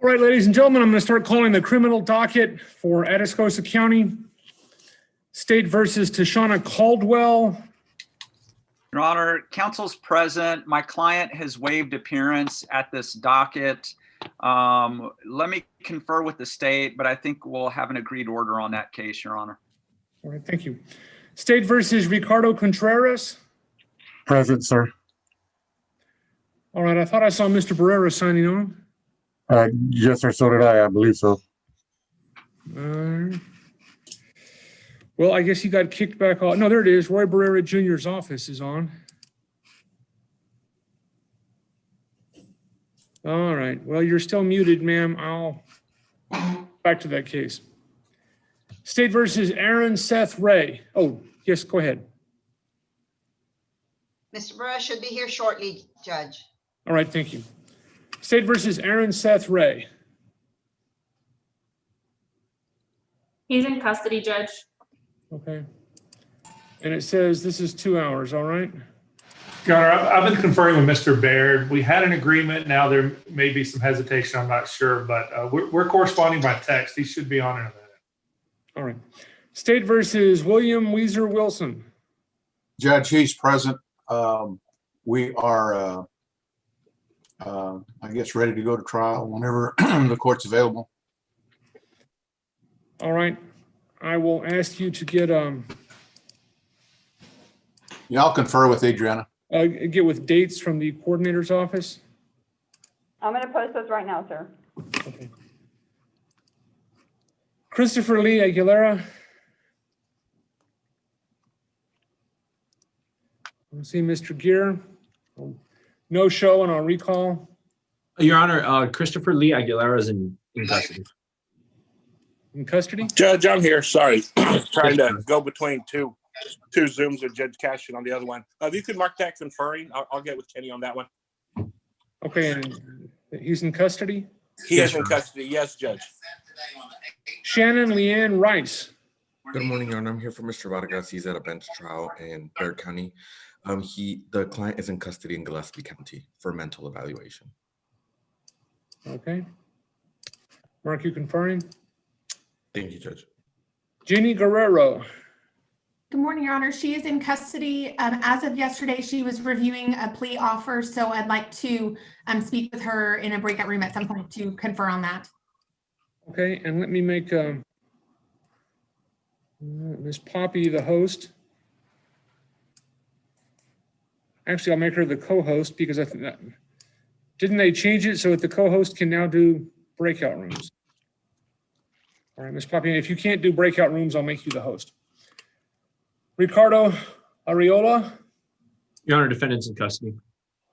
All right, ladies and gentlemen, I'm going to start calling the criminal docket for Atascosa County. State versus Tashana Caldwell. Your Honor, counsel's present. My client has waived appearance at this docket. Let me confer with the state, but I think we'll have an agreed order on that case, Your Honor. All right, thank you. State versus Ricardo Contreras. Present, sir. All right, I thought I saw Mr. Guerrero signing on. Yes, sir. So did I believe so. Well, I guess he got kicked back off. No, there it is. Roy Barrera Jr.'s office is on. All right. Well, you're still muted, ma'am. I'll back to that case. State versus Aaron Seth Ray. Oh, yes, go ahead. Mr. Barrera should be here shortly, Judge. All right, thank you. State versus Aaron Seth Ray. He's in custody, Judge. Okay. And it says this is 2 hours, all right? Your Honor, I've been conferring with Mr. Baird. We had an agreement. Now there may be some hesitation. I'm not sure, but we're corresponding by text. He should be on in a minute. All right. State versus William Weezer Wilson. Judge, he's present. We are, I guess, ready to go to trial whenever the court's available. All right. I will ask you to get Yeah, I'll confer with Adriana. get with dates from the coordinator's office. I'm going to post those right now, sir. Okay. Christopher Lee Aguilera. I see Mr. Gear. No show, and I'll recall. Your Honor, Christopher Lee Aguilera is in custody. In custody? Judge, I'm here. Sorry. Trying to go between two Zooms with Judge Cashin on the other one. If you could mark that conferring, I'll get with Kenny on that one. Okay, and he's in custody? He is in custody. Yes, Judge. Shannon Leanne Rice. Good morning, Your Honor. I'm here for Mr. Vargas. He's at a bench trial in Bexar County. The client is in custody in Gillespie County for mental evaluation. Okay. Mark, you conferring? Thank you, Judge. Jenny Guerrero. Good morning, Your Honor. She is in custody. As of yesterday, she was reviewing a plea offer, so I'd like to speak with her in a breakout room at some point to confer on that. Okay, and let me make Ms. Poppy the host. Actually, I'll make her the co-host because I think that didn't they change it so that the co-host can now do breakout rooms? All right, Ms. Poppy, if you can't do breakout rooms, I'll make you the host. Ricardo Arreola. Your Honor, defendant's in custody.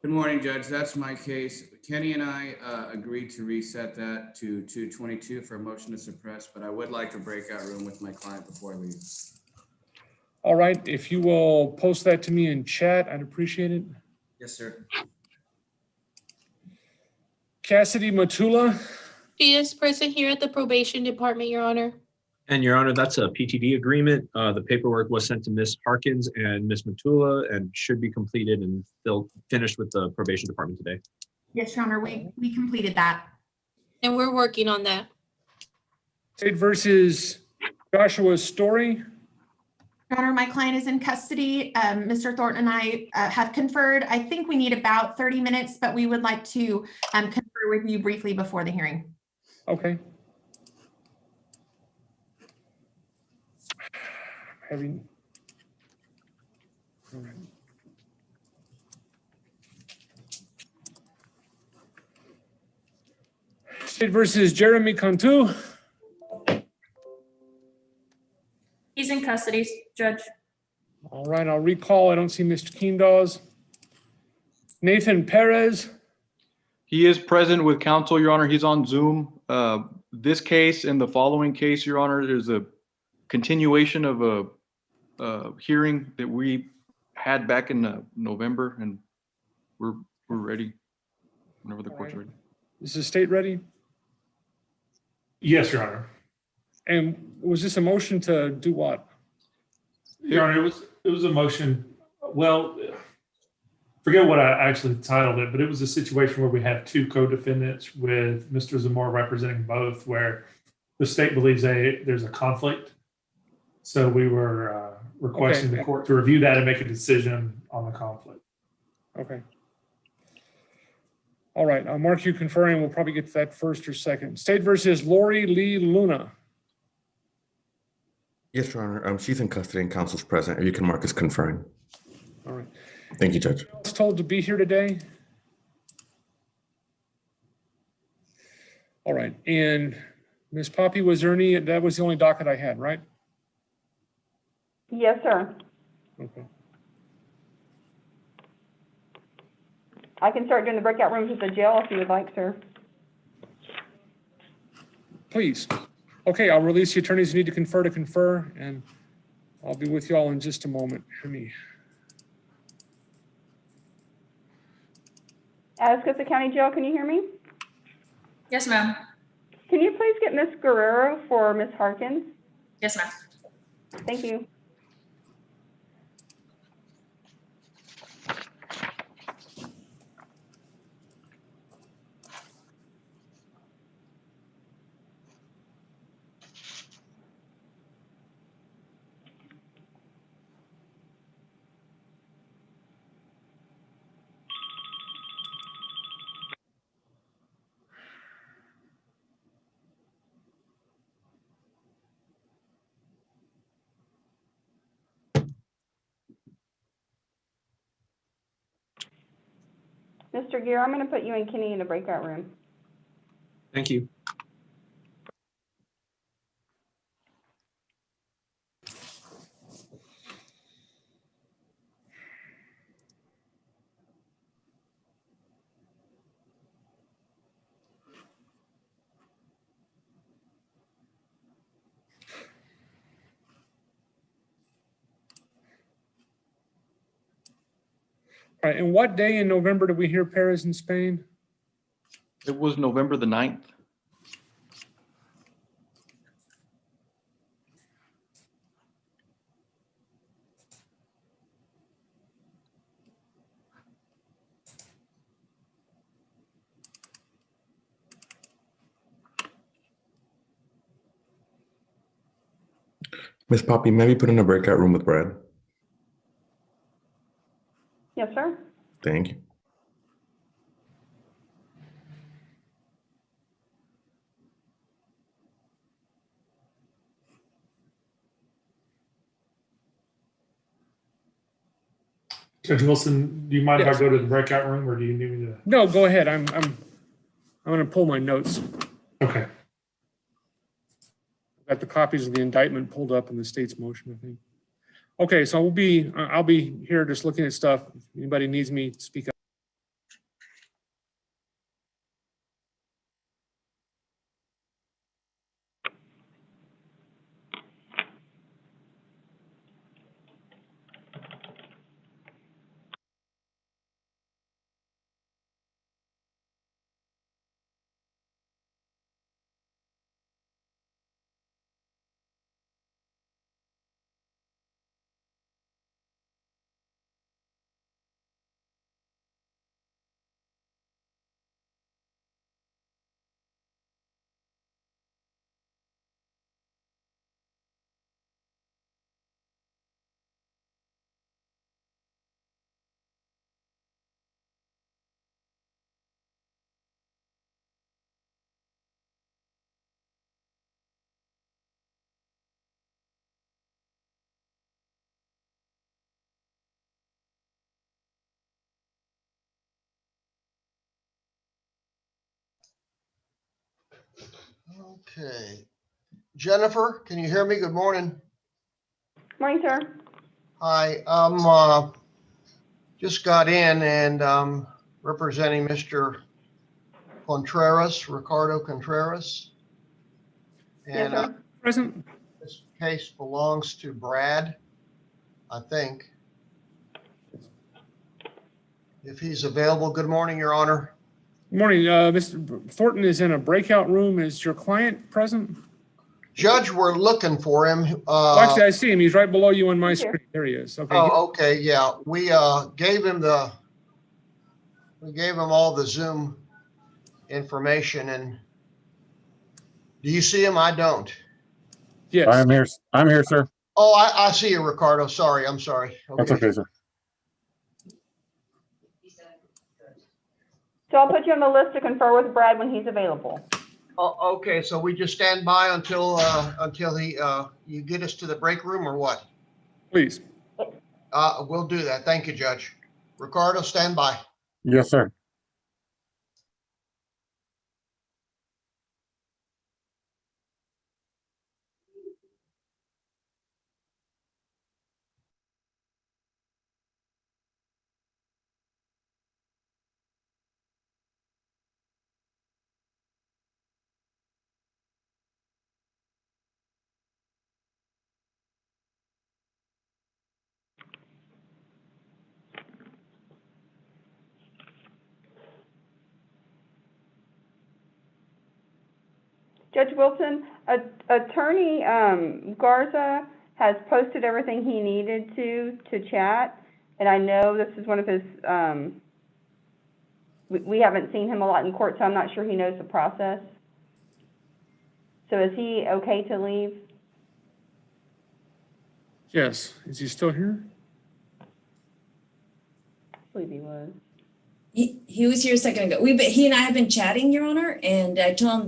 Good morning, Judge. That's my case. Kenny and I agreed to reset that to 222 for a motion to suppress, but I would like a breakout room with my client before I leave. All right, if you will post that to me in chat, I'd appreciate it. Yes, sir. Cassidy Matula. She is present here at the probation department, Your Honor. And Your Honor, that's a PTD agreement. The paperwork was sent to Ms. Harkins and Ms. Matula and should be completed and they'll finish with the probation department today. Yes, Your Honor, we completed that. And we're working on that. State versus Joshua Story. Your Honor, my client is in custody. Mr. Thornton and I have conferred. I think we need about 30 minutes, but we would like to confer with you briefly before the hearing. Okay. All right. State versus Jeremy Cantu. He's in custody, Judge. All right, I'll recall. I don't see Mr. Keendaws. Nathan Perez. He is present with counsel, Your Honor. He's on Zoom. this case and the following case, Your Honor, there's a continuation of a hearing that we had back in November, and we're ready whenever the court's ready. Is the state ready? Yes, Your Honor. And was this a motion to do what? Your Honor, it was a motion. Well, forget what I actually titled it, but it was a situation where we have two co-defendants with Mr. Zamora representing both, where the state believes there's a conflict. So we were requesting the court to review that and make a decision on the conflict. Okay. All right, I'll mark you conferring. We'll probably get to that first or second. State versus Lori Lee Luna. Yes, Your Honor. She's in custody and counsel's present. If you can mark as conferring. All right. Thank you, Judge. I was told to be here today. All right, and Ms. Poppy, was there any, that was the only docket I had, right? Yes, sir. Okay. I can start doing the breakout rooms at the jail if you would like, sir. Please. Okay, I'll release the attorneys who need to confer, and I'll be with you all in just a moment. Hear me. Atascosa County Jail, can you hear me? Yes, ma'am. Can you please get Ms. Guerrero for Ms. Harkins? Yes, ma'am. Thank you. Mr. Gear, I'm going to put you and Kenny in a breakout room. Thank you. All right, and what day in November did we hear Perez in Spain? It was November the 9th. Miss Poppy, maybe put in a breakout room with Brad. Yes, sir. Thank you. Judge Wilson, do you mind Yes. if I go to the breakout room, or do you need me to? No, go ahead. I'm going to pull my notes. Okay. Got the copies of the indictment pulled up in the state's motion, I think. Okay, so I'll be here just looking at stuff. If anybody needs me, speak up. Okay. Jennifer, can you hear me? Good morning. Morning, sir. Hi, just got in and representing Mr. Contreras, Ricardo Contreras. Yes, And sir. Present. this case belongs to Brad, I think. If he's available, good morning, Your Honor. Good morning. Mr. Thornton is in a breakout room. Is your client present? Judge, we're looking for him. Well, actually, I see him. He's right below you on my He's here. screen. There he is. Okay. Oh, okay, yeah. We gave him all the Zoom information, and do you see him? I don't. Yes. I'm here, sir. Oh, I see you, Ricardo. Sorry, I'm sorry. That's okay, sir. So I'll put you on the list to confer with Brad when he's available. Oh, okay, so we just stand by until you get us to the break room, or what? Please. We'll do that. Thank you, Judge. Ricardo, stand by. Yes, sir. Judge Wilson, Attorney Garza has posted everything he needed to chat, and I know this is one of his, we haven't seen him a lot in court, so I'm not sure he knows the process. So is he okay to leave? Yes. Is he still here? I believe he was. He was here a second ago. He and I have been chatting, Your Honor, and I told him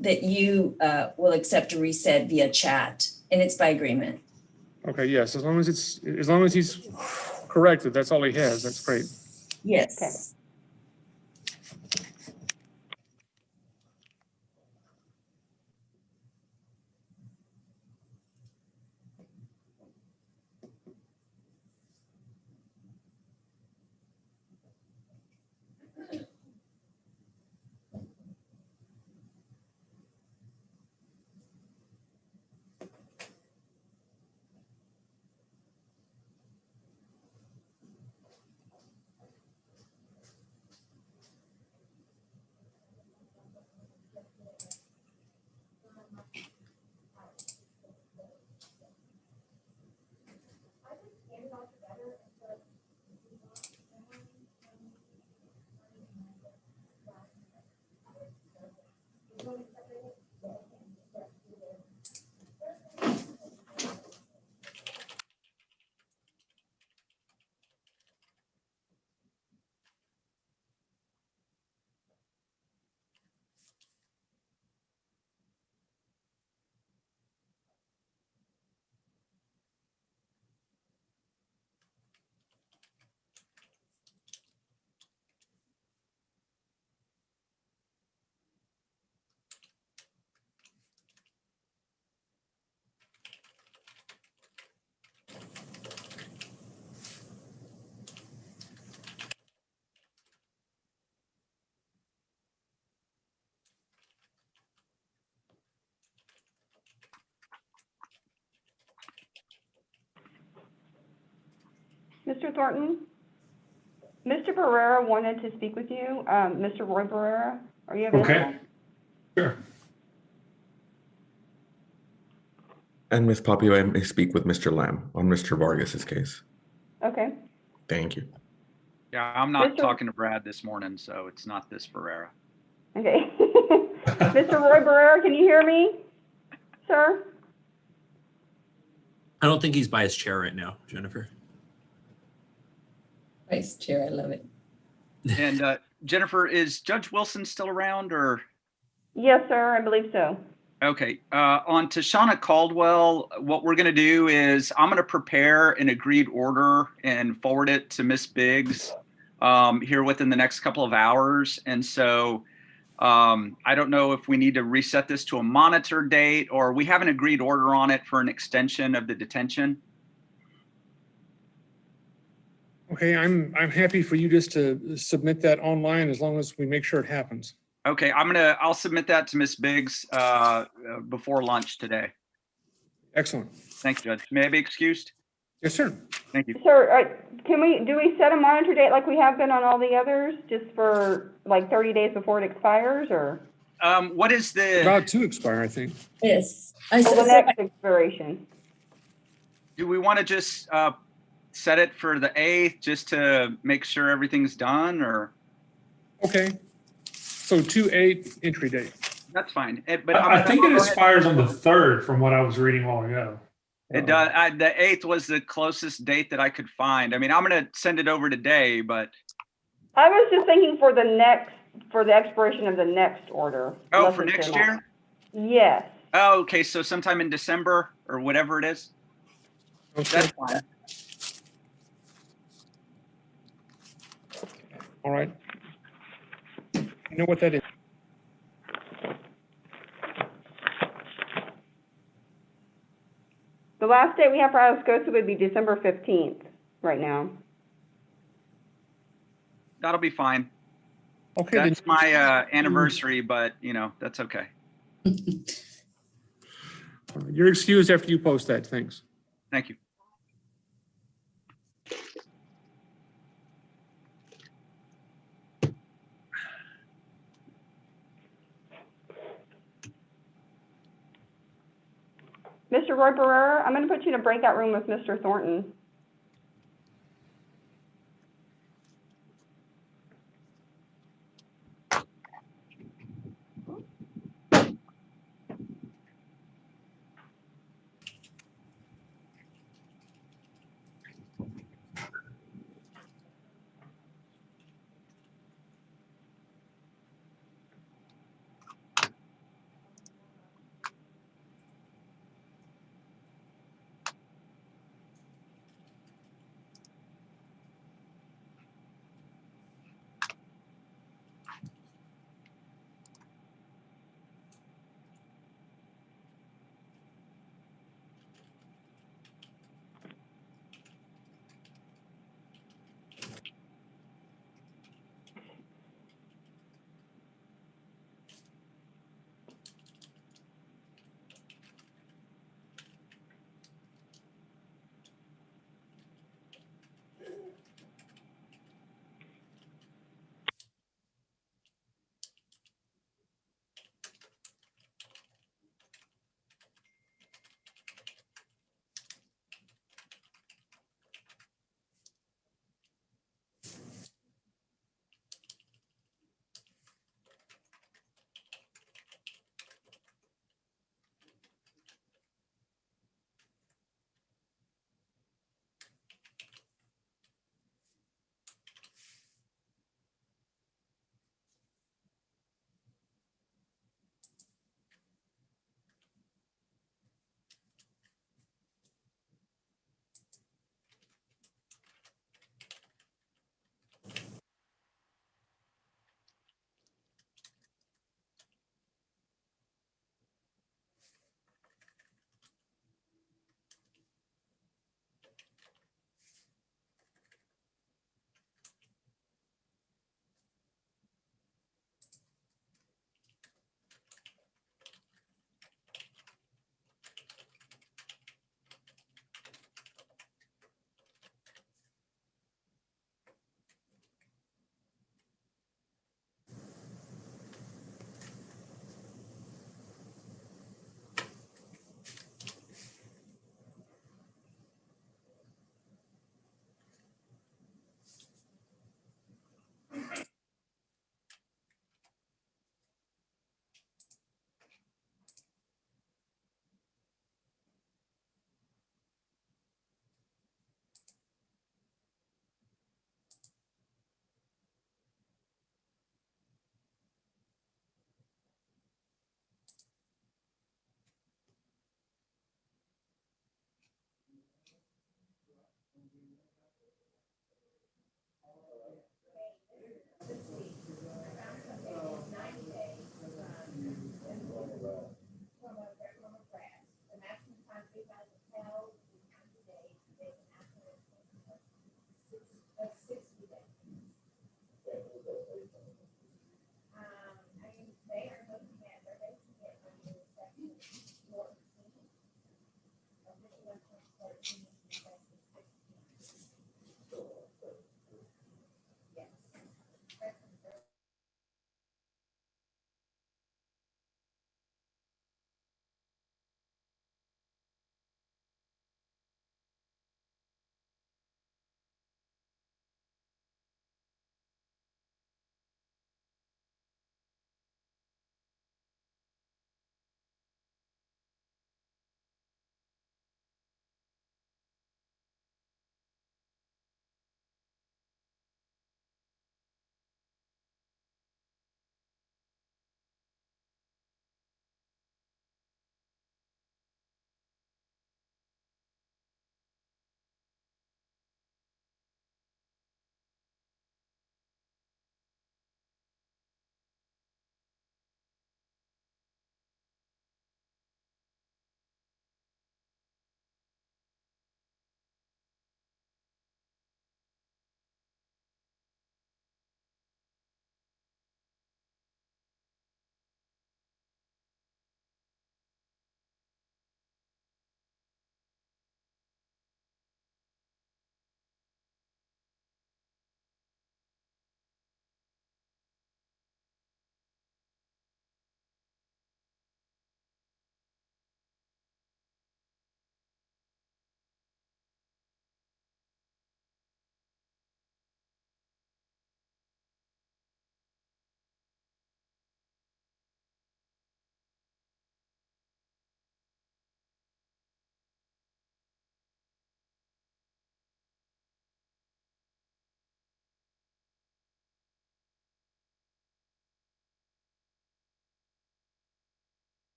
that you will accept a reset via chat, and it's by agreement. Okay. Yes. As long as he's corrected, that's all he has. That's great. Yes. Okay. Mr. Thornton, Mr. Barrera wanted to speak with you. Mr. Roy Barrera, are you available? Okay. Sure. And Ms. Poppy, I may speak with Mr. Lamb on Mr. Vargas's case. Okay. Thank you. Yeah, I'm not Mr. talking to Brad this morning, so it's not this Barrera. Okay. Mr. Roy Barrera, can you hear me, sir? I don't think he's by his chair right now, Jennifer. Vice Chair, I love it. And Jennifer, is Judge Wilson still around, or? Yes, sir, I believe so. Okay, on Tashana Caldwell, what we're gonna do is I'm gonna prepare an agreed order and forward it to Ms. Biggs here within the next couple of hours. And so I don't know if we need to reset this to a monitor date, or we have an agreed order on it for an extension of the detention. Okay. I'm happy for you just to submit that online as long as we make sure it happens. Okay, I'll submit that to Ms. Biggs before lunch today. Excellent. Thank you, Judge. May I be excused? Yes, sir. Thank you. Sir, do we set a monitor date like we have been on all the others, just for like 30 days before it expires, or? What is the, About to expire, I think. Yes. Oh, the next expiration. do we want to just set it for the 8th just to make sure everything's done, or? Okay. So 2/8 entry date. That's fine. I think it expires on the 3rd from what I was reading a while ago. It does. The 8th was the closest date that I could find. I mean, I'm going to send it over today, but. I was just thinking for the expiration of the next order. Oh, unless for it's next in year? Yes. Oh, okay. So sometime in December or whatever it is. Okay. That's fine. All right. You know what that is? The last date we have for Atascosa would be December 15th right now. That'll be fine. Okay. That's my anniversary, but that's okay. You're excused after you post that. Thanks. Thank you. Mr. Roy Barrera, I'm going to put you in a breakout room with Mr. Thornton.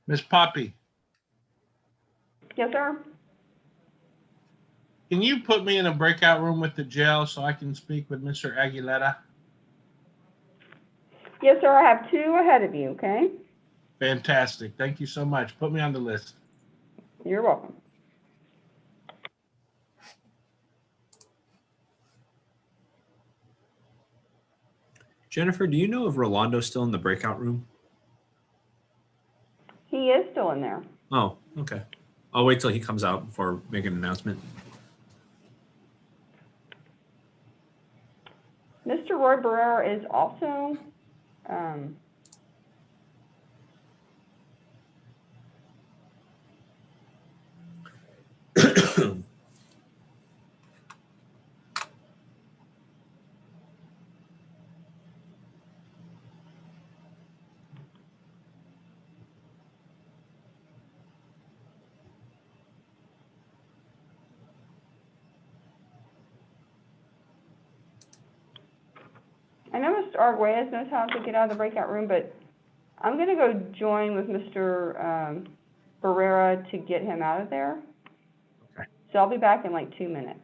Miss Poppy, Yes, sir. can you put me in a breakout room with the jail so I can speak with Mr. Aguilera? Yes, sir, I have 2 ahead of you, okay? Fantastic. Thank you so much. Put me on the list. You're welcome. Jennifer, do you know if Rolando's still in the breakout room? He is still in there. Oh, okay. I'll wait till he comes out before making an announcement. Mr. Roy Barrera is also, I know Mr. Arguez knows how to get out of the breakout room, but I'm gonna go join with Mr. Barrera to get him out of there. Okay. So I'll be back in like 2 minutes.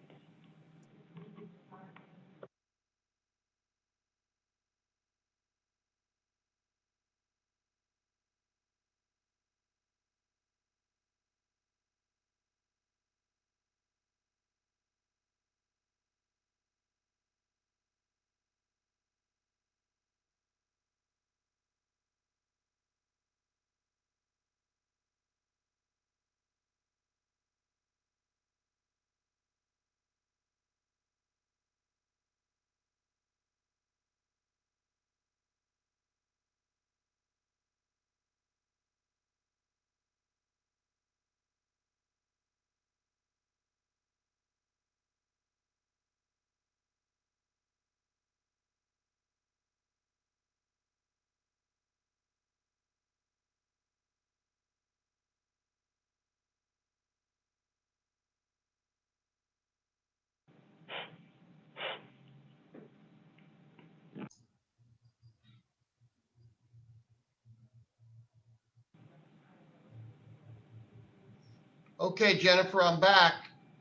Okay, Jennifer, I'm back.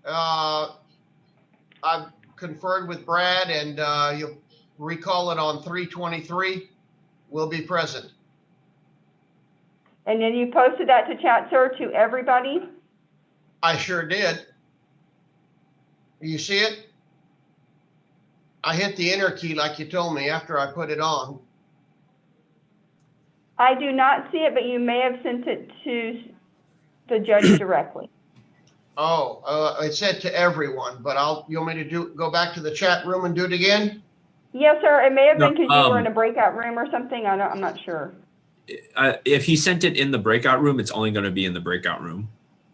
I've conferred with Brad and you'll recall it on 3/23. We'll be present. And then you posted that to chat, sir, to everybody? I sure did. You see it? I hit the enter key like you told me after I put it on. I do not see it, but you may have sent it to the judge directly. Oh, it said to everyone, but you want me to go back to the chat room and do it again? Yes, sir, it may have been No, because you were in a breakout room or something, I'm not sure. If he sent it in the breakout room, it's only going to be in the breakout room.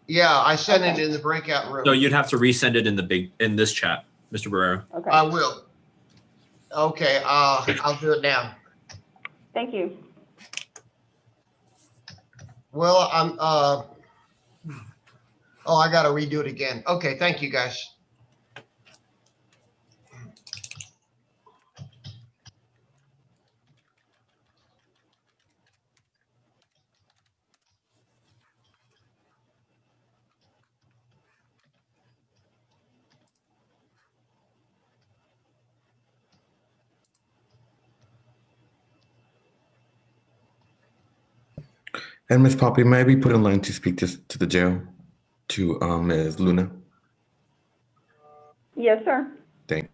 Yeah, I sent it in the breakout room. So you'd have to resend it in this chat, Mr. Barrera. Okay. I will. Okay, I'll do it now. Thank you. Well, I gotta redo it again. Okay, thank you, guys. And Miss Poppy, may I be put in line to speak to the jail, to Ms. Luna? Yes, sir. Thank.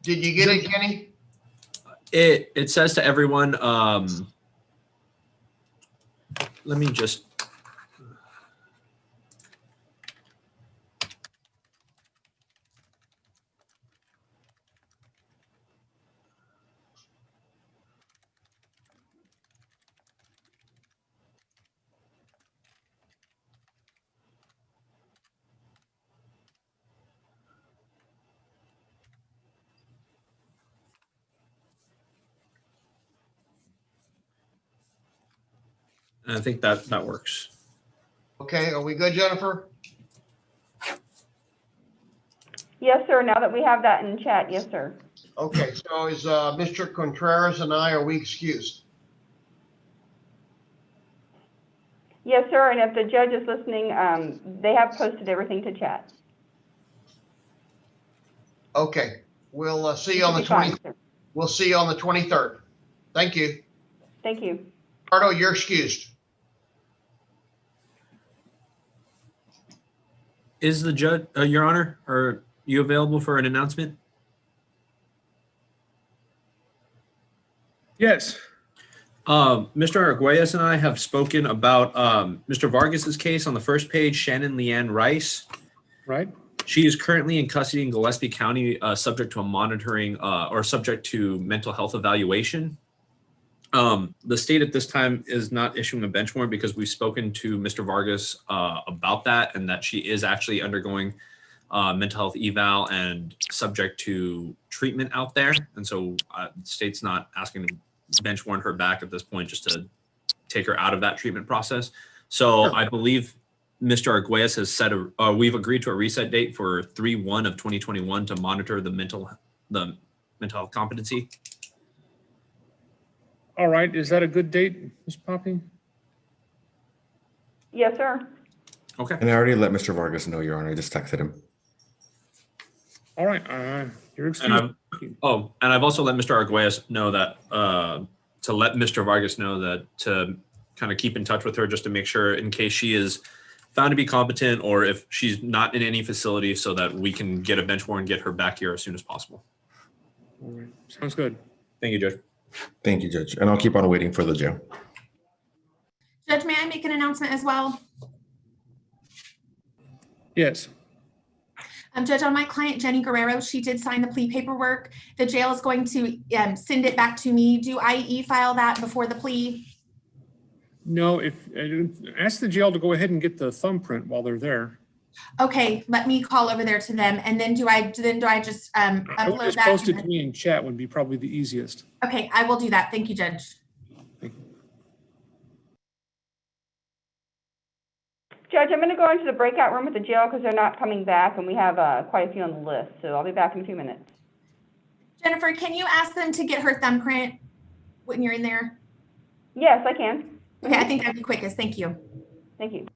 Did you get it, Kenny? It says to everyone, let me just. And I think that works. Okay, are we good, Jennifer? Yes, sir, now that we have that in chat, yes, sir. Okay, so is Mr. Contreras and I, are we excused? Yes, sir, and if the judge is listening, they have posted everything to chat. Okay, we'll see you on the Should be fine, 20th. sir. We'll see you on the 23rd. Thank you. Thank you. Pardo, you're excused. Is the judge, Your Honor, are you available for an announcement? Yes. Mr. Arguelles and I have spoken about Mr. Vargas's case on the first page, Shannon Leanne Rice. Right. She is currently in custody in Gillespie County, subject to a monitoring or subject to mental health evaluation. The state at this time is not issuing a bench warrant because we've spoken to Mr. Vargas about that, and that she is actually undergoing mental health eval and subject to treatment out there. And so the state's not asking to bench warrant her back at this point, just to take her out of that treatment process. So I believe Mr. Arguelles has said we've agreed to a reset date for 3/1 of 2021 to monitor the mental health competency. All right. Is that a good date, Ms. Poppy? Yes, sir. Okay. And I already let Mr. Vargas know, Your Honor. I just texted him. All right. You're excused. And I've also let Mr. Arguelles know that to let Mr. Vargas know that to kind of keep in touch with her just to make sure in case she is found to be competent or if she's not in any facility so that we can get a bench warrant and get her back here as soon as possible. All right. Sounds good. Thank you, Judge. Thank you, Judge. And I'll keep on waiting for the jail. Judge, may I make an announcement as well? Yes. Judge, on my client, Jenny Guerrero, she did sign the plea paperwork. The jail is going to send it back to me. Do I e-file that before the plea? No, if ask the jail to go ahead and get the thumbprint while they're there. Okay, let me call over there to them, and then do I just I would upload just that? post it to me in chat would be probably the easiest. Okay, I will do that. Thank you, Judge. Judge, I'm going to go into the breakout room at the jail because they're not coming back, and we have quite a few on the list, so I'll be back in a few minutes. Jennifer, can you ask them to get her thumbprint when you're in there? Yes, I can. Okay, I think that'd be quickest. Thank you. Thank you.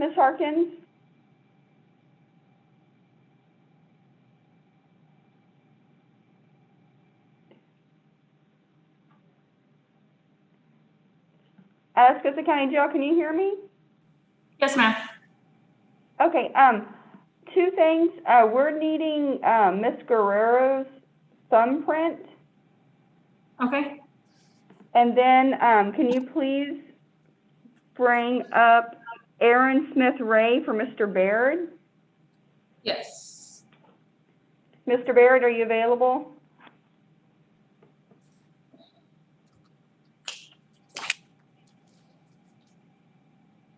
Ms. Harkins? Atascosa County Jail, can you hear me? Yes, ma'am. Okay, two things. We're needing, Ms. Guerrero's thumbprint. Okay. And then, can you please bring up Aaron Smith Ray for Mr. Baird? Yes. Mr. Baird, are you available?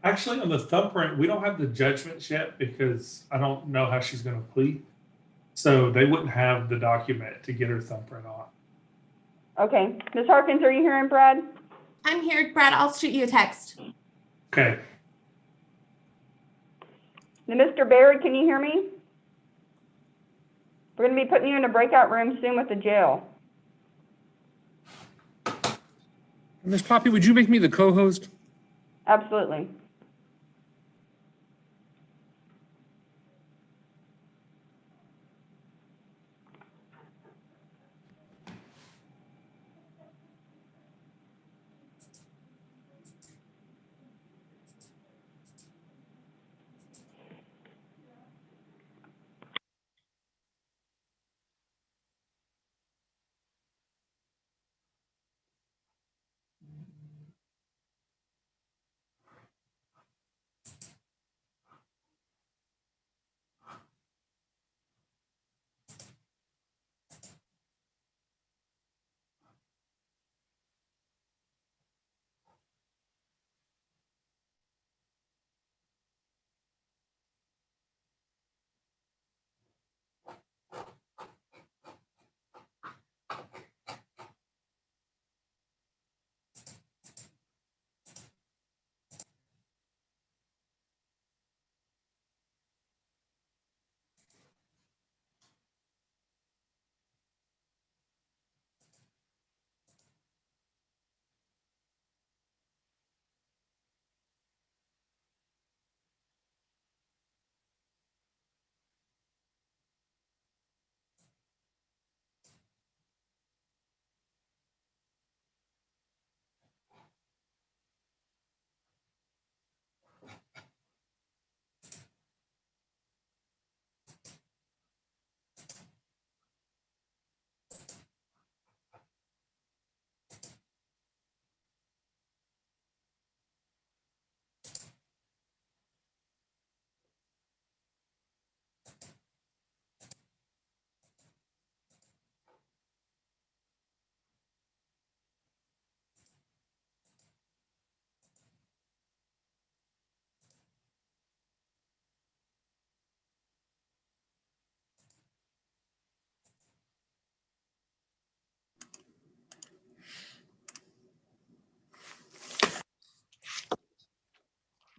Actually, on the thumbprint, we don't have the judgments yet because I don't know how she's going to plead. So they wouldn't have the document to get her thumbprint on. Okay. Ms. Harkins, are you hearing Brad? I'm here, Brad. I'll shoot you a text. Okay. Now, Mr. Baird, can you hear me? We're going to be putting you in a breakout room soon with the jail. Ms. Poppy, would you make me the co-host? Absolutely.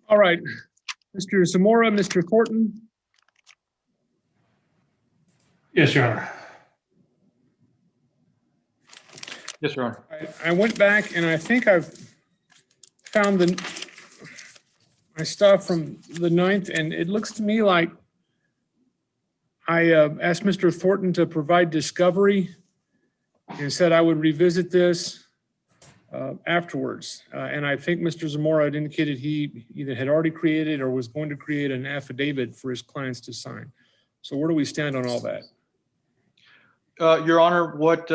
All right. Mr. Zamora, Mr. Thornton. Yes, Your Honor. Yes, Your Honor. I went back and I think I've found my stuff from the 9th, and it looks to me like I asked Mr. Thornton to provide discovery and said I would revisit this afterwards. And I think Mr. Zamora had indicated he either had already created or was going to create an affidavit for his clients to sign. So where do we stand on all that? Your Honor, what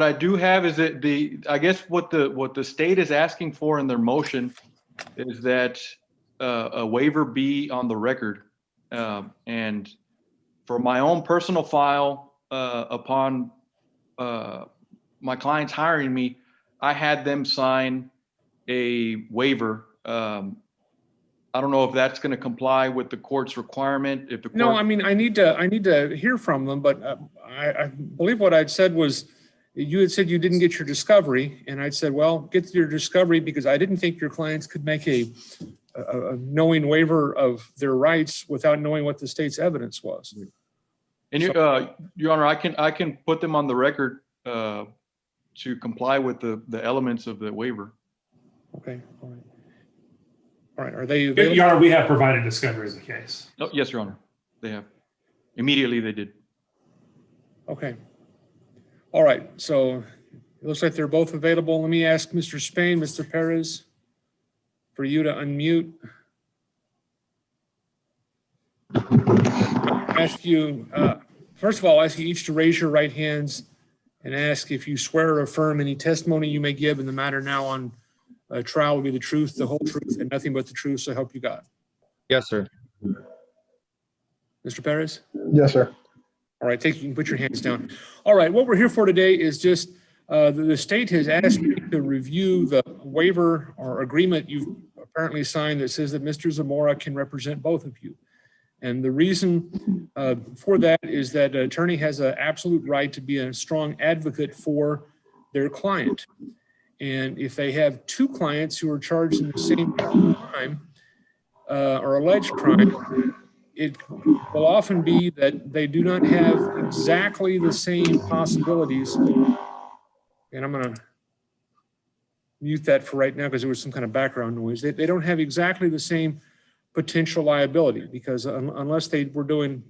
I do have is that I guess what the state is asking for in their motion is that a waiver be on the record. And for my own personal file, upon my clients hiring me, I had them sign a waiver. I don't know if that's going to comply with the court's requirement. If the court... No, I mean, I need to hear from them, but I believe what I'd said was, you had said you didn't get your discovery, and I'd said, well, get your discovery because I didn't think your clients could make a knowing waiver of their rights without knowing what the state's evidence was. And Your Honor, I can put them on the record to comply with the elements of the waiver. Okay, all All right, are they available? Your Honor, we have provided discovery of the case. Oh, yes, Your Honor. They have. Immediately they did. Okay. All right, so it looks like they're both available. Let me ask Mr. Spain, Mr. Perez, for you to unmute. Ask you, first of all, I'll ask you each to raise your right hands and ask if you swear or affirm any testimony you may give in the matter now on trial will be the truth, the whole truth, and nothing but the truth, so help you God. Yes, sir. Mr. Perez? Yes, sir. All right, you can put your hands down. All right, what we're here for today is just the state has asked me to review the waiver or agreement you've apparently signed that says that Mr. Zamora can represent both of you. And the reason for that is that an attorney has an absolute right to be a strong advocate for their client. And if they have two clients who are charged in the same crime or alleged crime, it will often be that they do not have exactly the same possibilities. And I'm going to mute that for right now because there was some kind of background noise. They don't have exactly the same potential liability because unless they were doing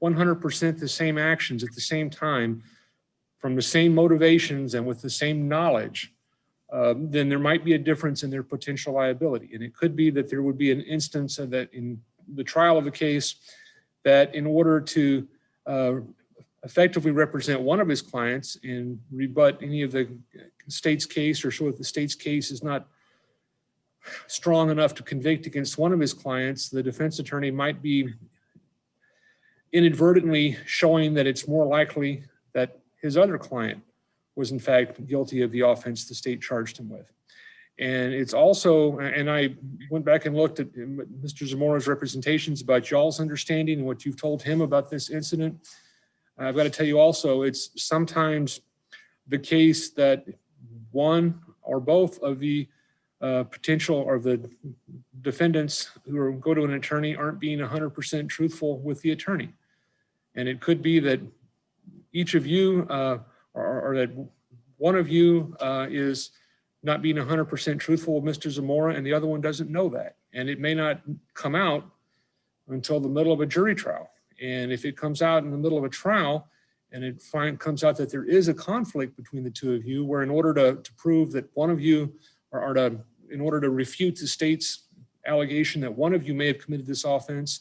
100% the same actions at the same time from the same motivations and with the same knowledge, then there might be a difference in their potential liability. And it could be that there would be an instance of that in the trial of the case that in order to effectively represent one of his clients and rebut any of the state's case or show that the state's case is not strong enough to convict against one of his clients, the defense attorney might be inadvertently showing that it's more likely that his other client was in fact guilty of the offense the state charged him with. And it's also, and I went back and looked at Mr. Zamora's representations about y'all's understanding and what you've told him about this incident. I've got to tell you also, it's sometimes the case that one or both of the potential or the defendants who go to an attorney aren't being 100% truthful with the attorney. And it could be that each of you or that one of you is not being 100% truthful with Mr. Zamora and the other one doesn't know that. And it may not come out until the middle of a jury trial. And if it comes out in the middle of a trial and it comes out that there is a conflict between the two of you, where in order to prove that one of you in order to refute the state's allegation that one of you may have committed this offense,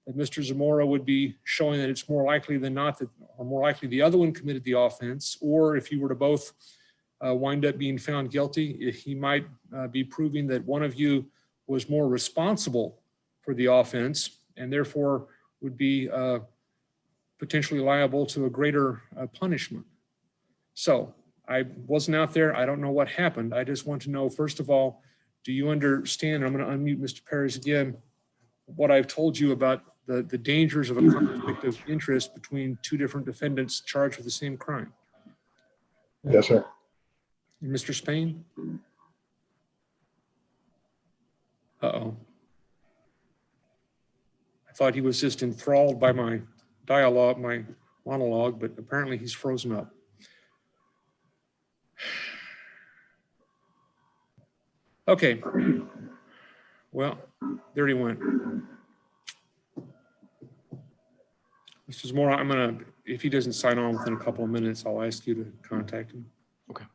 that Mr. Zamora would be showing that it's more likely than not that, or more likely the other one committed the offense, or if you were to both wind up being found guilty, he might be proving that one of you was more responsible for the offense and therefore would be potentially liable to a greater punishment. So I wasn't out there. I don't know what happened. I just want to know, first of all, do you understand? I'm going to unmute Mr. Perez again. What I've told you about the dangers of a conflict of interest between two different defendants charged with the same crime. Yes, sir. Mr. Spain? Uh-oh. I thought he was just enthralled by my dialogue, my monologue, but apparently he's frozen up. Okay. Well, there he went. Mr. Zamora, I'm gonna, if he doesn't sign on within a couple of minutes, I'll ask you to contact him. Okay.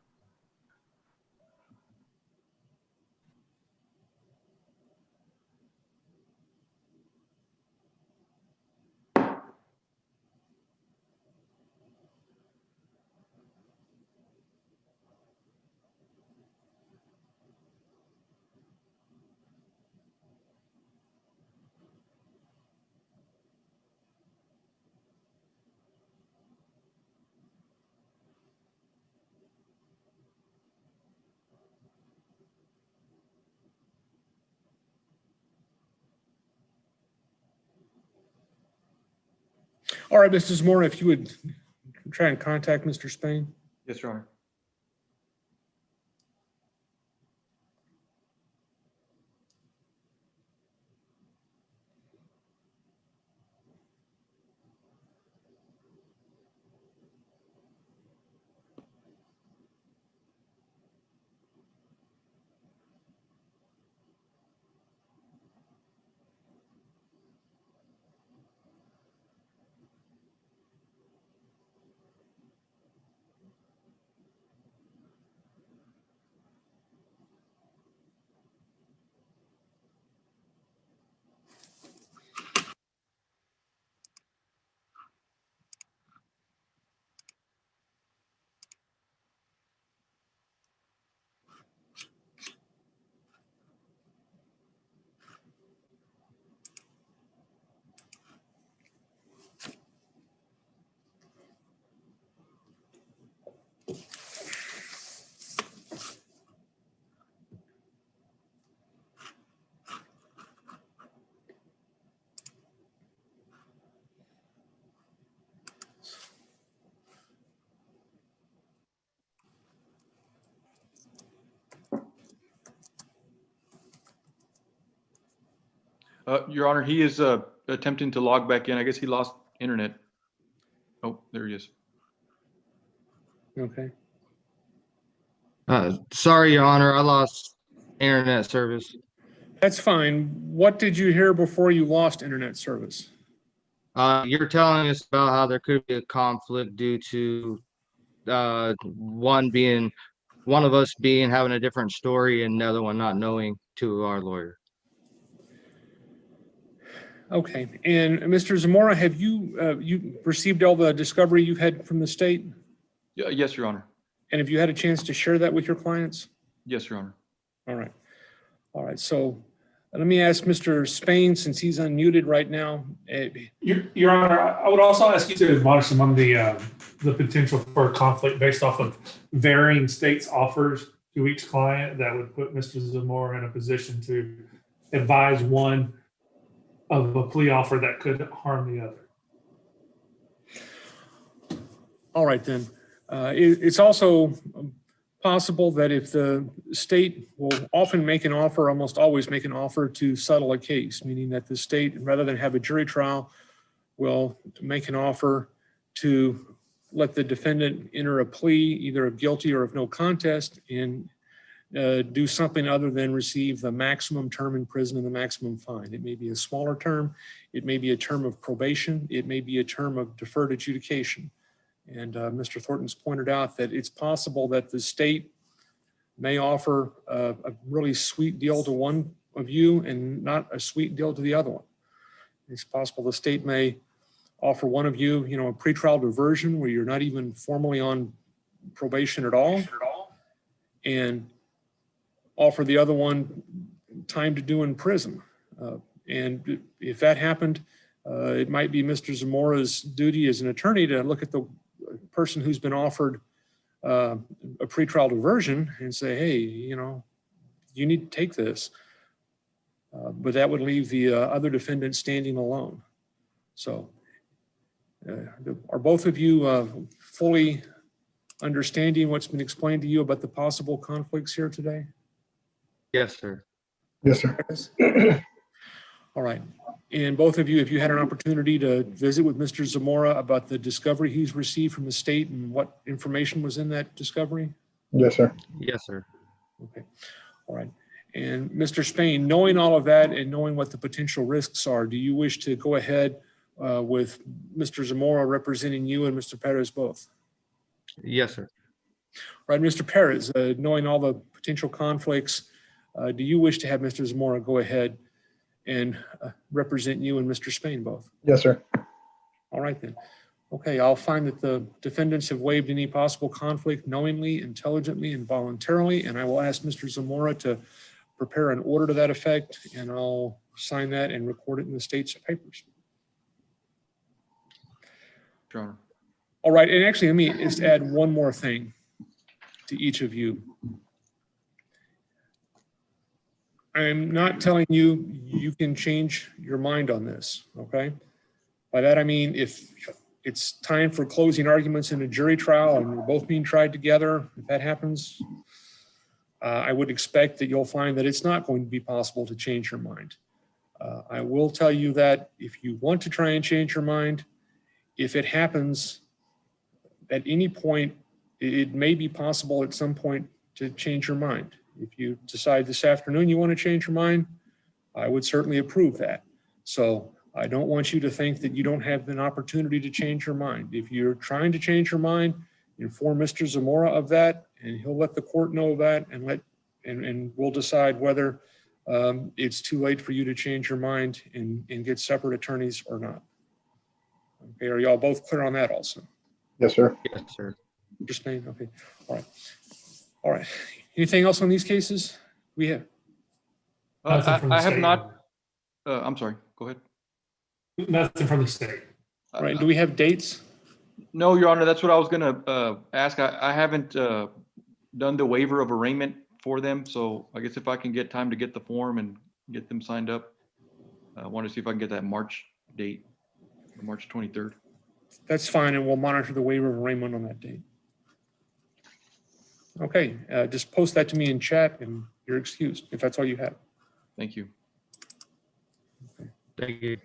All right, Mr. Zamora, if you would try and contact Mr. Spain. Yes, Your Honor. Your Honor, he is attempting to log back in. I guess he lost internet. Oh, there he is. Okay. Sorry, Your Honor, I lost internet service. That's fine. What did you hear before you lost internet service? You're telling us about how there could be a conflict due to one of us having a different story and the other one not knowing to our lawyer. Okay. And Mr. Zamora, have you received all the discovery you've had from the state? Yes, Your Honor. And have you had a chance to share that with your clients? Yes, Your Honor. All right. All right. So let me ask Mr. Spain, since he's unmuted right now. Your Honor, I would also ask you to admonish him on the potential for conflict based off of varying states' offers to each client that would put Mr. Zamora in a position to advise one of a plea offer that could harm the other. All right, then. It's also possible that if the state will often make an offer, almost always make an offer to settle a case, meaning that the state, rather than have a jury trial, will make an offer to let the defendant enter a plea, either of guilty or of no contest, and do something other than receive the maximum term in prison and the maximum fine. It may be a smaller term. It may be a term of probation. It may be a term of deferred adjudication. And Mr. Thornton's pointed out that it's possible that the state may offer a really sweet deal to one of you and not a sweet deal to the other one. It's possible the state may offer one of you, a pretrial diversion where you're not even formally on probation at all, and offer the other one time to do in prison. And if that happened, it might be Mr. Zamora's duty as an attorney to look at the person who's been offered a pretrial diversion and say, hey, you need to take this. But that would leave the other defendant standing alone. So are both of you fully understanding what's been explained to you about the possible conflicts here today? Yes, sir. Yes, sir. All right. And both of you, if you had an opportunity to visit with Mr. Zamora about the discovery he's received from the state and what information was in that discovery? Yes, sir. Yes, sir. Okay. All right. And Mr. Spain, knowing all of that and knowing what the potential risks are, do you wish to go ahead with Mr. Zamora representing you and Mr. Perez both? Yes, sir. All right, Mr. Perez, knowing all the potential conflicts, do you wish to have Mr. Zamora go ahead and represent you and Mr. Spain both? Yes, sir. All right then. Okay, I'll find that the defendants have waived any possible conflict knowingly, intelligently, and voluntarily, and I will ask Mr. Zamora to prepare an order to that effect, and I'll sign that and record it in the state's papers. Your Honor. All right, and actually, let me just add one more thing to each of you. I'm not telling you you can change your mind on this, okay? By that I mean, if it's time for closing arguments in a jury trial and we're both being tried together, if that happens, I would expect that you'll find that it's not going to be possible to change your mind. I will tell you that if you want to try and change your mind, if it happens at any point, it may be possible at some point to change your mind. If you decide this afternoon you want to change your mind, I would certainly approve that. So I don't want you to think that you don't have an opportunity to change your mind. If you're trying to change your mind, inform Mr. Zamora of that, and he'll let the court know that, and we'll decide whether it's too late for you to change your mind and get separate attorneys or not. Okay, are y'all both clear on that also? Yes, sir. Yes, sir. Mr. Spain, okay, all right. All right, anything else on these cases? We have. I have not, I'm sorry, go ahead. Nothing from the state. All right, do we have dates? No, Your Honor, that's what I was gonna ask. I haven't done the waiver of arraignment for them, so I guess if I can get time to get the form and get them signed up, I want to see if I can get that March date, March 23rd. That's fine, and we'll monitor the waiver of arraignment on that date. Okay, just post that to me in chat and you're excused if that's all you have. Thank you. Okay. Thank you.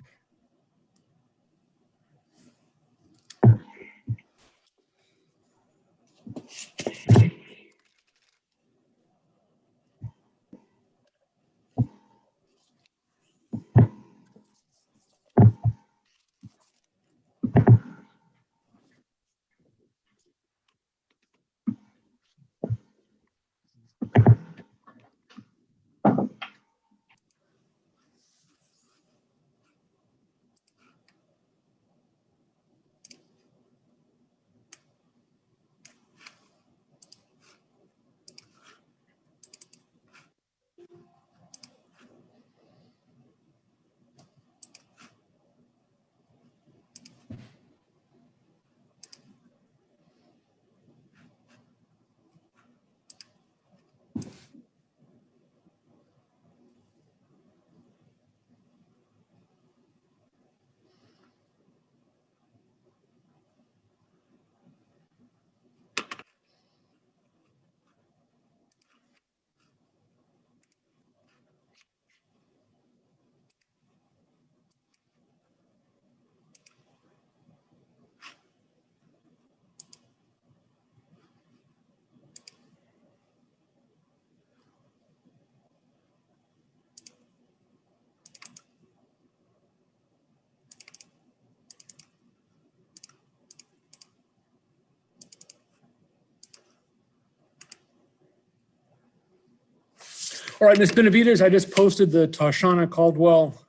All right, Ms. Benavides, I just posted the Tashana Caldwell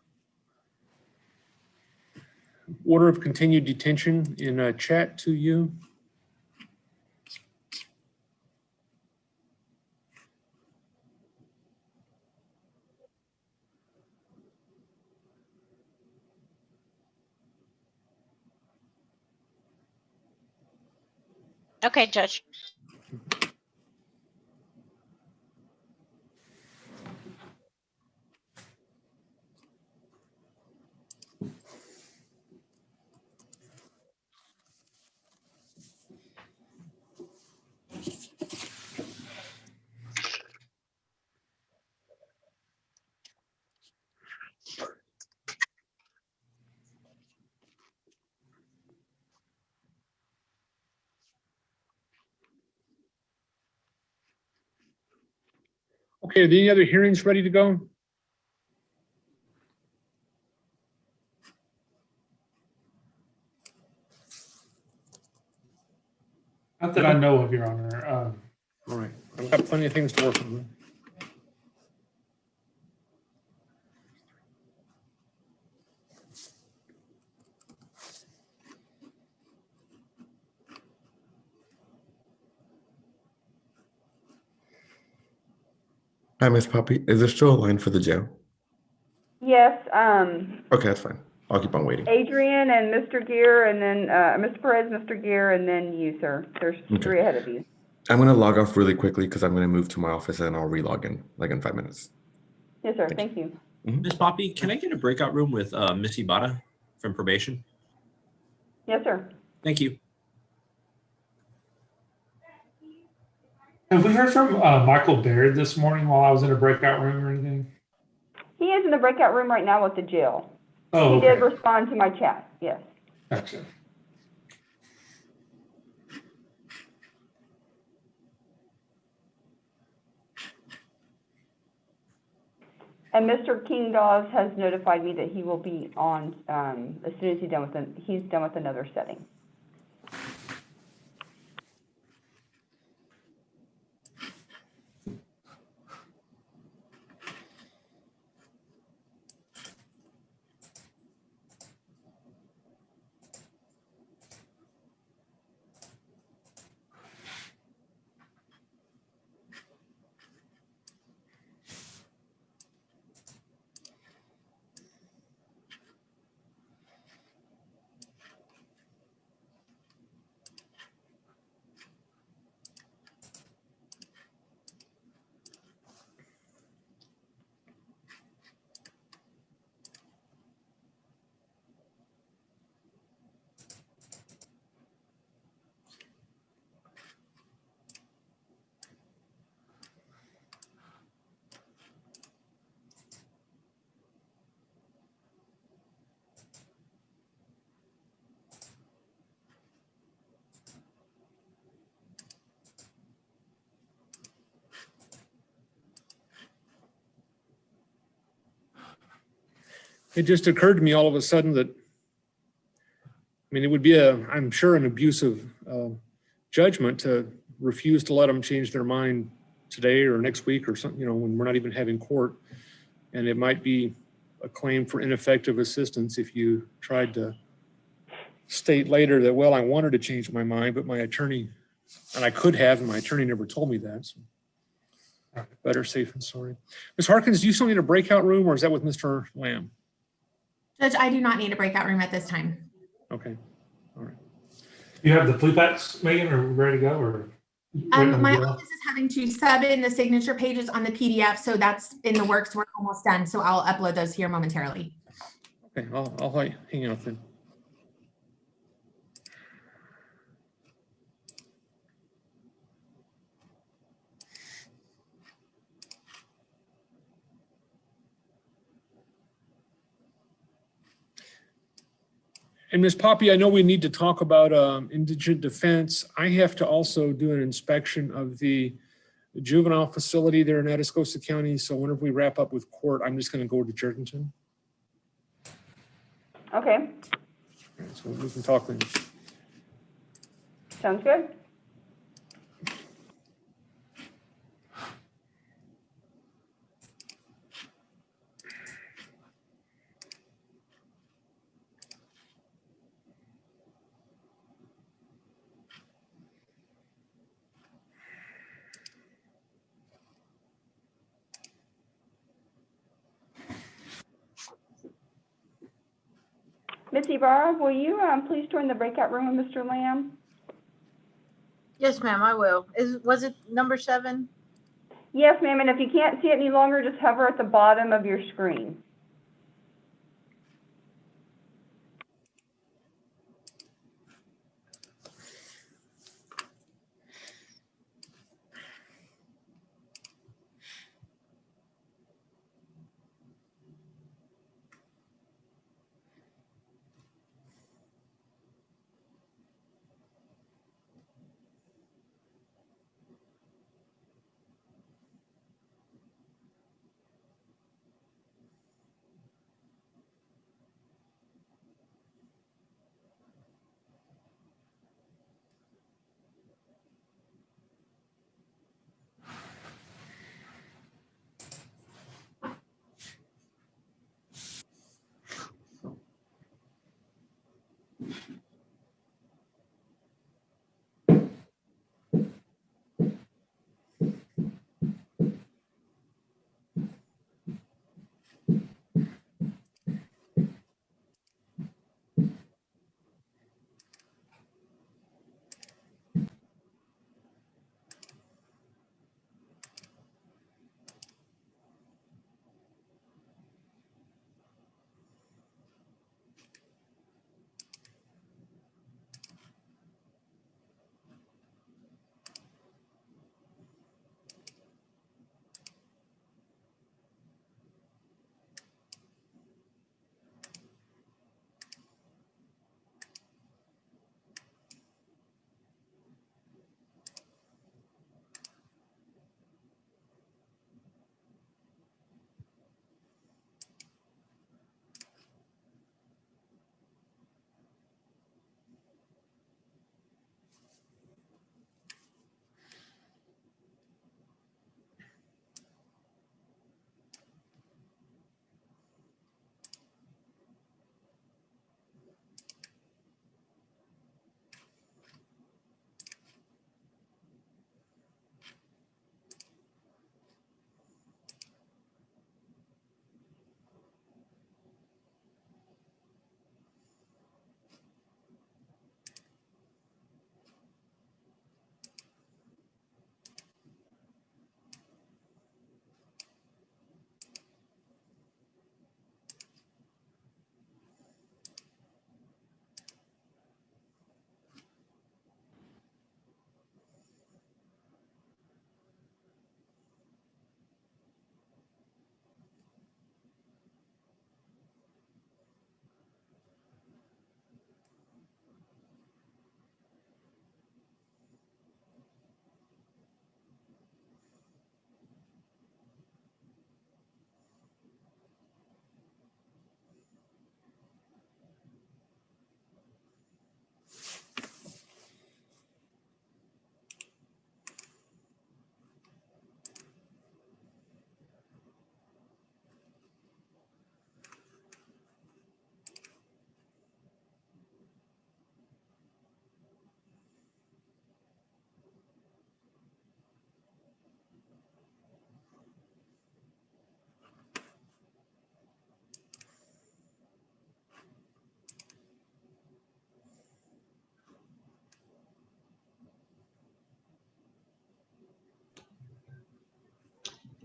order of continued detention in a chat to you. Okay, Judge. Okay, are the any other hearings ready to go? Not that I know of, Your Honor. All right, I've got plenty of things to work on. Hi, Miss Poppy. Is there still a line for the jail? Yes, Okay, that's fine. I'll keep on waiting. Adrian and Mr. Gear, and then, Mr. Perez, Mr. Gear, and then you, sir. There's Okay. 3 ahead of you. I'm gonna log off really quickly because I'm gonna move to my office and I'll relog in like in 5 minutes. Yes, sir. Thank you. Ms. Poppy, can I get a breakout room with Miss Ibarra from probation? Yes, sir. Thank you. Have we heard from Michael Baird this morning while I was in a breakout room or anything? He is in the breakout room right now with the jail. Oh, He did okay. respond to my chat, yes. Gotcha. And Mr. King Dawes has notified me that he will be on, as soon as he's done with another setting. It just occurred to me all of a sudden that, I mean, it would be I'm sure an abuse of judgment to refuse to let them change their mind today or next week or something, when we're not even having court. And it might be a claim for ineffective assistance if you tried to state later that, well, I wanted to change my mind, but my attorney, and I could have, and my attorney never told me that. So better safe than sorry. Ms. Harkins, do you still need a breakout room, or is that with Mr. Lamb? Judge, I do not need a breakout room at this time. Okay, all right. You have the plea packs, Megan, are we ready to go, or? My office is having to sub in the signature pages on the PDF, so that's in the works. We're almost done, so I'll upload those here momentarily. Okay, I'll hang out then. And Ms. Poppy, I know we need to talk about indigent defense. I have to also do an inspection of the juvenile facility there in Atascosa County. So whenever we wrap up with court, I'm just going to go to Jergenton. Okay, So we can talk then. sounds good. Ms. Ibarra, will you please join the breakout room with Mr. Lamb? Yes, ma'am, I will. Was it number 7? Yes, ma'am, and if you can't see it any longer, just hover at the bottom of your screen.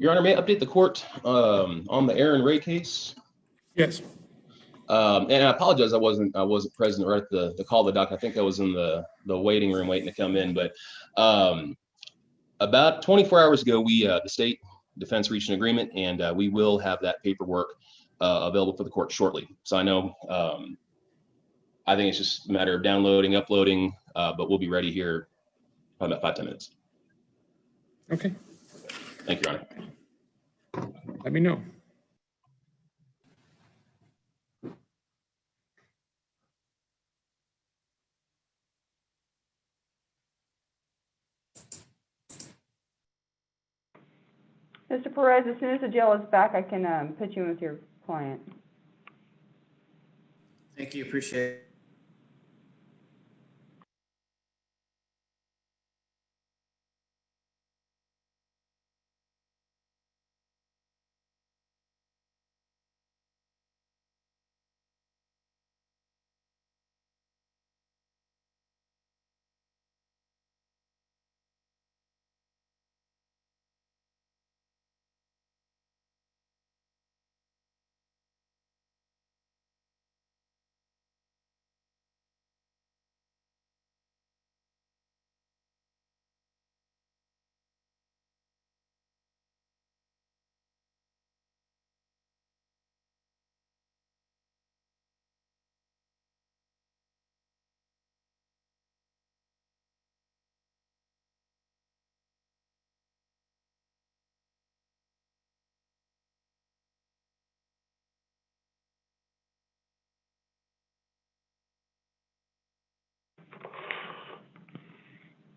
Your Honor, may I update the court on the Aaron Ray case? Yes. And I apologize, I wasn't present right at the call of the doc. I think I was in the waiting room waiting to come in. But about 24 hours ago, the state defense reached an agreement, and we will have that paperwork available for the court shortly. So I know, I think it's just a matter of downloading, uploading, but we'll be ready here in about 5-10 minutes. Okay. Thank you, Your Honor. Let me know. Mr. Perez, as soon as the jail is back, I can put you in with your client. Thank you, appreciate it.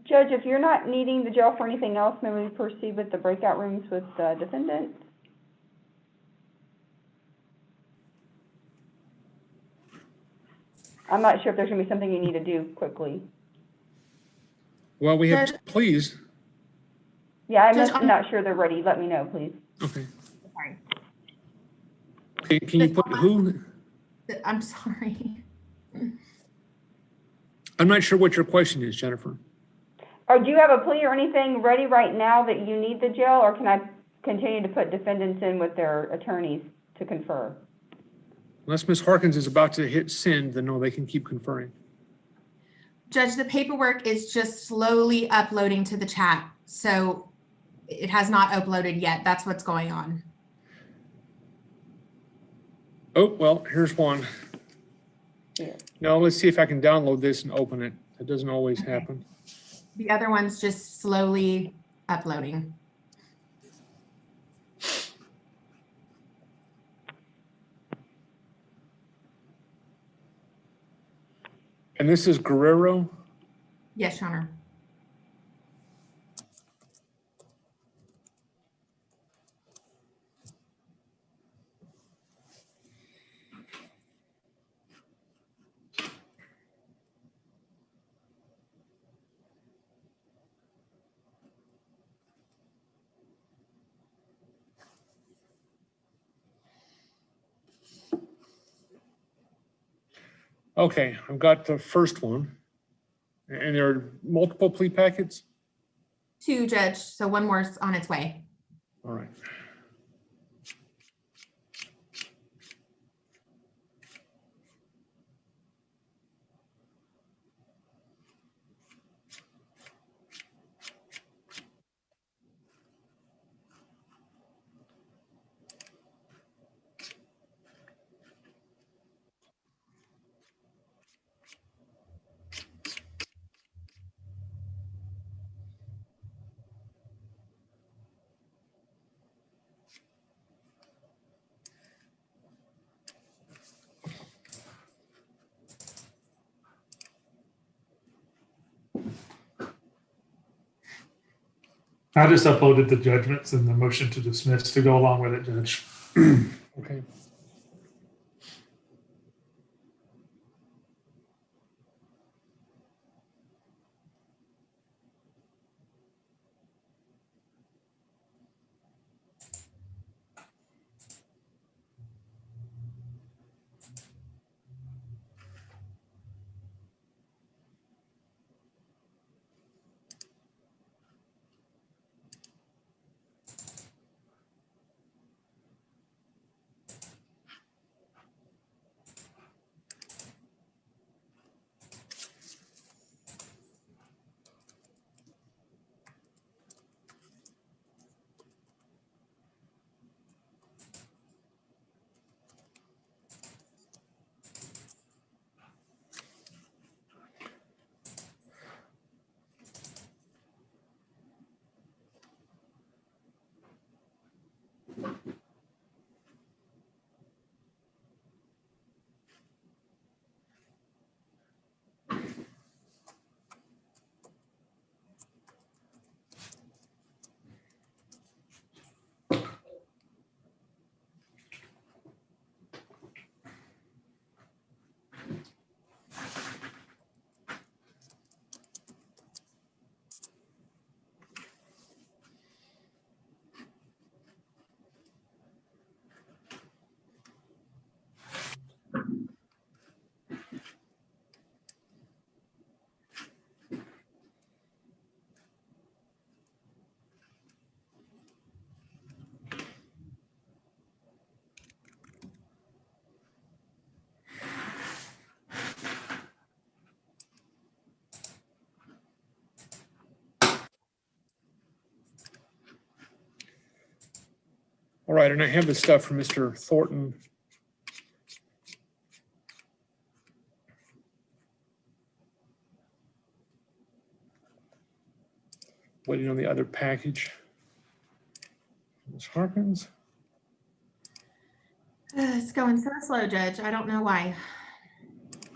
Judge, if you're not needing the jail for anything else, may we proceed with the breakout rooms with the defendant? I'm not sure if there's gonna be something you need to do quickly. Well, we have, please. Yeah, I'm not sure they're ready. Let me know, please. Okay. Sorry. Okay, can you put who? I'm sorry. I'm not sure what your question is, Jennifer. Or do you have a plea or anything ready right now that you need the jail, or can I continue to put defendants in with their attorneys to confer? Unless Ms. Harkins is about to hit send, then no, they can keep conferring. Judge, the paperwork is just slowly uploading to the chat. So it has not uploaded yet. That's what's going on. Oh, well, here's one. Yeah. Now let's see if I can download this and open it. That doesn't always happen. The other one's just slowly uploading. And this is Guerrero? Yes, Your Honor. Okay, I've got the first one. And there are multiple plea packets? 2, Judge. So one more is on its way. All right. I just uploaded the judgments and the motion to dismiss to go along with it, Judge. Okay. All right, and I have the stuff from Mr. Thornton. Waiting on the other package. Ms. Harkins. It's going so slow, Judge. I don't know why.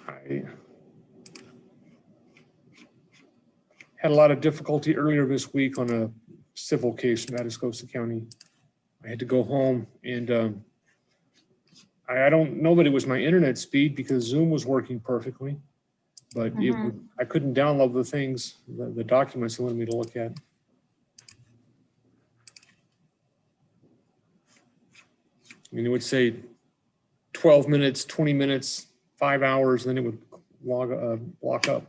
I had a lot of difficulty earlier this week on a civil case in Atascosa County. I had to go home and I don't know that it was my internet speed because Zoom was working perfectly, but I couldn't download the things, the documents they wanted me to look at. I mean, it would say 12 minutes, 20 minutes, 5 hours, and then it would block up.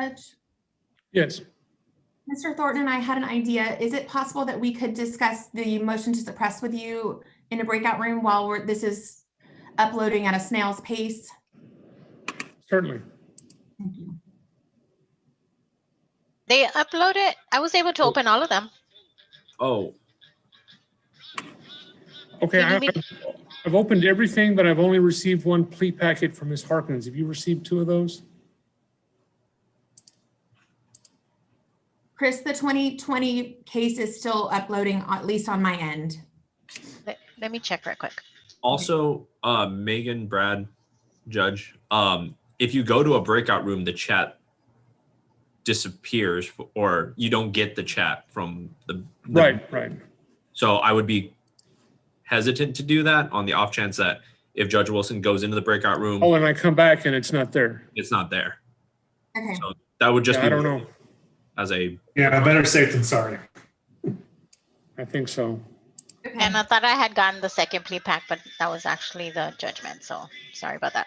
Judge? Yes. Mr. Thornton and I had an idea. Is it possible that we could discuss the motion to suppress with you in a breakout room while this is uploading at a snail's pace? Certainly. Thank you. They uploaded. I was able to open all of them. Oh, Okay, You need me- I've opened everything, but I've only received one plea packet from Ms. Harkins. Have you received 2 of those? Chris, the 2020 case is still uploading, at least on my end. Let me check right quick. also, Megan, Brad, Judge, if you go to a breakout room, the chat disappears or you don't get the chat from the Right. So I would be hesitant to do that on the off chance that if Judge Wilson goes into the breakout room, Oh, and I come back and it's not there. it's not there. Okay. So that would just Yeah, be I don't know. as a Yeah, better safe than sorry. I think so. And I thought I had gotten the second plea pack, but that was actually the judgment. So sorry about that.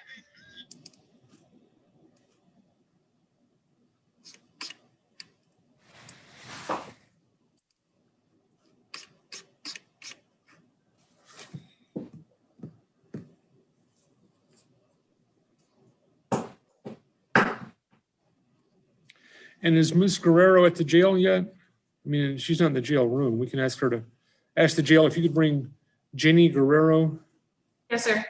And is Ms. Guerrero at the jail yet? I mean, she's not in the jail room. We can ask her to ask the jail if you could bring Jenny Guerrero. Yes, sir.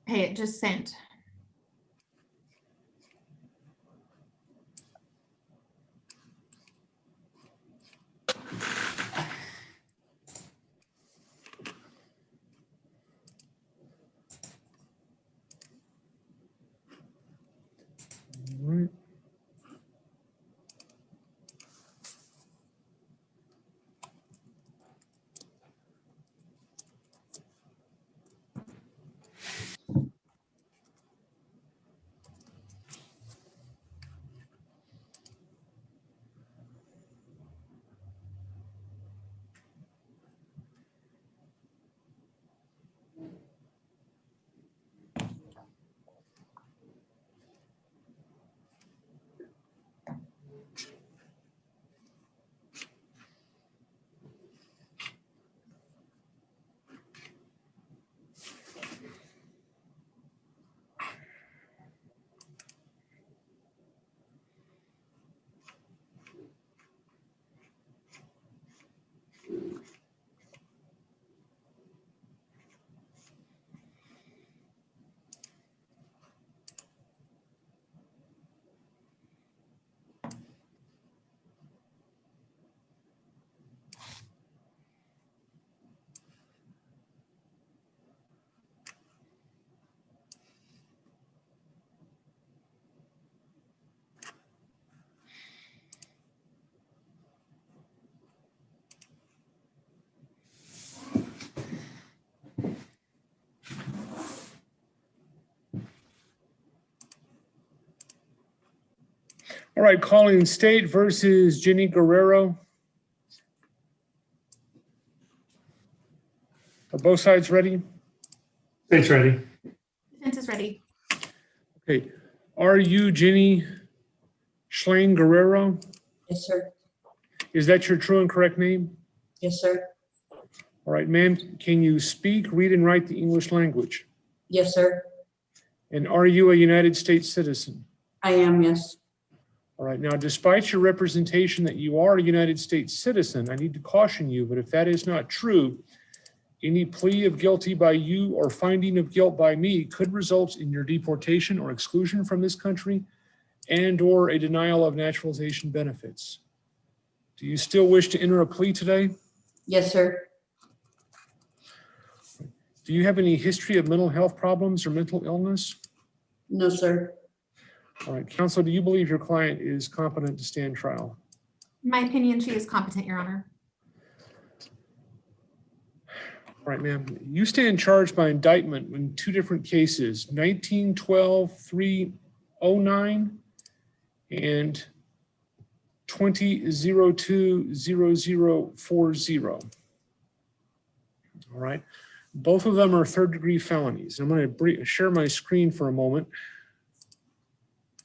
Hey, it just sent. Right. All right, calling State versus Jenny Guerrero. Are both sides ready? State's ready. Defense is ready. Okay. Are you Jenny Schlein Guerrero? Yes, sir. Is that your true and correct name? Yes, sir. All right, ma'am, can you speak, read, and write the English language? Yes, sir. And are you a United States citizen? I am, yes. All right, now, despite your representation that you are a United States citizen, I need to caution you, but if that is not true, any plea of guilty by you or finding of guilt by me could result in your deportation or exclusion from this country and/or a denial of naturalization benefits. Do you still wish to enter a plea today? Yes, sir. Do you have any history of mental health problems or mental illness? No, sir. All right, counsel, do you believe your client is competent to stand trial? In my opinion, she is competent, Your Honor. All right, ma'am. You stand charged by indictment in two different cases, 1912-309 and 20-02-0040. All right. Both of them are third-degree felonies. I'm going to share my screen for a moment.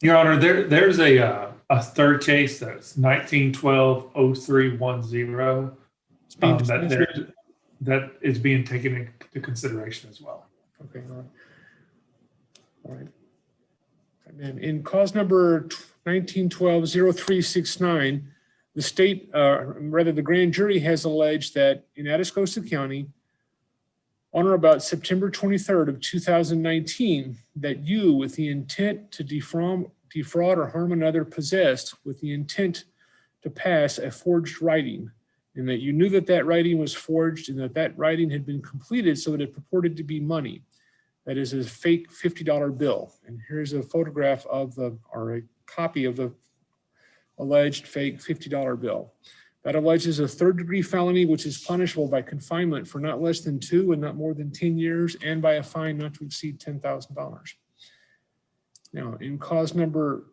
Your Honor, there's a third case that's 1912-0310 that is being taken into consideration as well. Okay, all right. All right. And in cause number 1912-0369, the state, rather the grand jury has alleged that in Atascosa County, on or about September 23rd of 2019, that you, with the intent to defraud or harm another, possessed with the intent to pass a forged writing, and that you knew that that writing was forged and that that writing had been completed so that it purported to be money. That is a fake $50 bill. And here's a photograph of or a copy of the alleged fake $50 bill. That alleges a third-degree felony, which is punishable by confinement for not less than 2 and not more than 10 years, and by a fine not to exceed $10,000. Now, in cause number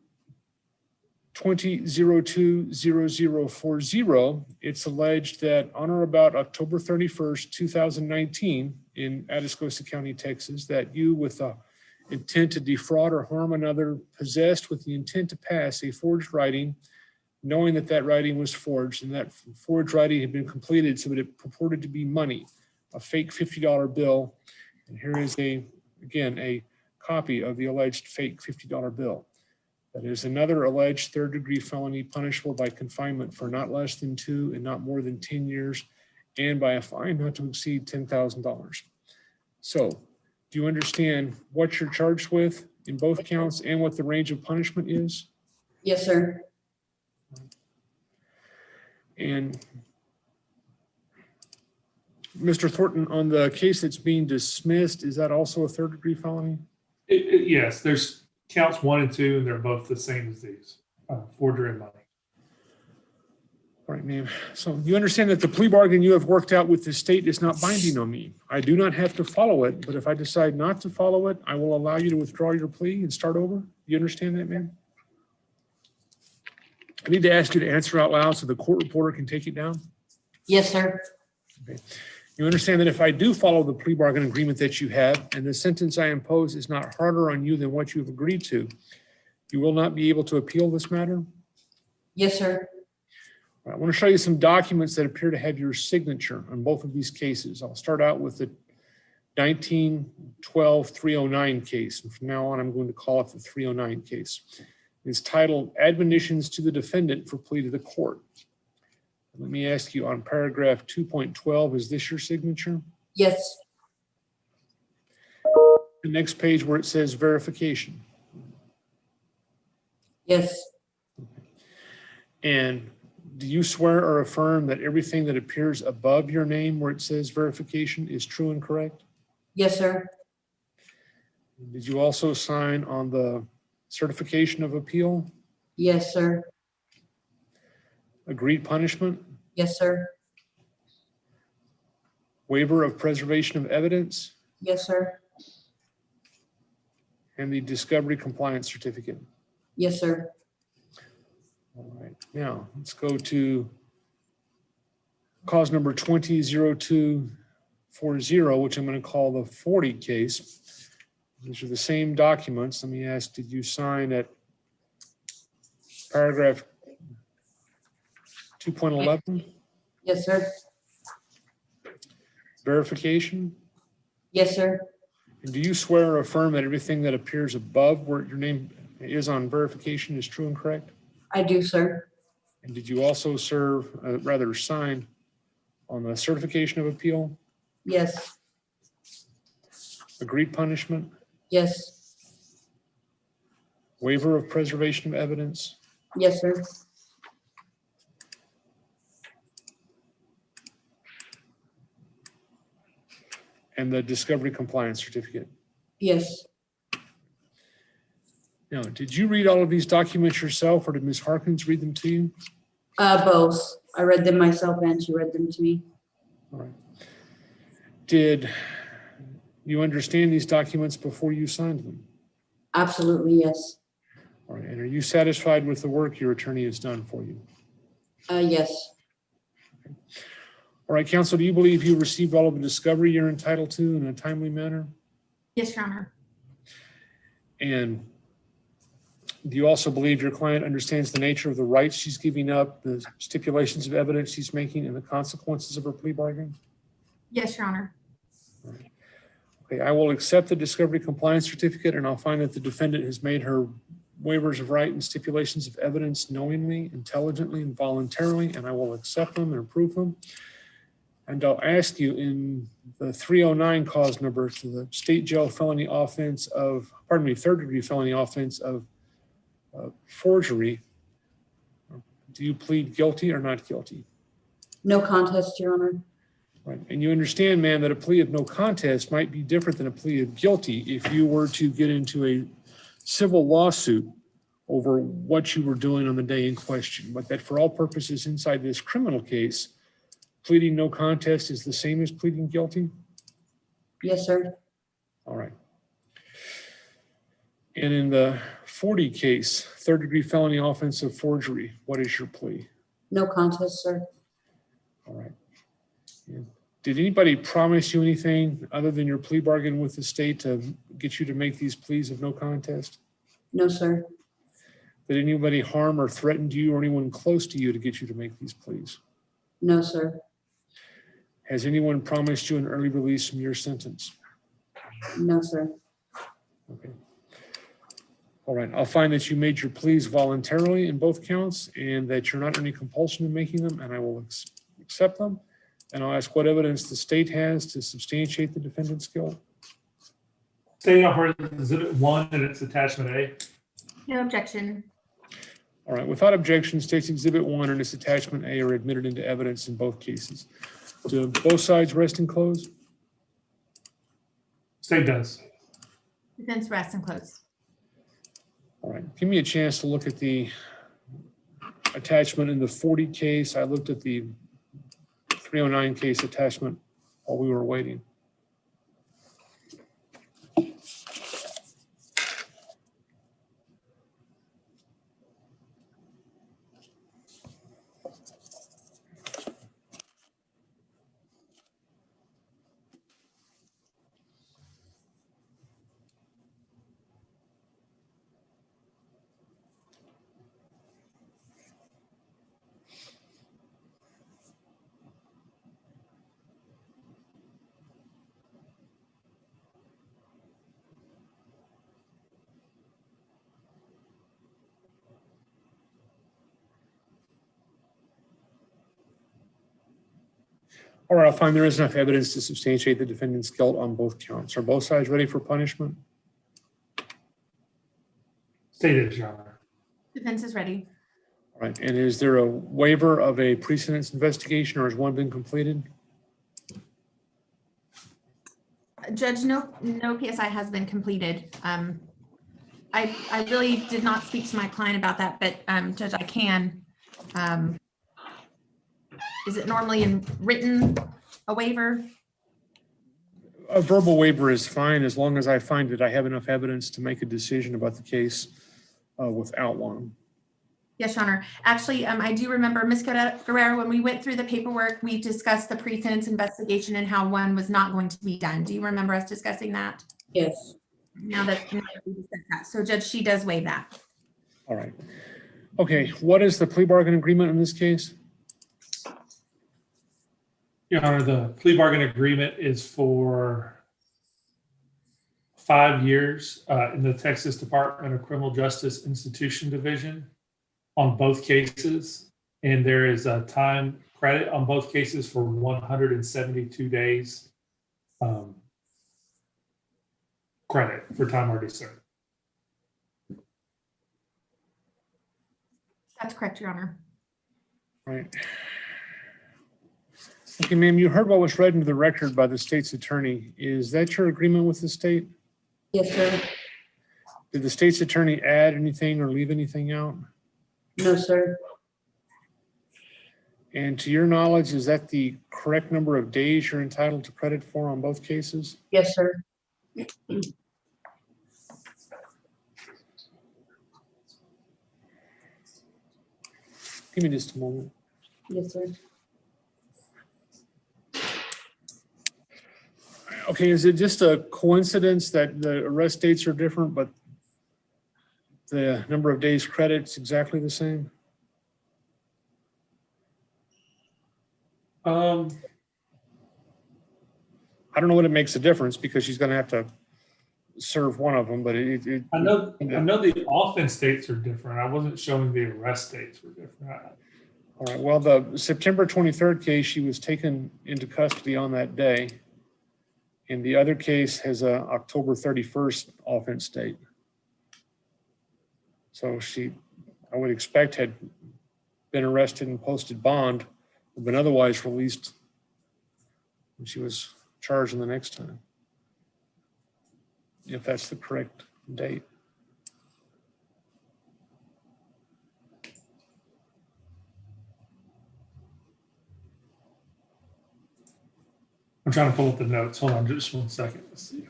20-02-0040, it's alleged that on or about October 31st, 2019, in Atascosa County, Texas, that you, with the intent to defraud or harm another, possessed with the intent to pass a forged writing, knowing that that writing was forged and that forged writing had been completed so that it purported to be money, a fake $50 bill. And here is again, a copy of the alleged fake $50 bill. That is another alleged third-degree felony punishable by confinement for not less than 2 and not more than 10 years, and by a fine not to exceed $10,000. So, do you understand what you're charged with in both counts and what the range of punishment is? Yes, sir. And Mr. Thornton, on the case that's being dismissed, is that also a third-degree felony? Yes, there's counts 1 and 2, and they're both the same as these, forgery and money. All right, ma'am. So you understand that the plea bargain you have worked out with the state is not binding on me. I do not have to follow it, but if I decide not to follow it, I will allow you to withdraw your plea and start over. You understand that, ma'am? I need to ask you to answer out loud so the court reporter can take it down. Yes, sir. Okay. You understand that if I do follow the plea bargain agreement that you have, and the sentence I impose is not harder on you than what you've agreed to, you will not be able to appeal this matter? Yes, sir. All right, I want to show you some documents that appear to have your signature on both of these cases. I'll start out with the 1912-309 case. And from now on, I'm going to call it the 309 case. It's titled Admonitions to the Defendant for Plea to the Court. Let me ask you, on paragraph 2.12, is this your signature? Yes. The next page where it says verification. Yes. And do you swear or affirm that everything that appears above your name where it says verification is true and correct? Yes, sir. Did you also sign on the certification of appeal? Yes, sir. Agreed punishment? Yes, sir. Waiver of preservation of evidence? Yes, sir. And the discovery compliance certificate? Yes, sir. All right, now let's go to cause number 20-0240, which I'm going to call the 40 case. These are the same documents. Let me ask, did you sign at paragraph 2.11? Yes, sir. Verification? Yes, sir. And do you swear or affirm that everything that appears above where your name is on verification is true and correct? I do, sir. And did you also serve, rather sign on the certification of appeal? Yes. Agreed punishment? Yes. Waiver of preservation of evidence? Yes, sir. And the discovery compliance certificate? Yes. Now, did you read all of these documents yourself, or did Ms. Harkins read them to you? Both. I read them myself and she read them to me. All right. Did you understand these documents before you signed them? Absolutely, yes. All right. And are you satisfied with the work your attorney has done for you? Yes. All right, counsel, do you believe you received all of the discovery you're entitled to in a timely manner? Yes, Your Honor. And do you also believe your client understands the nature of the rights she's giving up, the stipulations of evidence she's making, and the consequences of her plea bargain? Yes, Your Honor. Okay, I will accept the discovery compliance certificate, and I'll find that the defendant has made her waivers of right and stipulations of evidence knowingly, intelligently, and voluntarily, and I will accept them and approve them. And I'll ask you in the 309 cause number to the state jail felony offense of, pardon me, third degree felony offense of forgery. Do you plead guilty or not guilty? No contest, Your Honor. Right. And you understand, ma'am, that a plea of no contest might be different than a plea of guilty if you were to get into a civil lawsuit over what you were doing on the day in question, but that for all purposes inside this criminal case, pleading no contest is the same as pleading guilty? Yes, sir. All right. And in the 40 case, third degree felony offense of forgery, what is your plea? No contest, sir. All right. And did anybody promise you anything other than your plea bargain with the state to get you to make these pleas of no contest? No, sir. Did anybody harm or threaten you or anyone close to you to get you to make these pleas? No, sir. Has anyone promised you an early release from your sentence? No, sir. Okay. All right, I'll find that you made your pleas voluntarily in both counts and that you're not under any compulsion in making them, and I will accept them. And I'll ask what evidence the state has to substantiate the defendant's guilt. State offer Exhibit 1 and its attachment A. No objection. All right, without objection, State's Exhibit 1 and its attachment A are admitted into evidence in both cases. Do both sides rest and close? State does. Defense rests and close. All right, give me a chance to look at the attachment in the 40 case. I looked at the 309 case attachment while we were waiting. All right, I'll find there is enough evidence to substantiate the defendant's guilt on both counts. Are both sides ready for punishment? State is, Your Honor. Defense is ready. All right, and is there a waiver of a pre-sentence investigation, or has one been completed? Judge, no PSI has been completed. I really did not speak to my client about that, but Judge, I can. Is it normally in written, a waiver? A verbal waiver is fine as long as I find that I have enough evidence to make a decision about the case without one. Yes, Your Honor. Actually, I do remember, Ms. Guerrero, when we went through the paperwork, we discussed the pre-sentence investigation and how one was not going to be done. Do you remember us discussing that? Yes. Now that we discussed that. So Judge, she does waive that. All right. Okay, what is the plea bargain agreement in this case? Your Honor, the plea bargain agreement is for 5 years in the Texas Department of Criminal Justice Institution Division on both cases. And there is a time credit on both cases for 172 days credit for time already served. That's correct, Your Honor. Right. Okay, ma'am, you heard what was read into the record by the state's attorney. Is that your agreement with the state? Yes, sir. Did the state's attorney add anything or leave anything out? No, sir. And to your knowledge, is that the correct number of days you're entitled to credit for on both cases? Yes, sir. Give me just a moment. Yes, sir. Okay, is it just a coincidence that the arrest dates are different, but the number of days credit's exactly the same? I don't know what it makes a difference because she's gonna have to serve one of them, but I know the offense dates are different. I wasn't showing the arrest dates were different. All right, well, the September 23rd case, she was taken into custody on that day. And the other case has a October 31st offense date. So she, I would expect, had been arrested and posted bond, or been otherwise released when she was charged the next time, if that's the correct date. I'm trying to pull up the notes. Hold on just 1 second. Let's see.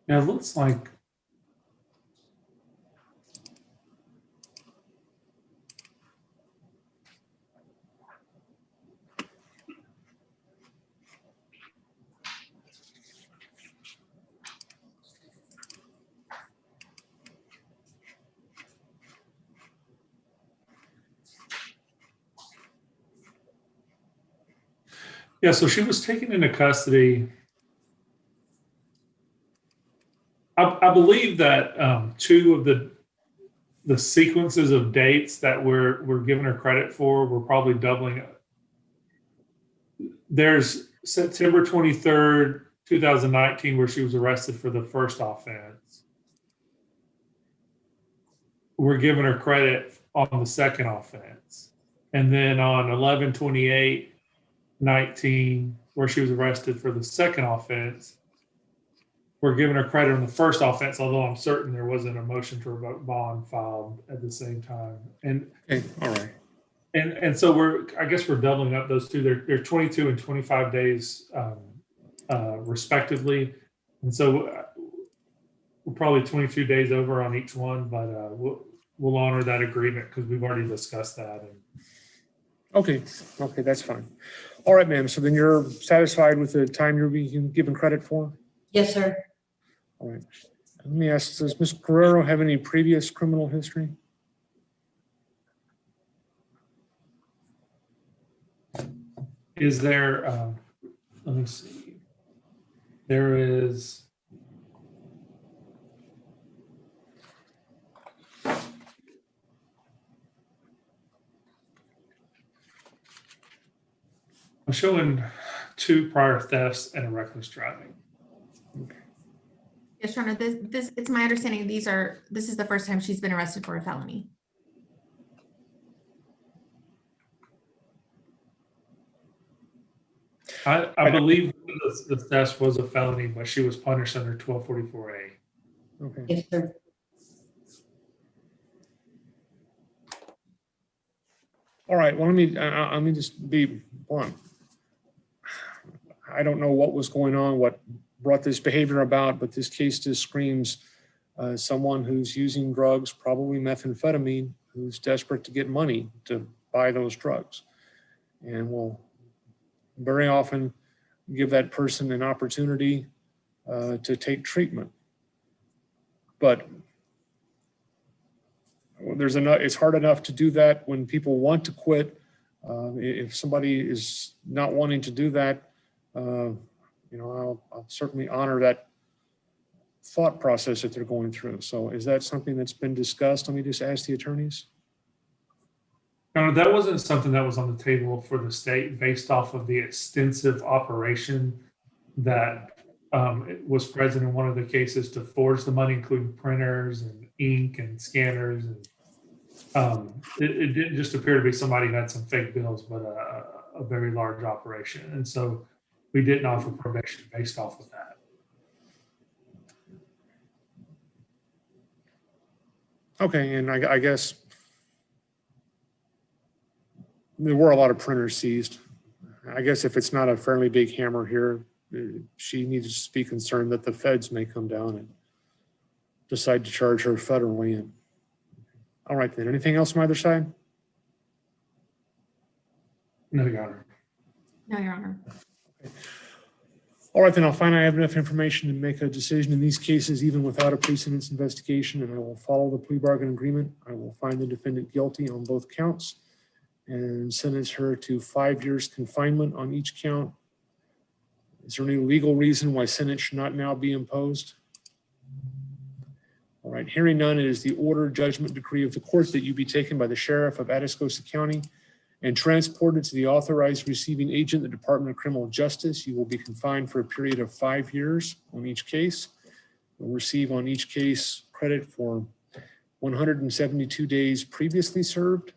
Yeah, it looks like yeah, so she was taken into custody. I believe that two of the sequences of dates that we're giving her credit for, we're probably doubling. There's September 23rd, 2019, where she was arrested for the first offense. We're giving her credit on the second offense. And then on 11/28/19, where she was arrested for the second offense, we're giving her credit on the first offense, although I'm certain there wasn't a motion to revoke bond filed at the same time. And okay, all right. And so I guess we're doubling up those two. They're 22 and 25 days respectively. And so we're probably 22 days over on each one, but we'll honor that agreement because we've already discussed that. Okay, that's fine. All right, ma'am. So then you're satisfied with the time you're being given credit for? Yes, sir. All right. Let me ask, does Ms. Guerrero have any previous criminal history? Is there, let me see. There is. I'm showing 2 prior thefts and a reckless driving. Yes, Your Honor, this it's my understanding this is the first time she's been arrested for a felony. I believe the theft was a felony, but she was punished under 1244A. Okay. Yes, sir. All right, well, let me just be blunt. I don't know what was going on, what brought this behavior about, but this case just screams someone who's using drugs, probably methamphetamine, who's desperate to get money to buy those drugs. And will very often give that person an opportunity to take treatment. But it's hard enough to do that when people want to quit. If somebody is not wanting to do that, I'll certainly honor that thought process that they're going through. So is that something that's been discussed? Let me just ask the attorneys. No, that wasn't something that was on the table for the state based off of the extensive operation that was present in one of the cases to forge the money, including printers and ink and scanners. And it didn't just appear to be somebody who had some fake bills, but a very large operation. And so we didn't offer probation based off of that. Okay, and I guess there were a lot of printers seized. I guess if it's not a fairly big hammer here, she needs to be concerned that the feds may come down and decide to charge her federally. And all right, then, anything else from either side? No, Your Honor. No, Your Honor. Okay. All right, then I'll find I have enough information to make a decision in these cases, even without a precedence investigation, and I will follow the plea bargain agreement. I will find the defendant guilty on both counts and sentence her to 5 years confinement on each count. Is there any legal reason why sentence should not now be imposed? All right, hearing none, it is the order, judgment, decree of the court that you be taken by the sheriff of Atascosa County and transported to the authorized receiving agent, the Department of Criminal Justice. You will be confined for a period of 5 years on each case. You'll receive on each case credit for 172 days previously served.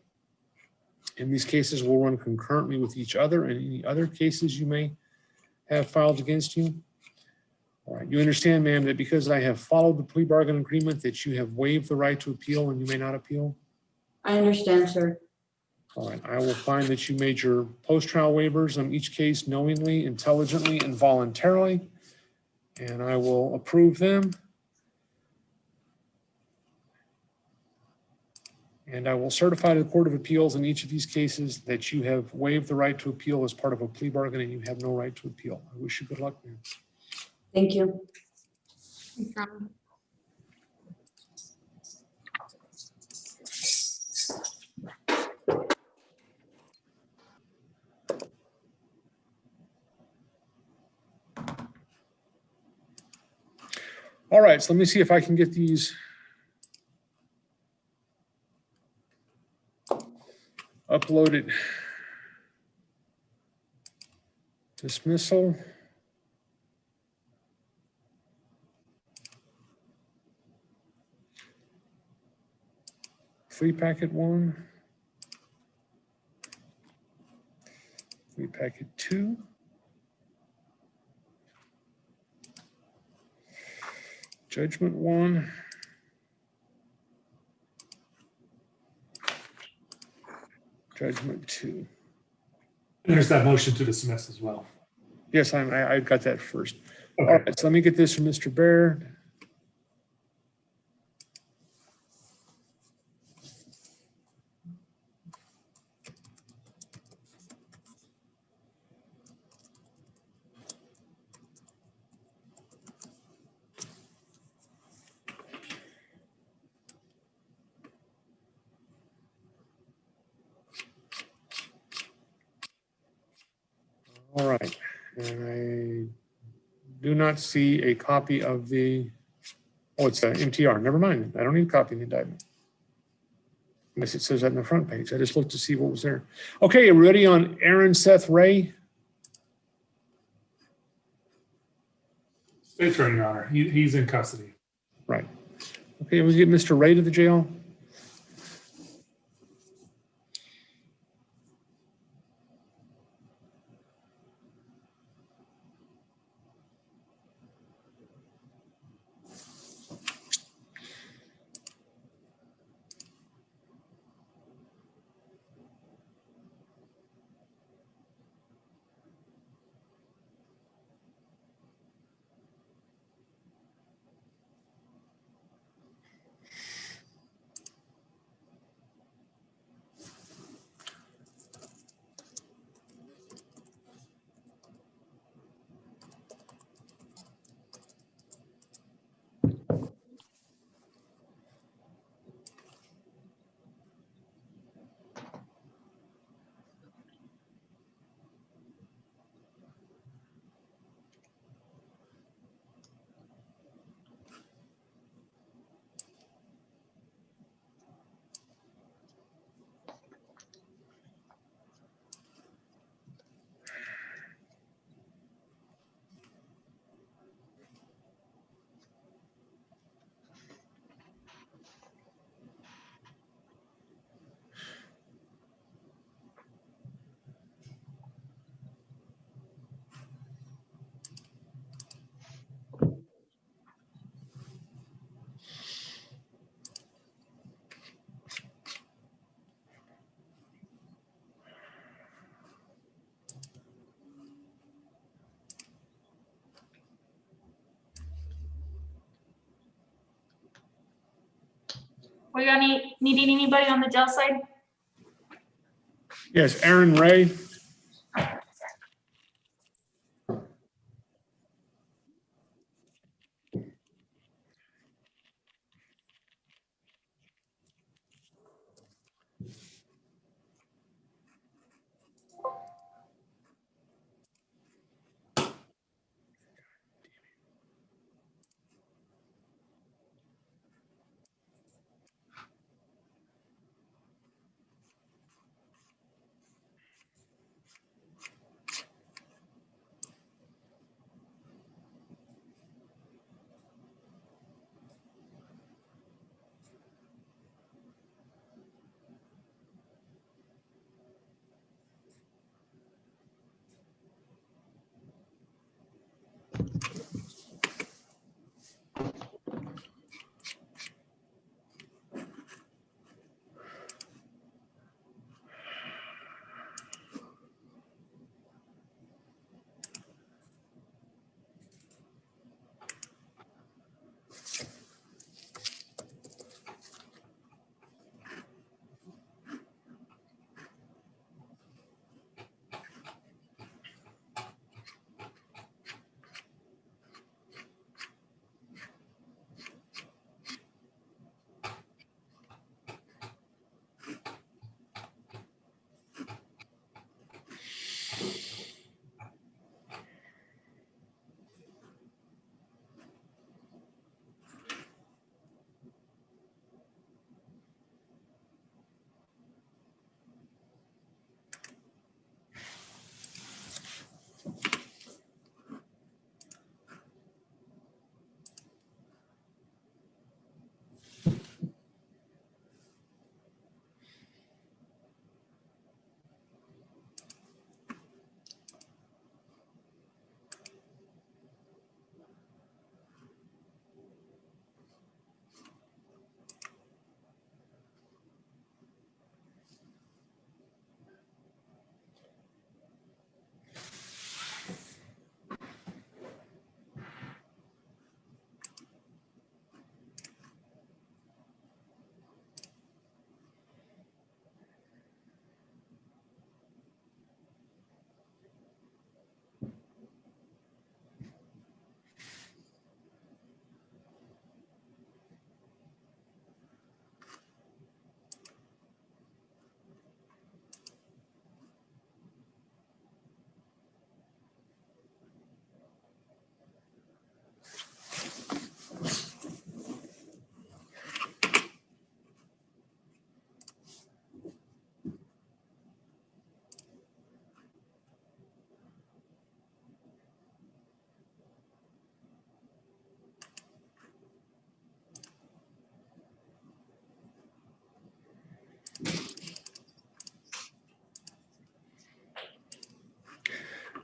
And these cases will run concurrently with each other and any other cases you may have filed against you. All right, you understand, ma'am, that because I have followed the plea bargain agreement that you have waived the right to appeal and you may not appeal? I understand, sir. All right, I will find that you made your post-trial waivers on each case knowingly, intelligently, and voluntarily, and I will approve them. And I will certify to the Court of Appeals in each of these cases that you have waived the right to appeal as part of a plea bargain and you have no right to appeal. I wish you good luck, ma'am. Thank you. Thanks, Your Honor. All right, so let me see if I can get these uploaded. Dismissal. Free packet 1. Free packet 2. Judgment 1. Judgment 2. And there's that motion to dismiss as well. Yes, I got that first. Okay. All right, so let me get this from Mr. Baird. All right, and I do not see a copy of the, oh, it's a MTR. Never mind. I don't need a copy of the indictment. Unless it says that in the front page. I just looked to see what was there. Okay, you ready on Aaron Seth Ray? State's right, Your Honor. He's in custody. Right. Okay, we get Mr. Ray to the jail. We got needing anybody on the jail side? Yes, Aaron Ray.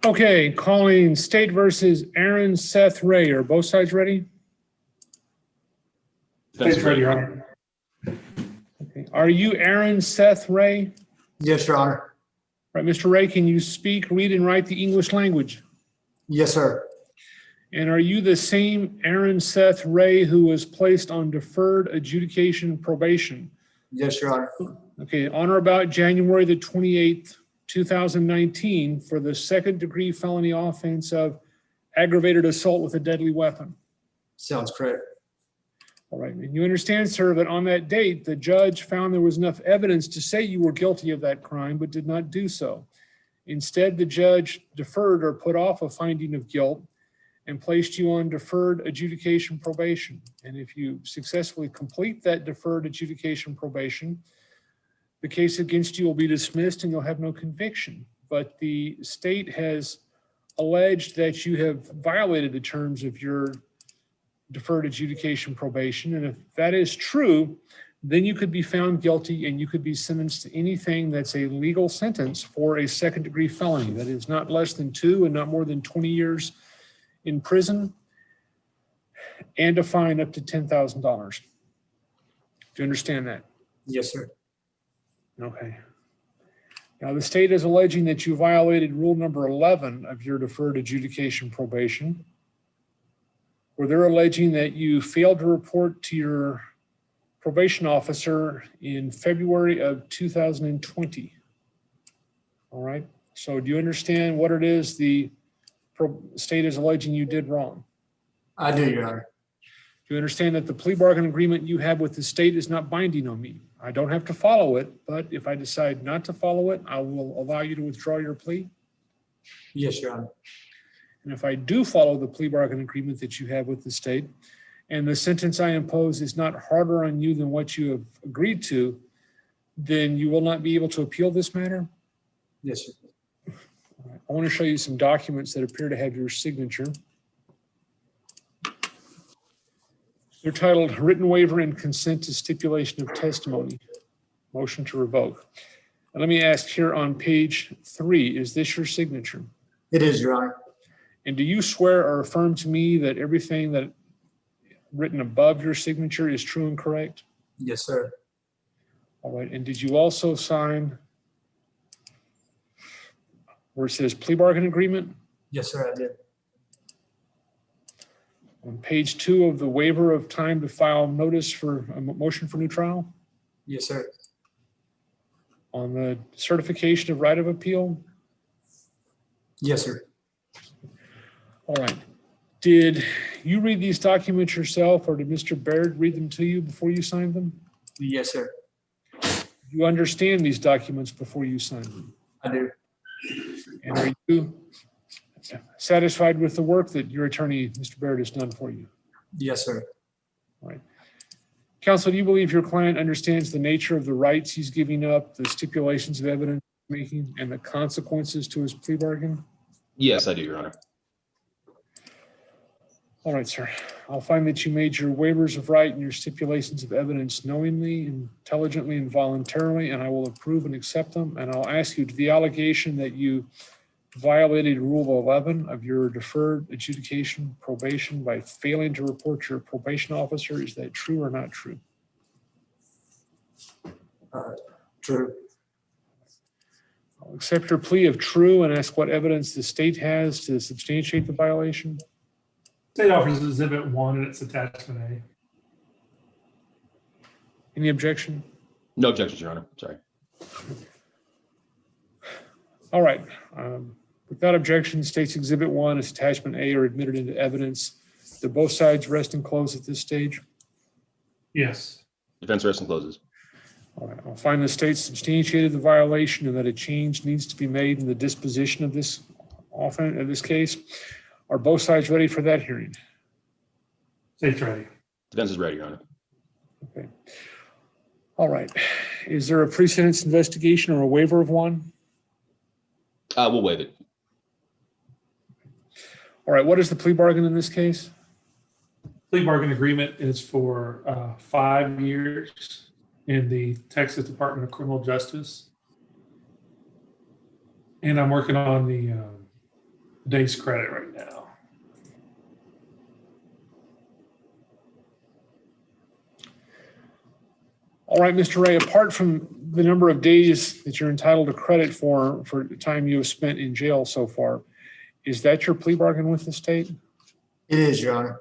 Okay, calling State versus Aaron Seth Ray. Are both sides ready? State's ready, Your Honor. Okay. Are you Aaron Seth Ray? Yes, Your Honor. Right, Mr. Ray, can you speak, read, and write the English language? Yes, sir. And are you the same Aaron Seth Ray who was placed on deferred adjudication probation? Yes, Your Honor. Okay, on or about January the 28th, 2019 for the second-degree felony offense of aggravated assault with a deadly weapon. Sounds correct. All right, and you understand, sir, that on that date, the judge found there was enough evidence to say you were guilty of that crime, but did not do so. Instead, the judge deferred or put off a finding of guilt and placed you on deferred adjudication probation. And if you successfully complete that deferred adjudication probation, the case against you will be dismissed and you'll have no conviction. But the state has alleged that you have violated the terms of your deferred adjudication probation. And if that is true, then you could be found guilty and you could be sentenced to anything that's a legal sentence for a second-degree felony. That is not less than 2 and not more than 20 years in prison and a fine up to $10,000. Do you understand that? Yes, sir. Okay. Now, the state is alleging that you violated rule number 11 of your deferred adjudication probation, where they're alleging that you failed to report to your probation officer in February of 2020. All right. So do you understand what it is the state is alleging you did wrong? I do, Your Honor. Do you understand that the plea bargain agreement you have with the state is not binding on me? I don't have to follow it, but if I decide not to follow it, I will allow you to withdraw your plea. Yes, Your Honor. And if I do follow the plea bargain agreement that you have with the state, and the sentence I impose is not harder on you than what you have agreed to, then you will not be able to appeal this matter? Yes, sir. All right. I want to show you some documents that appear to have your signature. They're titled Written Waiver and Consent to Stipulation of Testimony, Motion to Revoke. And let me ask here on page 3, is this your signature? It is, Your Honor. And do you swear or affirm to me that everything that written above your signature is true and correct? Yes, sir. All right. And did you also sign where it says plea bargain agreement? Yes, sir, I did. On page 2 of the waiver of time to file notice for a motion for new trial? Yes, sir. On the certification of right of appeal? Yes, sir. All right. Did you read these documents yourself or did Mr. Baird read them to you before you signed them? Yes, sir. Do you understand these documents before you signed them? I do. And are you satisfied with the work that your attorney, Mr. Baird, has done for you? Yes, sir. All right. Counsel, do you believe your client understands the nature of the rights he's giving up, the stipulations of evidence making, and the consequences to his plea bargain? Yes, I do, Your Honor. All right, sir. I'll find that you made your waivers of right and your stipulations of evidence knowingly, intelligently, and voluntarily, and I will approve and accept them. And I'll ask you, to the allegation that you violated Rule 11 of your deferred adjudication probation by failing to report your probation officer, is that true or not true? True. I'll accept your plea of true and ask what evidence the state has to substantiate the violation. State offers Exhibit 1 and it's attachment A. Any objection? No objections, Your Honor. Sorry. All right. Without objection, State's Exhibit 1 is attachment A are admitted into evidence. Do both sides rest and close at this stage? Yes. Defense rests and closes. All right. I'll find the state substantiated the violation and that a change needs to be made in the disposition of this offense, of this case. Are both sides ready for that hearing? State's ready. Defense is ready, Your Honor. Okay. All right. Is there a pre-sentence investigation or a waiver of one? We'll waive it. All right. What is the plea bargain in this case? Plea bargain agreement is for 5 years in the Texas Department of Criminal Justice. And I'm working on the days credit right now. All right, Mr. Ray, apart from the number of days that you're entitled to credit for the time you have spent in jail so far, is that your plea bargain with the state? It is, Your Honor.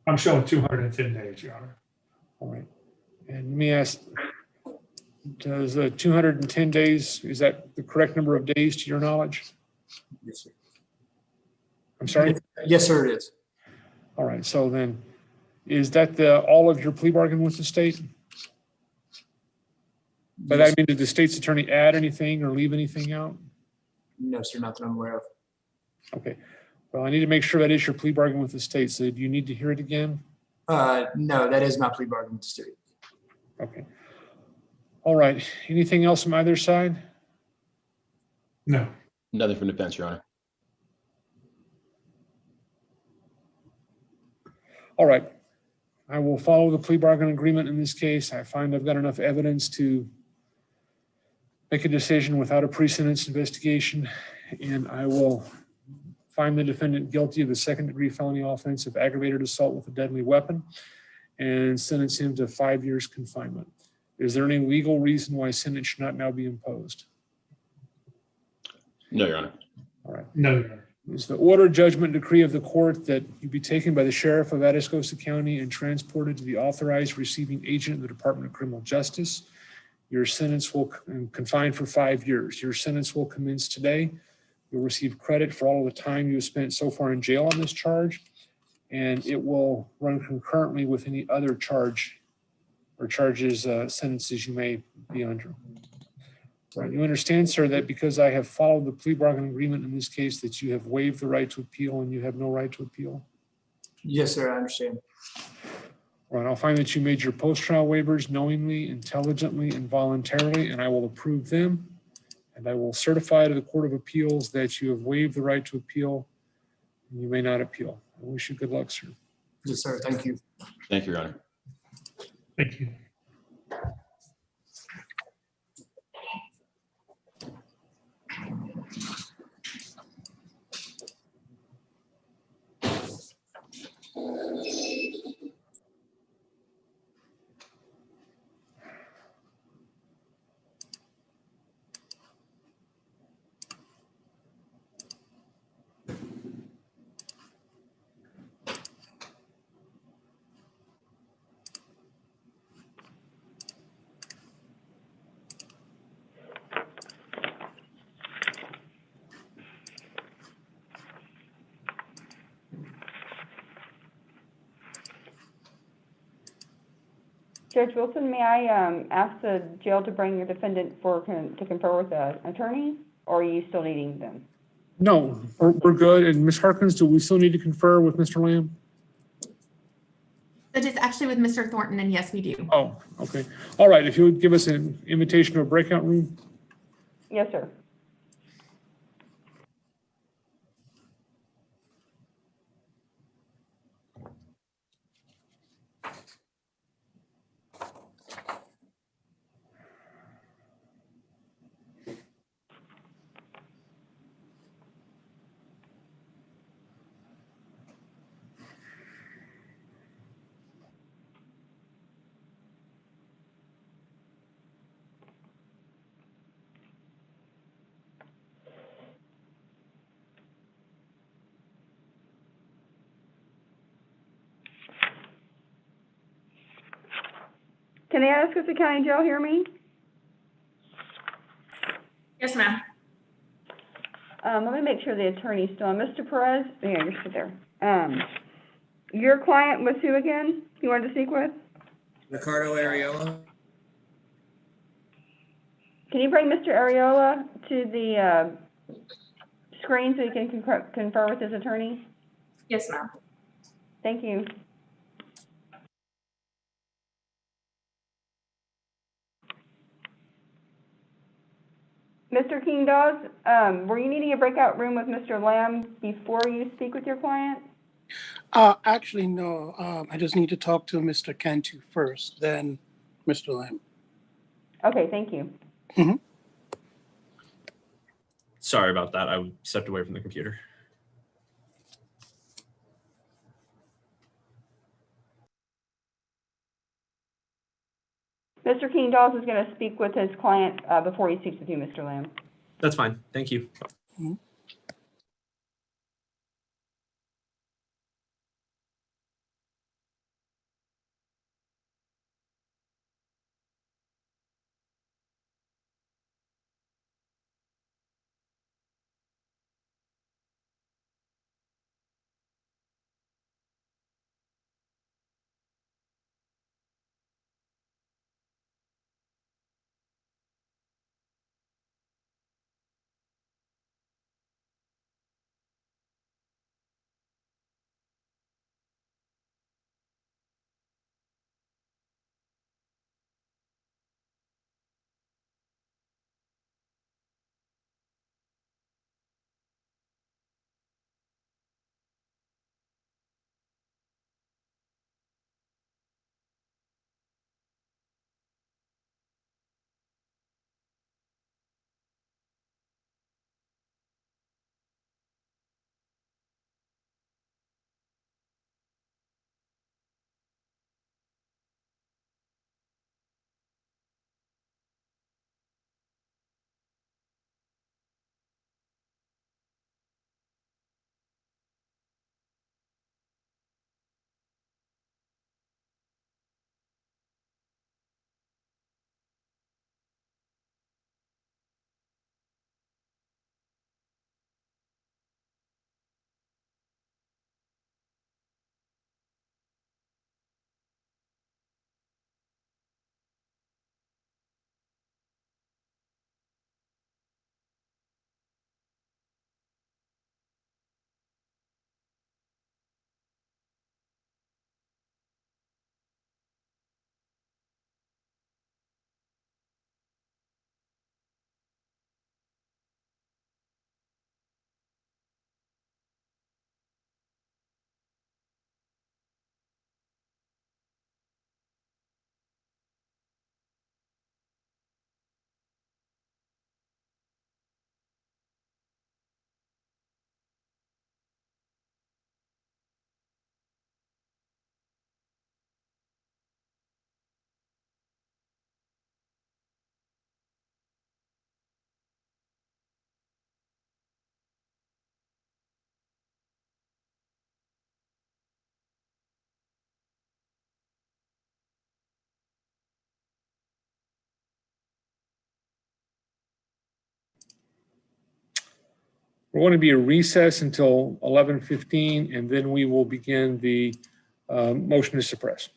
I'm showing 210 days, Your Honor. All right. And let me ask, does 210 days, is that the correct number of days to your knowledge? Yes, sir. I'm sorry? Yes, sir, it is. All right, so then, is that all of your plea bargain with the state? By that I mean, did the state's attorney add anything or leave anything out? No, sir, not that I'm aware of. Okay, well, I need to make sure that is your plea bargain with the state, so do you need to hear it again? No, that is my plea bargain with the state. Okay. All right, anything else from either side? No. Nothing from defense, Your Honor. All right, I will follow the plea bargain agreement in this case. I find I've got enough evidence to make a decision without a pre-sentence investigation, and I will find the defendant guilty of a second-degree felony offense of aggravated assault with a deadly weapon and sentence him to 5 years confinement. Is there any legal reason why sentence should not now be imposed? No, Your Honor. All right. No, Your Honor. Is the order, judgment, decree of the court that you be taken by the sheriff of Atascosa County and transported to the authorized receiving agent of the Department of Criminal Justice. Your sentence will confined for 5 years. Your sentence will commence today. You'll receive credit for all of the time you have spent so far in jail on this charge, and it will run concurrently with any other charge or charges, sentences you may be under. Right. You understand, sir, that because I have followed the plea bargain agreement in this case, that you have waived the right to appeal and you have no right to appeal? Yes, sir, I understand. All right, I'll find that you made your post-trial waivers knowingly, intelligently, and voluntarily, and I will approve them. And I will certify to the Court of Appeals that you have waived the right to appeal and you may not appeal. I wish you good luck, sir. Yes, sir, thank you. Thank you, Your Honor. Thank you. Judge Wilson, may I ask the jail to bring your defendant to confer with the attorney, or are you still needing them? No, we're good. And Ms. Harkins, do we still need to confer with Mr. Lamb? It is actually with Mr. Thornton, and yes, we do. Oh, okay. All right, if you would give us an invitation to a breakout room. Yes, sir. Can the Atascosa County Jail hear me? Yes, ma'am. Let me make sure the attorney's still on. Mr. Perez, yeah, you're still there. Your client was who again? You wanted to speak with? Ricardo Ariola. Can you bring Mr. Ariola to the screen so you can confer with his attorney? Yes, ma'am. Thank you. Mr. King-Dawes, were you needing a breakout room with Mr. Lamb before you speak with your client? Actually, no. I just need to talk to Mr. Cnty first, then Mr. Lamb. Okay, thank you. Sorry about that. I stepped away from the computer. Mr. King Dawes is going to speak with his client before he speaks with you, Mr. Lamb. That's fine. Thank you. We're going to be a recess until 11:15, and then we will begin the motion to suppress.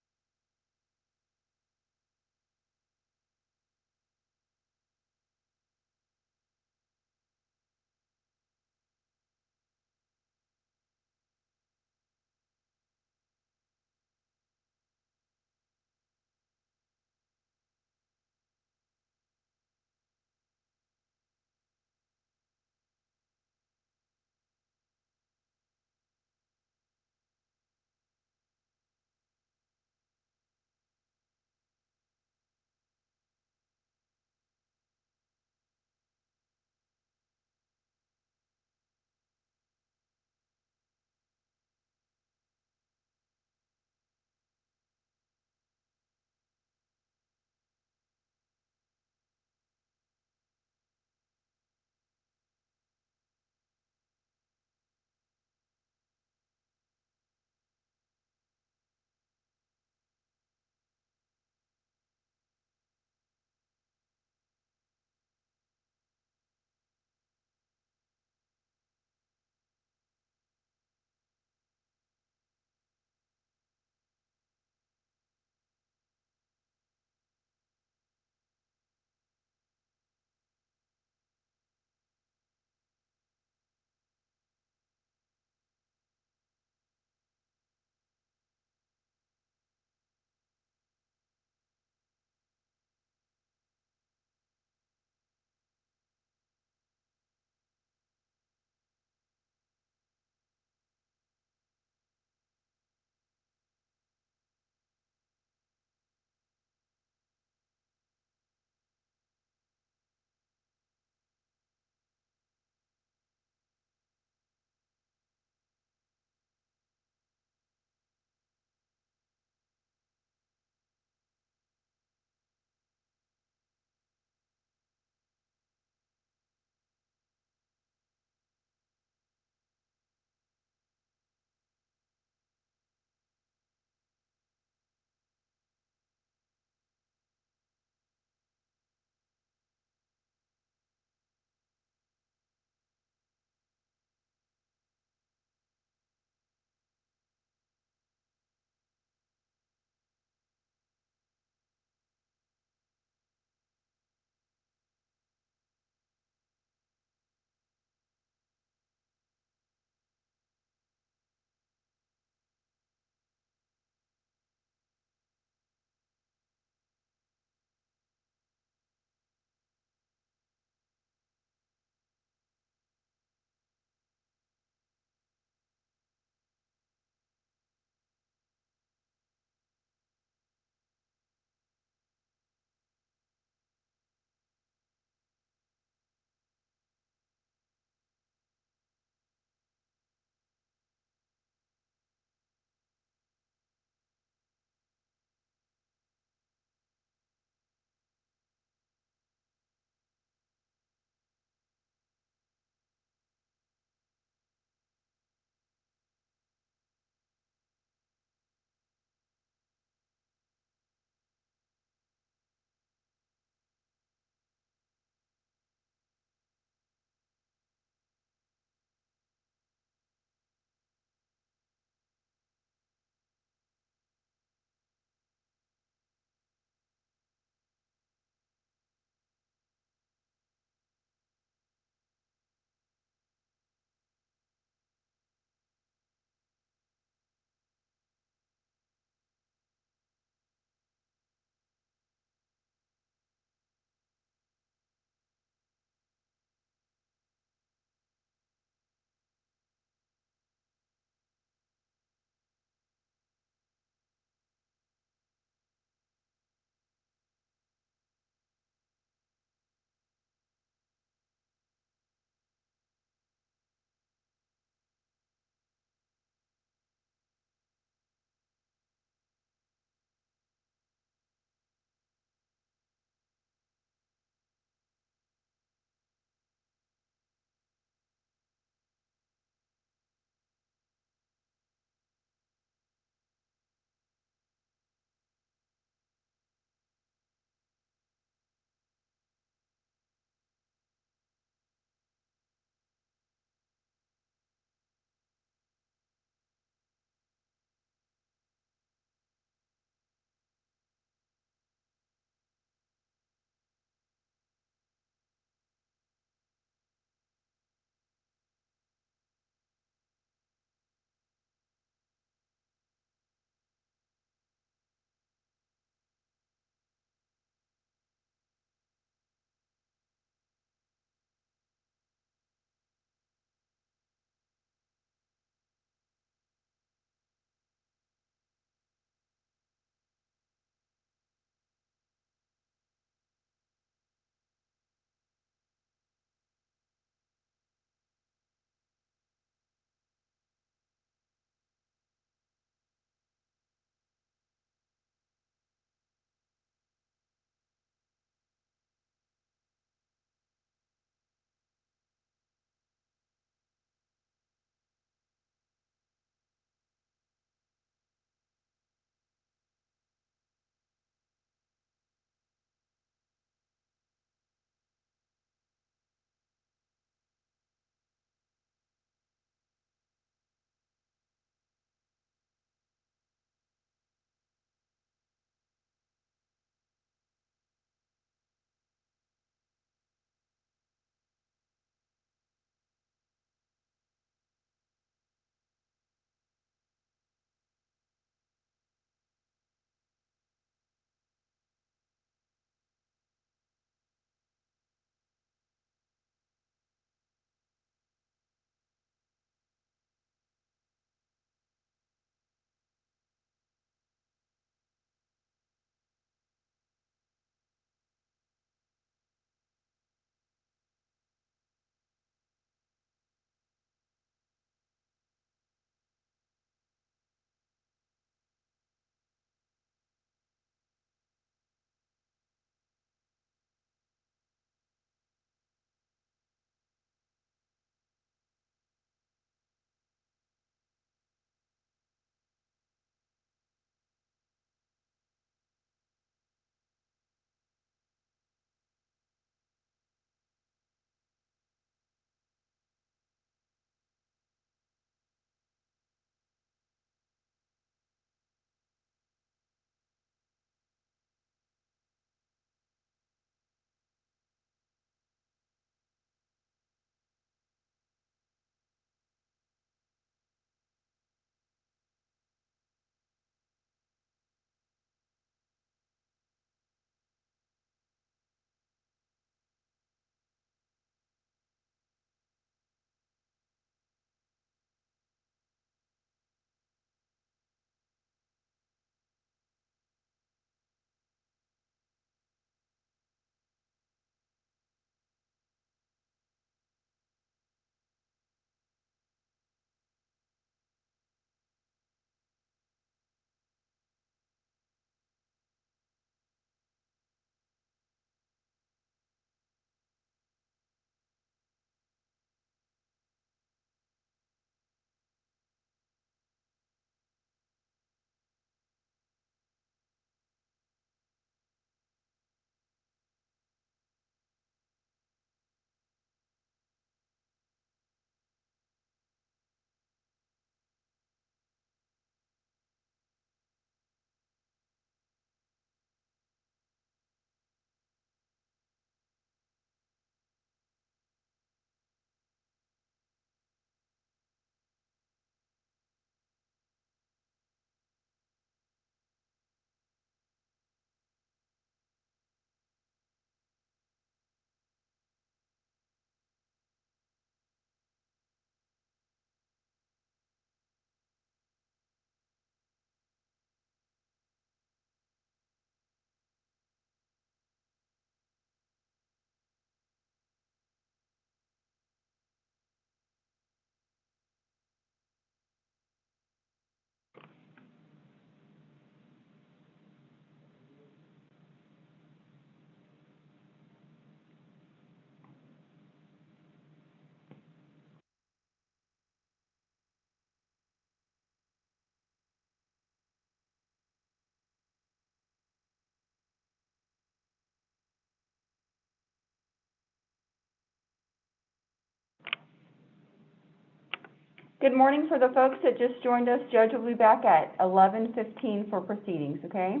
Good morning for the folks that just joined us. Judge will be back at 11:15 for proceedings, okay?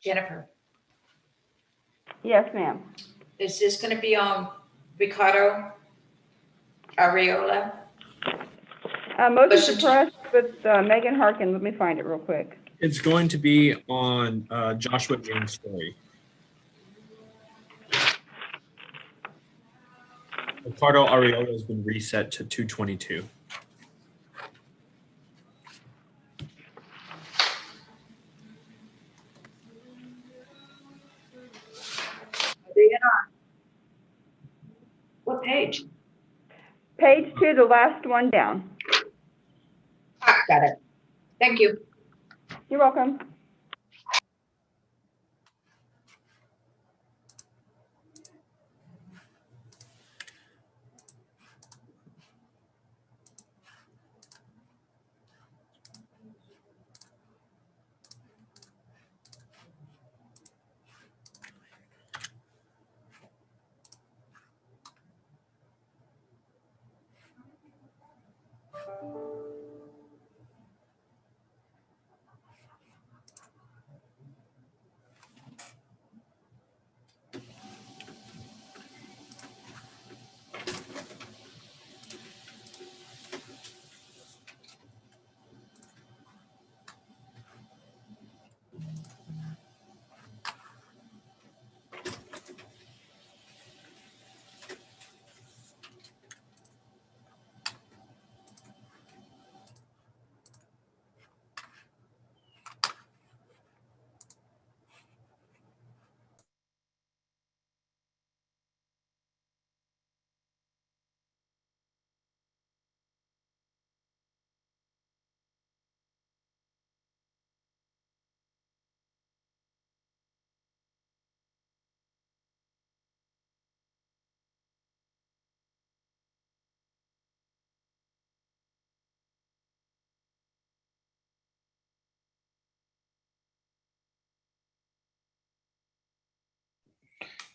Jennifer, Yes, ma'am. is this going to be on Ricardo Arreola? Motion Motion to- suppressed with Megan Harkin. Let me find it real quick. It's going to be on Joshua James' story. Ricardo Arreola has been reset to 222. What page? Page 2, the last one down. Ah, got it. Thank you. You're welcome.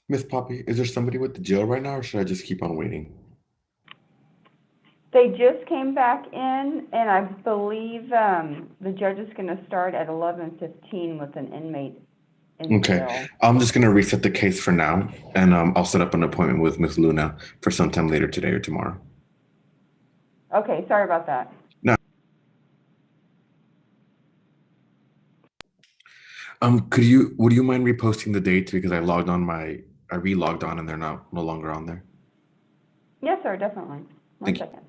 Miss Poppy, is there somebody with the jail right now, or should I just keep on waiting? They just came back in, and I believe the judge is going to start at 11:15 with an inmate in Okay, jail. I'm just gonna reset the case for now, and I'll set up an appointment with Miss Luna for sometime later today or tomorrow. Okay, sorry about that. No. Would you mind reposting the dates because I re-logged on and they're no longer on there. Yes, sir, definitely. One Thank you. second.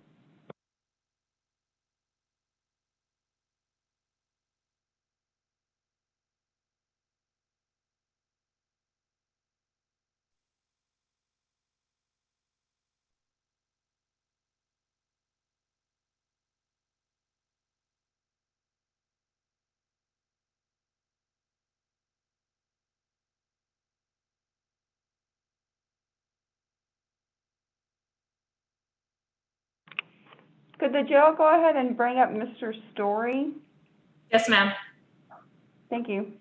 Could the jail go ahead and bring up Mr. Story? Yes, ma'am. Thank you.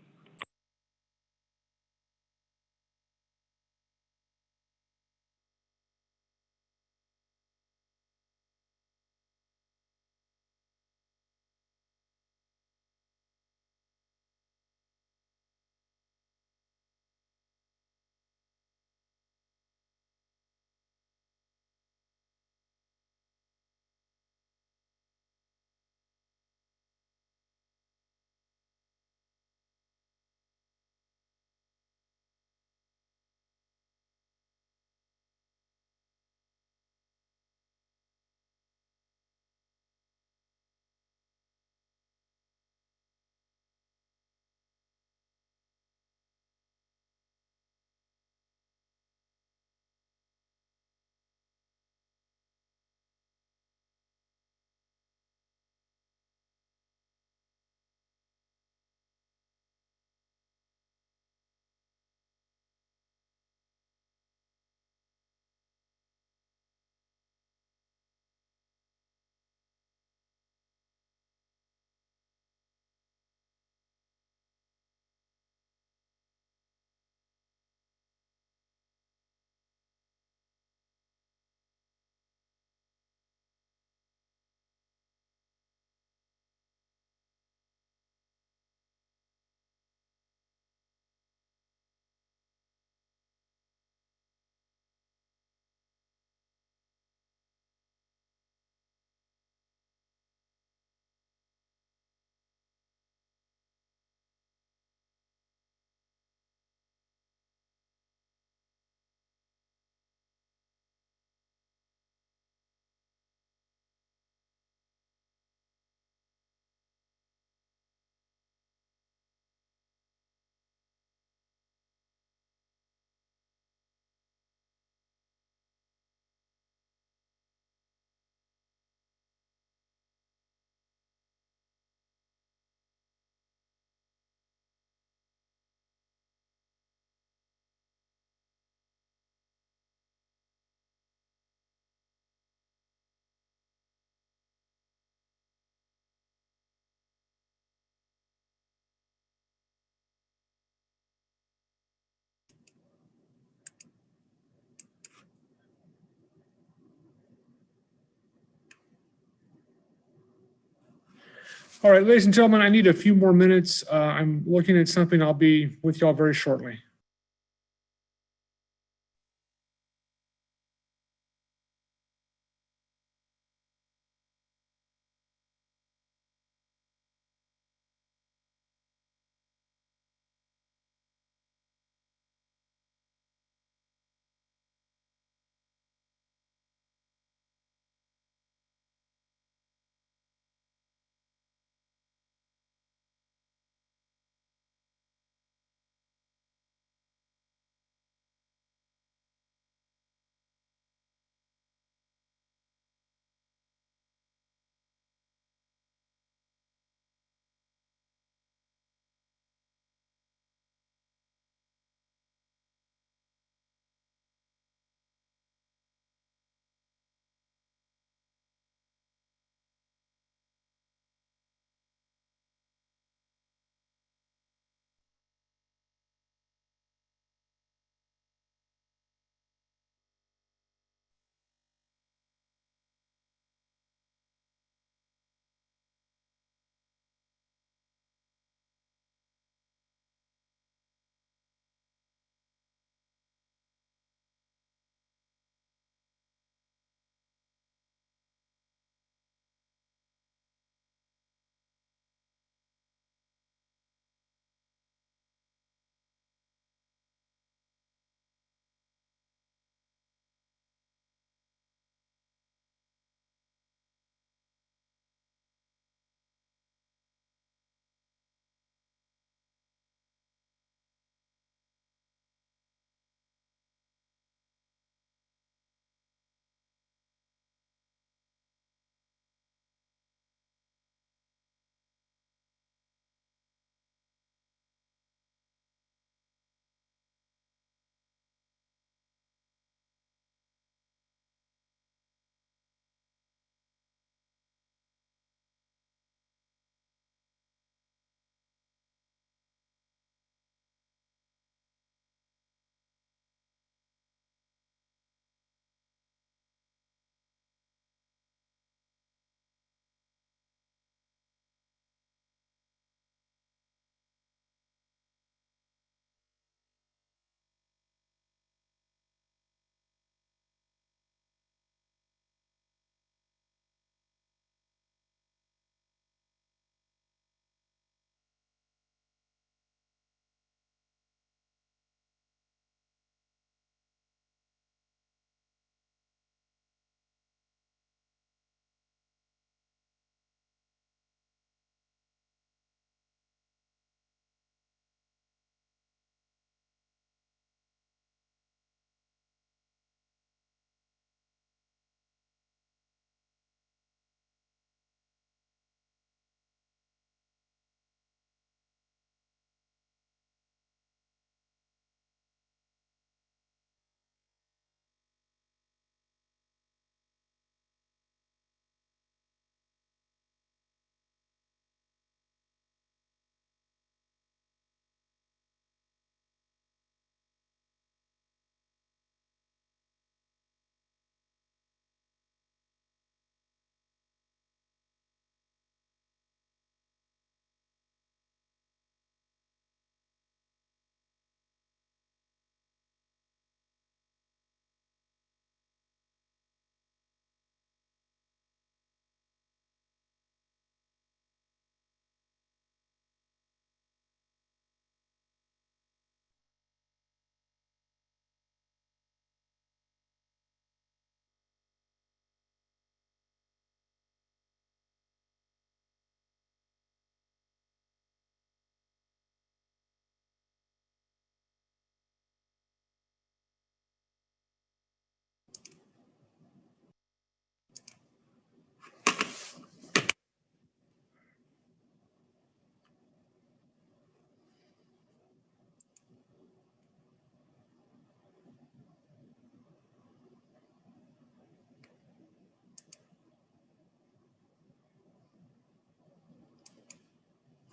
All right, ladies and gentlemen, I need a few more minutes. I'm looking at something. I'll be with y'all very shortly.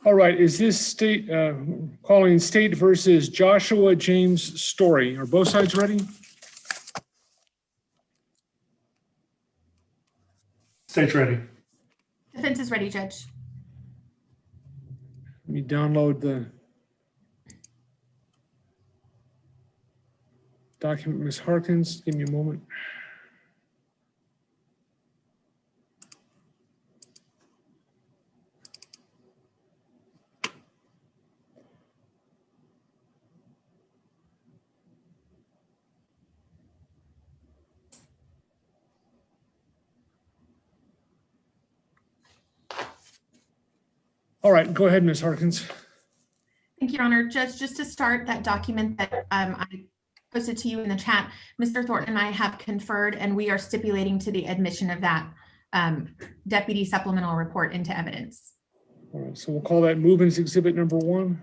All right, is this state, calling State versus Joshua James Story? Are both sides ready? State's ready. Defense is ready, Judge. Let me download the document, Ms. Harkins. Give me a moment. All right, go ahead, Ms. Harkins. Thank you, Your Honor. Judge, just to start, that document that I posted to you in the chat, Mr. Thornton and I have conferred, and we are stipulating to the admission of that deputy supplemental report into evidence. All right, so we'll call that movements exhibit number 1.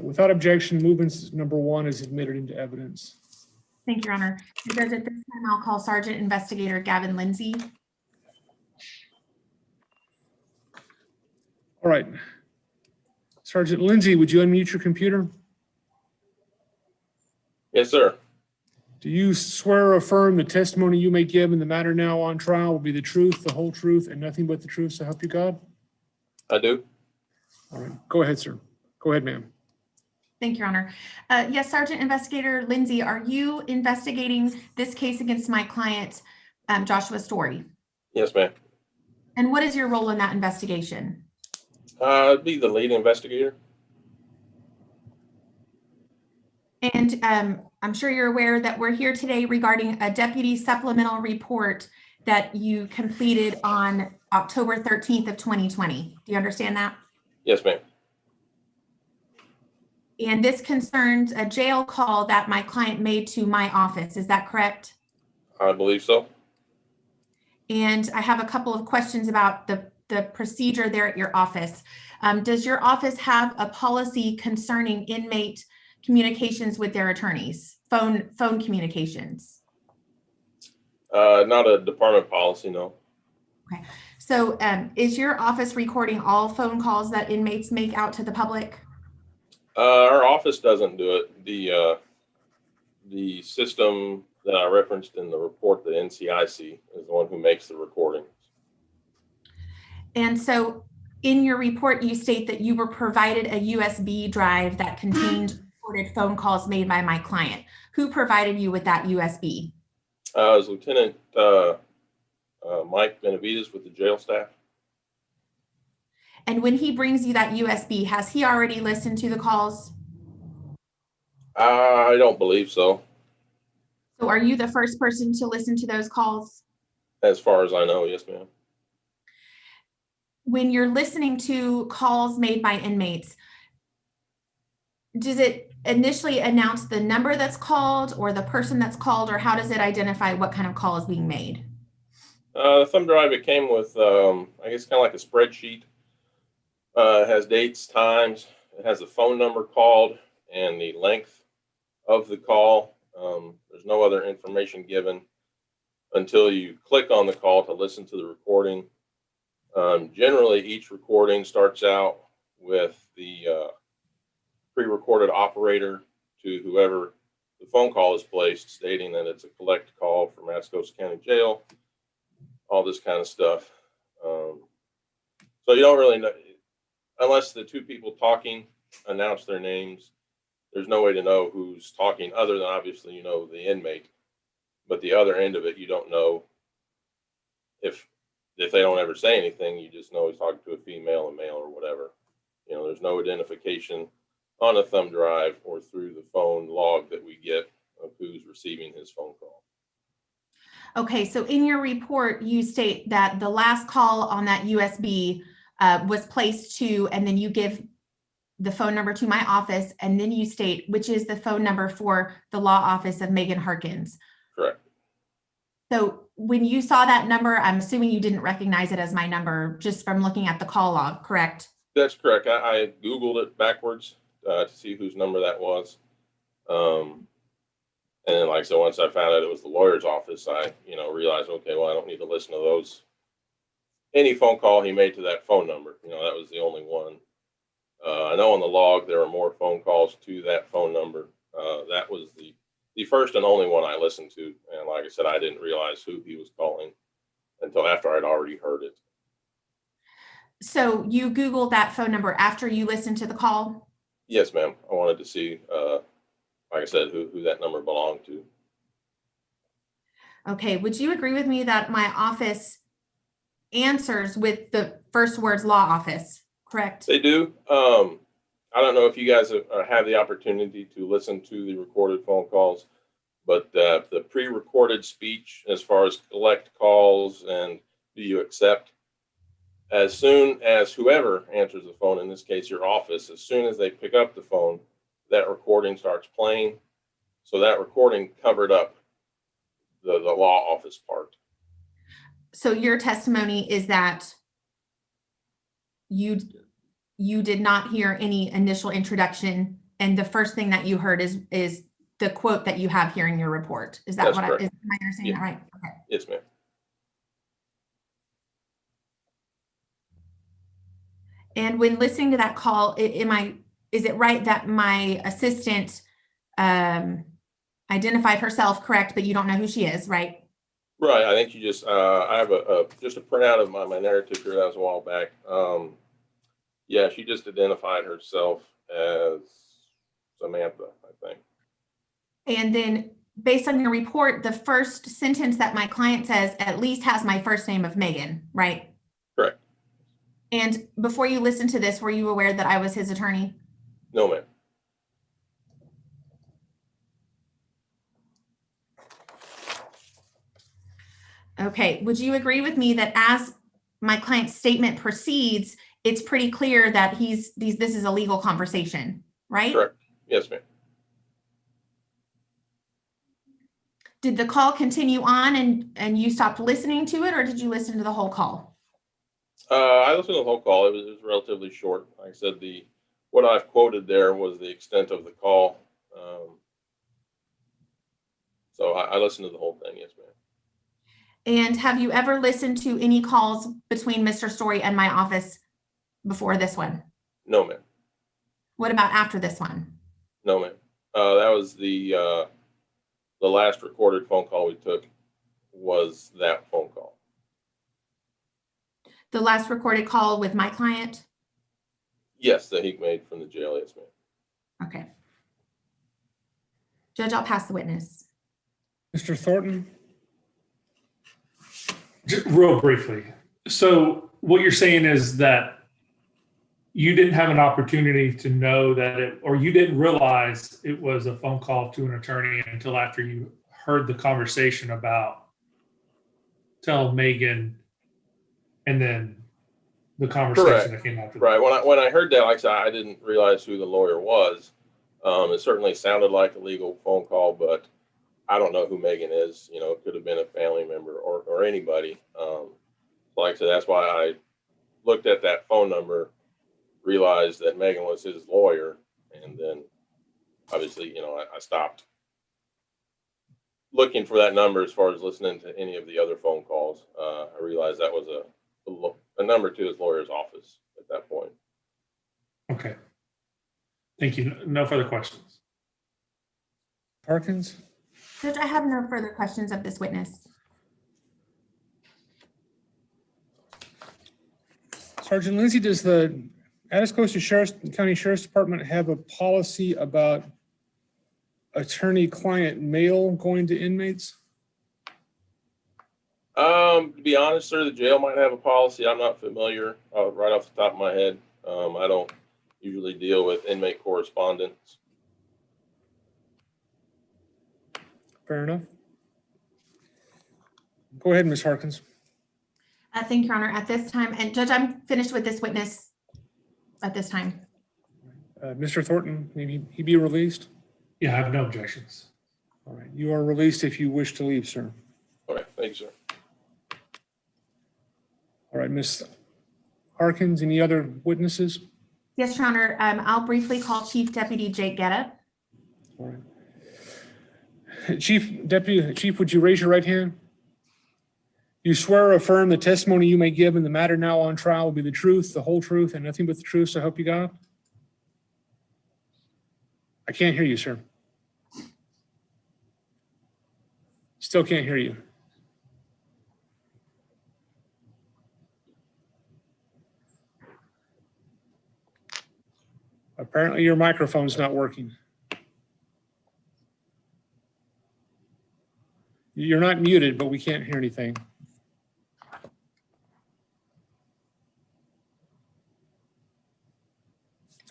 Without objection, movements number 1 is admitted into evidence. Thank you, Your Honor. Judge, at this time, I'll call Sergeant Investigator Gavin Lindsay. All right. Sergeant Lindsay, would you unmute your computer? Yes, sir. Do you swear or affirm the testimony you may give in the matter now on trial will be the truth, the whole truth, and nothing but the truth, so help you God? I do. All right, go ahead, sir. Go ahead, ma'am. Thank you, Your Honor. Yes, Sergeant Investigator Lindsay, are you investigating this case against my client, Joshua Story? Yes, ma'am. And what is your role in that investigation? I'd be the lead investigator. And I'm sure you're aware that we're here today regarding a deputy supplemental report that you completed on October 13th of 2020. Do you understand that? Yes, ma'am. And this concerns a jail call that my client made to my office. Is that correct? I believe so. And I have a couple of questions about the procedure there at your office. Does your office have a policy concerning inmate communications with their attorneys, phone communications? Not a department policy, no. Okay. So is your office recording all phone calls that inmates make out to the public? Our office doesn't do it. The system that I referenced in the report, the NCIC, is the one who makes the recording. And so in your report, you state that you were provided a USB drive that contained recorded phone calls made by my client. Who provided you with that USB? It was Lieutenant Mike Benavides with the jail staff. And when he brings you that USB, has he already listened to the calls? I don't believe so. So are you the first person to listen to those calls? As far as I know, yes, ma'am. When you're listening to calls made by inmates, does it initially announce the number that's called or the person that's called, or how does it identify what kind of call is being made? The thumb drive, it came with, I guess, kind of like a spreadsheet. It has dates, times, it has the phone number called and the length of the call. There's no other information given until you click on the call to listen to the recording. Generally, each recording starts out with the pre-recorded operator to whoever the phone call is placed, stating that it's a collect call from Massachusetts County Jail, all this kind of stuff. So you don't really know, unless the two people talking announce their names, there's no way to know who's talking other than obviously, you know, the inmate. But the other end of it, you don't know if they don't ever say anything, you just know he's talking to a female, a male, or whatever. You know, there's no identification on a thumb drive or through the phone log that we get of who's receiving his phone call. Okay, so in your report, you state that the last call on that USB was placed to, and then you give the phone number to my office, and then you state which is the phone number for the law office of Megan Harkins. Correct. So when you saw that number, I'm assuming you didn't recognize it as my number just from looking at the call log, correct? That's correct. I Googled it backwards to see whose number that was. And then, like, so once I found out it was the lawyer's office, I, you know, realized, okay, well, I don't need to listen to those. Any phone call he made to that phone number, you know, that was the only one. I know on the log there were more phone calls to that phone number. That was the first and only one I listened to. And like I said, I didn't realize who he was calling until after I'd already heard it. So you Googled that phone number after you listened to the call? Yes, ma'am. I wanted to see, like I said, who that number belonged to. Okay, would you agree with me that my office answers with the first words law office, correct? They do. I don't know if you guys have the opportunity to listen to the recorded phone calls, but the pre-recorded speech, as far as collect calls and do you accept, as soon as whoever answers the phone, in this case your office, as soon as they pick up the phone, that recording starts playing. So that recording covered up the law office part. So your testimony is that you did not hear any initial introduction, and the first thing that you heard is the quote that you have here in your report. Is that That's what correct. am I understanding that right? Okay. Yes, ma'am. And when listening to that call, is it right that my assistant identified herself correct, but you don't know who she is, right? Right. I think you just, I have just a printout of my narrative here. That was a while back. Yeah, she just identified herself as Samantha, I think. And then based on your report, the first sentence that my client says at least has my first name of Megan, right? Correct. And before you listened to this, were you aware that I was his attorney? No, ma'am. Okay, would you agree with me that as my client's statement proceeds, it's pretty clear that this is a legal conversation, right? Correct. Yes, ma'am. Did the call continue on and you stopped listening to it, or did you listen to the whole call? I listened to the whole call. It was relatively short. Like I said, what I've quoted there was the extent of the call. So I listened to the whole thing. Yes, ma'am. And have you ever listened to any calls between Mr. Story and my office before this one? No, ma'am. What about after this one? No, ma'am. That was the last recorded phone call we took was that phone call. The last recorded call with my client? Yes, that he made from the jail. Yes, ma'am. Okay. Judge, I'll pass the witness. Mr. Thornton? Just real briefly. So what you're saying is that you didn't have an opportunity to know that or you didn't realize it was a phone call to an attorney until after you heard the conversation about tell Megan and then the conversation Correct. that came after that. Right. When I heard that, like I said, I didn't realize who the lawyer was. It certainly sounded like a legal phone call, but I don't know who Megan is. It could have been a family member or anybody. Like I said, that's why I looked at that phone number, realized that Megan was his lawyer, and then obviously, I stopped looking for that number as far as listening to any of the other phone calls. I realized that was a number to his lawyer's office at that point. Okay. Thank you. No further questions. Harkins? Judge, I have no further questions of this witness. Sergeant Lindsay, does the Atascosa County Sheriff's Department have a policy about attorney-client mail going to inmates? To be honest, sir, the jail might have a policy. I'm not familiar right off the top of my head. I don't usually deal with inmate correspondence. Fair enough. Go ahead, Ms. Harkins. Thank you, Your Honor. At this time, and Judge, I'm finished with this witness at this time. Mr. Thornton, maybe he be released? Yeah, I have no objections. All right. You are released if you wish to leave, sir. All right. Thank you, sir. All right, Ms. Harkins, any other witnesses? Yes, Your Honor. I'll briefly call Chief Deputy Jake Guerrero. All right. Chief, would you raise your right hand? You swear or affirm the testimony you may give in the matter now on trial will be the truth, the whole truth, and nothing but the truth, so help you God? I can't hear you, sir. Still can't hear you. Apparently your microphone's not working. You're not muted, but we can't hear anything.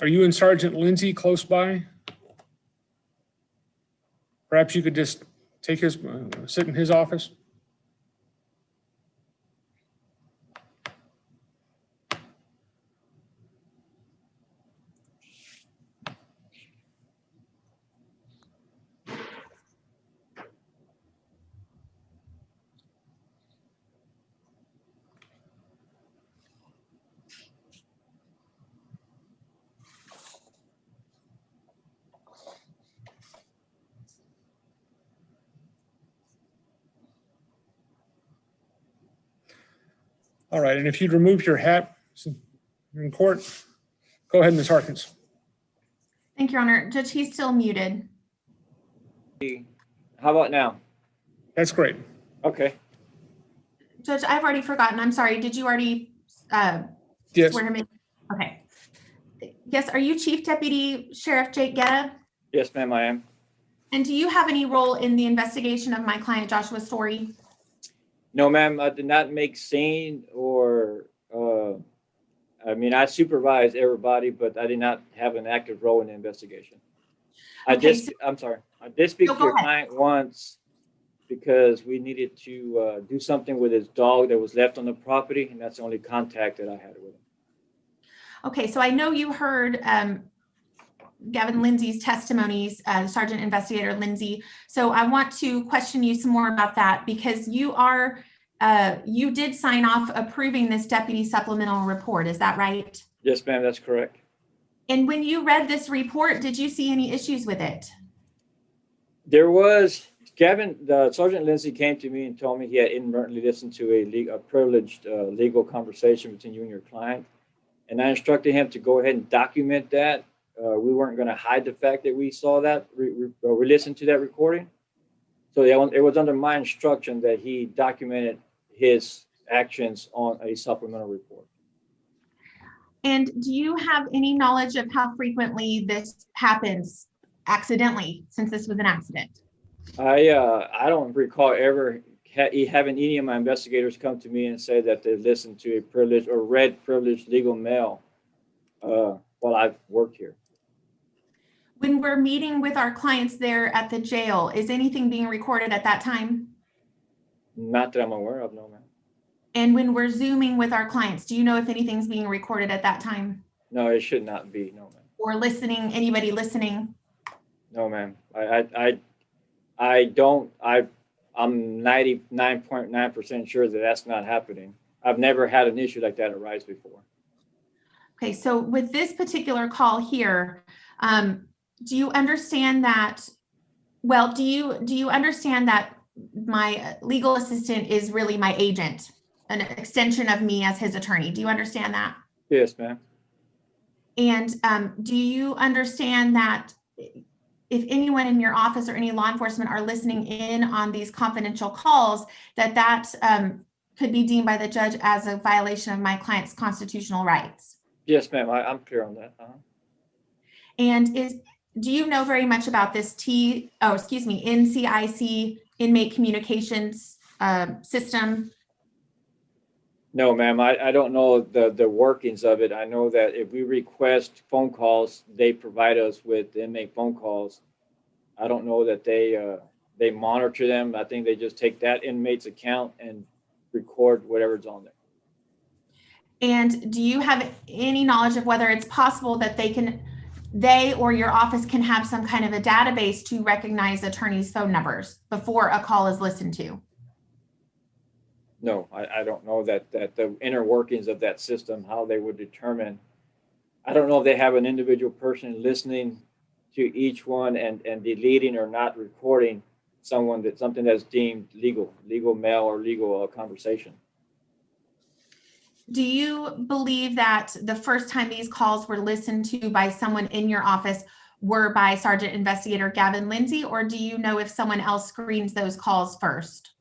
Are you and Sergeant Lindsay close by? Perhaps you could just take his, sit in his office? All right, and if you'd remove your hat in court, go ahead, Ms. Harkins. Thank you, Your Honor. Judge, he's still muted. How about now? That's great. Okay. Judge, I've already forgotten. I'm sorry. Did you already Yes. swear him in? Okay. Yes, are you Chief Deputy Sheriff Jake Guerrero? Yes, ma'am, I am. And do you have any role in the investigation of my client Joshua's story? No, ma'am, I did not make scene or, I mean, I supervised everybody, but I did not have an active role in the investigation. I'm sorry. I did speak to your client once because we needed to do something with his dog that was left on the property, and that's the only contact that I had with him. Okay, so I know you heard Gavin Lindsay's testimonies, Sergeant Investigator Lindsay. So I want to question you some more about that because you are, you did sign off approving this deputy supplemental report. Is that right? Yes, ma'am, that's correct. And when you read this report, did you see any issues with it? There was, Sergeant Lindsay came to me and told me he had inadvertently listened to a privileged legal conversation between you and your client. And I instructed him to go ahead and document that. We weren't going to hide the fact that we saw that, we listened to that recording. So it was under my instruction that he documented his actions on a supplemental report. And do you have any knowledge of how frequently this happens accidentally, since this was an accident? I don't recall ever having any of my investigators come to me and say that they listened to a privileged or read privileged legal mail while I've worked here. When we're meeting with our clients there at the jail, is anything being recorded at that time? Not that I'm aware of, no, ma'am. And when we're Zooming with our clients, do you know if anything's being recorded at that time? No, it should not be, no, ma'am. Or listening, anybody listening? No, ma'am. I'm 99.9% sure that that's not happening. I've never had an issue like that arise before. Okay, so with this particular call here, do you understand that, well, do you understand that my legal assistant is really my agent, an extension of me as his attorney? Do you understand that? Yes, ma'am. And do you understand that if anyone in your office or any law enforcement are listening in on these confidential calls, that could be deemed by the judge as a violation of my client's constitutional rights? Yes, ma'am. I'm clear on that. And do you know very much about this NCIC inmate communications system? No, ma'am. I don't know the workings of it. I know that if we request phone calls, they provide us with inmate phone calls. I don't know that they monitor them. I think they just take that inmate's account and record whatever's on there. And do you have any knowledge of whether it's possible that they or your office can have some kind of a database to recognize attorneys' phone numbers before a call is listened to? No, I don't know that the inner workings of that system, how they would determine. I don't know if they have an individual person listening to each one and deleting or not recording something that's deemed legal mail or legal conversation. Do you believe that the first time these calls were listened to by someone in your office were by Sergeant Investigator Gavin Lindsay, or do you know if someone else screens those calls first?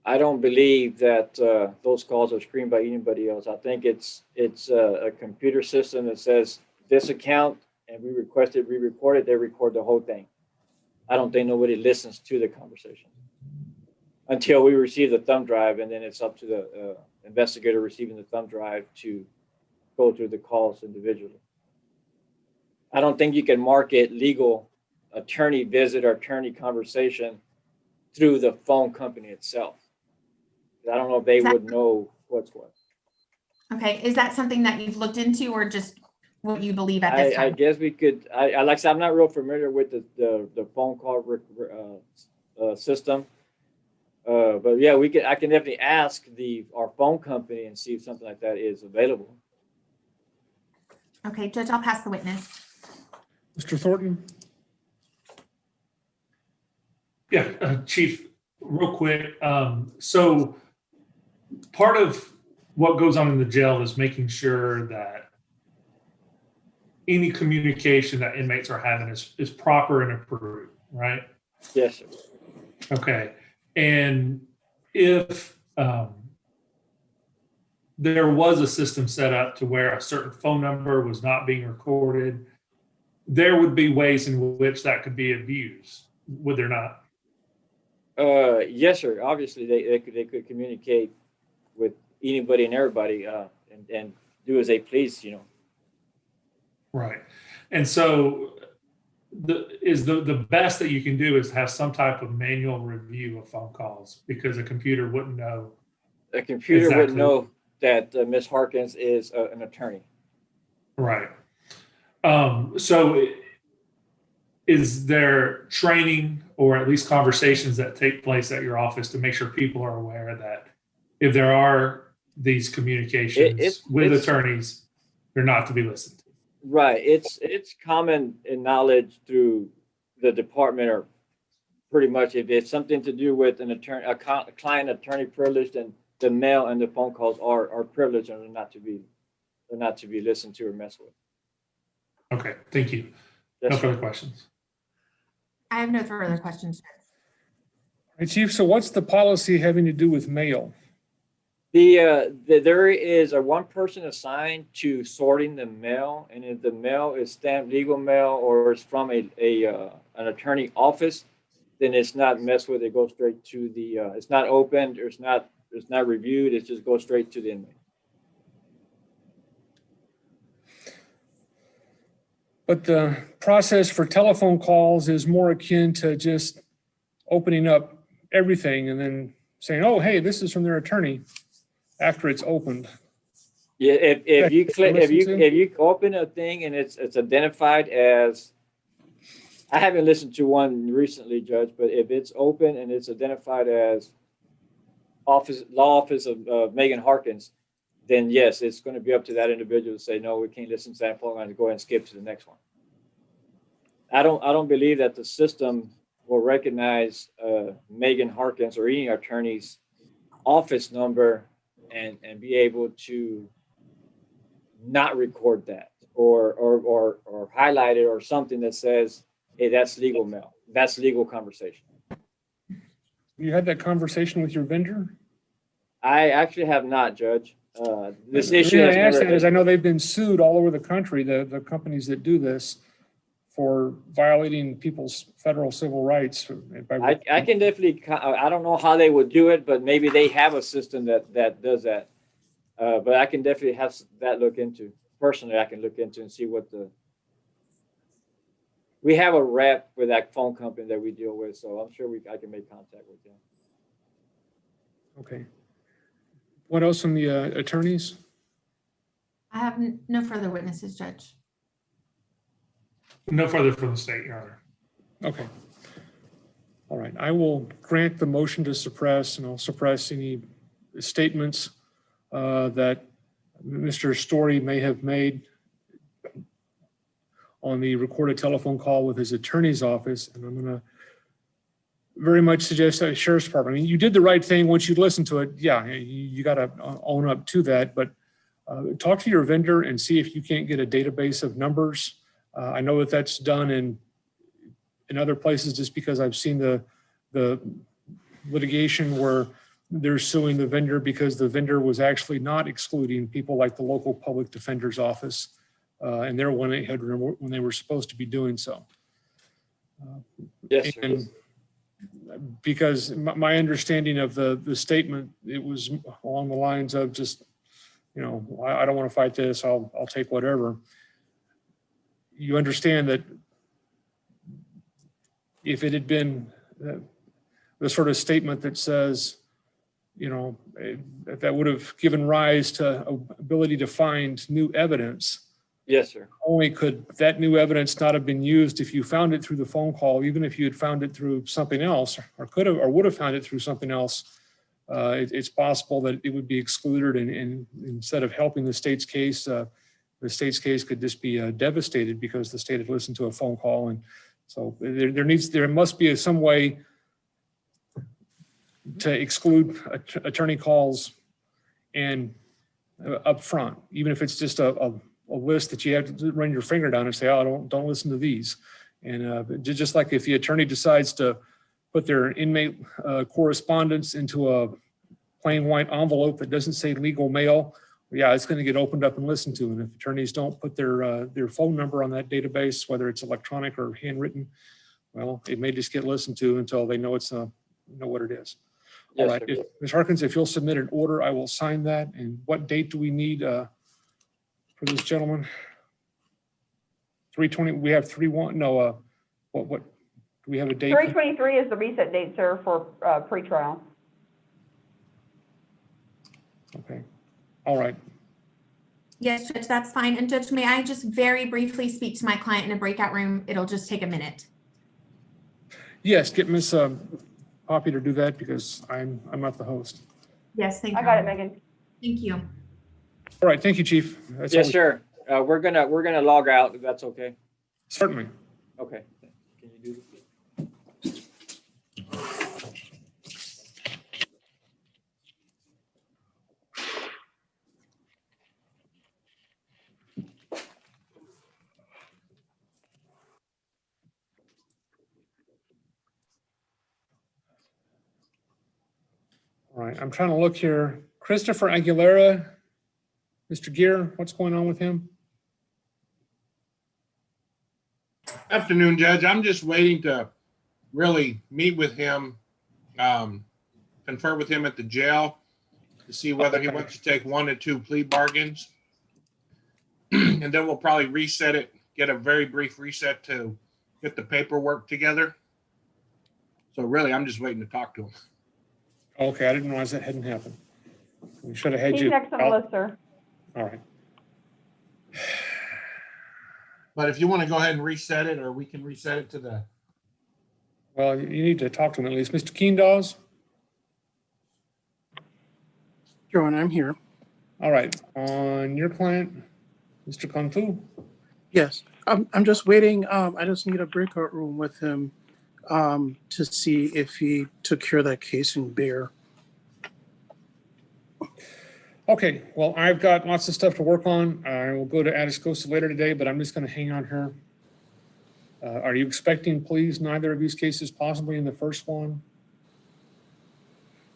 I don't believe that those calls are screened by anybody else. I think it's a computer system that says this account and we requested re-recorded, they record the whole thing. I don't think nobody listens to the conversation until we receive the thumb drive, and then it's up to the investigator receiving the thumb drive to go through the calls individually. I don't think you can market legal attorney visit or attorney conversation through the phone company itself. I don't know if they would know what's what. Okay, is that something that you've looked into or just what you believe at this I time? guess we could, like I said, I'm not real familiar with the phone call system. But yeah, I can definitely ask our phone company and see if something like that is available. Okay, Judge, I'll pass the witness. Mr. Thornton? Yeah, Chief, real quick. So part of what goes on in the jail is making sure that any communication that inmates are having is proper and approved, right? Yes, sir. Okay. And if there was a system set up to where a certain phone number was not being recorded, there would be ways in which that could be abused, would there not? Yes, sir. Obviously, they could communicate with anybody and everybody and do as they please, you know. Right. And so the best that you can do is have some type of manual review of phone calls, because a computer wouldn't know. A computer would exactly. know that Ms. Harkins is an attorney. Right. So is there training or at least conversations that take place at your office to make sure people are aware that if there are these communications with attorneys, they're not to be listened to? Right. It's common in knowledge through the department, or pretty much if it's something to do with an attorney, a client attorney privilege, then the mail and the phone calls are privileged and they're not to be listened to or messed with. Okay, thank you. Yes, no sir. further questions. I have no further questions. Hey, Chief, so what's the policy having to do with mail? There is one person assigned to sorting the mail, and if the mail is stamped legal mail or it's from an attorney office, then it's not messed with. It goes straight to the. It's not opened, or it's not reviewed. It just goes straight to the inmate. But the process for telephone calls is more akin to just opening up everything and then saying, "Oh, hey, this is from their attorney," after it's opened. Yeah, if you open a thing and it's identified as, I haven't listened to one recently, Judge, but if it's open and it's identified as law office of Megan Harkins, then yes, it's going to be up to that individual to say, no, we can't listen to that phone line, to go ahead and skip to the next one. I don't believe that the system will recognize Megan Harkins or any attorney's office number and be able to not record that or highlight it or something that says, hey, that's legal mail. That's legal conversation. You had that conversation with your vendor? I actually have not, Judge. This The issue reason has I asked never, that is I know they've been sued all over the country, the companies that do this, for violating people's federal civil rights. I can definitely, I don't know how they would do it, but maybe they have a system that does that. But I can definitely have that look into. Personally, I can look into and see what we have a rep with that phone company that we deal with, so I'm sure I can make contact with them. Okay. What else from the attorneys? I have no further witnesses, Judge. No further from the state, Your Honor. Okay. All right. I will grant the motion to suppress, and I'll suppress any statements that Mr. Story may have made on the recorded telephone call with his attorney's office. And I'm going to very much suggest that Sheriff's Department, I mean, you did the right thing once you listened to it. Yeah, you got to own up to that, but talk to your vendor and see if you can't get a database of numbers. I know that that's done in other places, just because I've seen the litigation where they're suing the vendor because the vendor was actually not excluding people like the local public defender's office. and their 1-800 when they were supposed to be doing so. Yes, sir. And because my understanding of the statement, it was along the lines of just, you know, I don't want to fight this, I'll take whatever. You understand that if it had been the sort of statement that says, you know, that would have given rise to ability to find new evidence. Yes, sir. Only could that new evidence not have been used if you found it through the phone call, even if you had found it through something else, or could have, or would have found it through something else. It's possible that it would be excluded, and instead of helping the state's case could just be devastated because the state had listened to a phone call. And so there must be some way to exclude attorney calls and up front, even if it's just a list that you have to run your finger down and say, oh, don't listen to these. And just like if the attorney decides to put their inmate correspondence into a plain white envelope that doesn't say legal mail, yeah, it's going to get opened up and listened to. And if attorneys don't put their phone number on that database, whether it's electronic or handwritten, well, it may just get listened to until they know know what it is. Yes, all right, sir. Ms. Harkins, if you'll submit an order, I will sign that. And what date do we need for this gentleman? 320. We have 3-1. No. What? Do we have a date? 3/23 is the reset date, sir, for pretrial. Okay. All right. Yes, Judge, that's fine. And Judge, may I just very briefly speak to my client in a breakout room? It'll just take a minute. Yes, get Ms. Poppy to do that because I'm not the host. Yes, thank you. I got it, Megan. Thank you. All right, thank you, Chief. That's Yes, all sir. We're gonna log out if that's okay. Certainly. Okay. Can you do this? All right, I'm trying to look here. Christopher Aguilera, Mr. Gear, what's going on with him? Afternoon, Judge. I'm just waiting to really meet with him, confer with him at the jail to see whether he wants to take 1 or 2 plea bargains. And then we'll probably reset it, get a very brief reset to get the paperwork together. So really, I'm just waiting to talk to him. Okay, I didn't realize that hadn't happened. We should have had He's you. next on the list, sir. All right. But if you want to go ahead and reset it, or we can reset it to the. Well, you need to talk to him at least. Mr. Keendaws? Your Honor, I'm here. All right, on your client, Mr. Cantu? Yes, I'm just waiting. I just need a breakout room with him to see if he took care of that case in Bear. Okay, well, I've got lots of stuff to work on. I will go to Atascosa later today, but I'm just going to hang on here. Are you expecting pleas in either of these cases, possibly in the first one?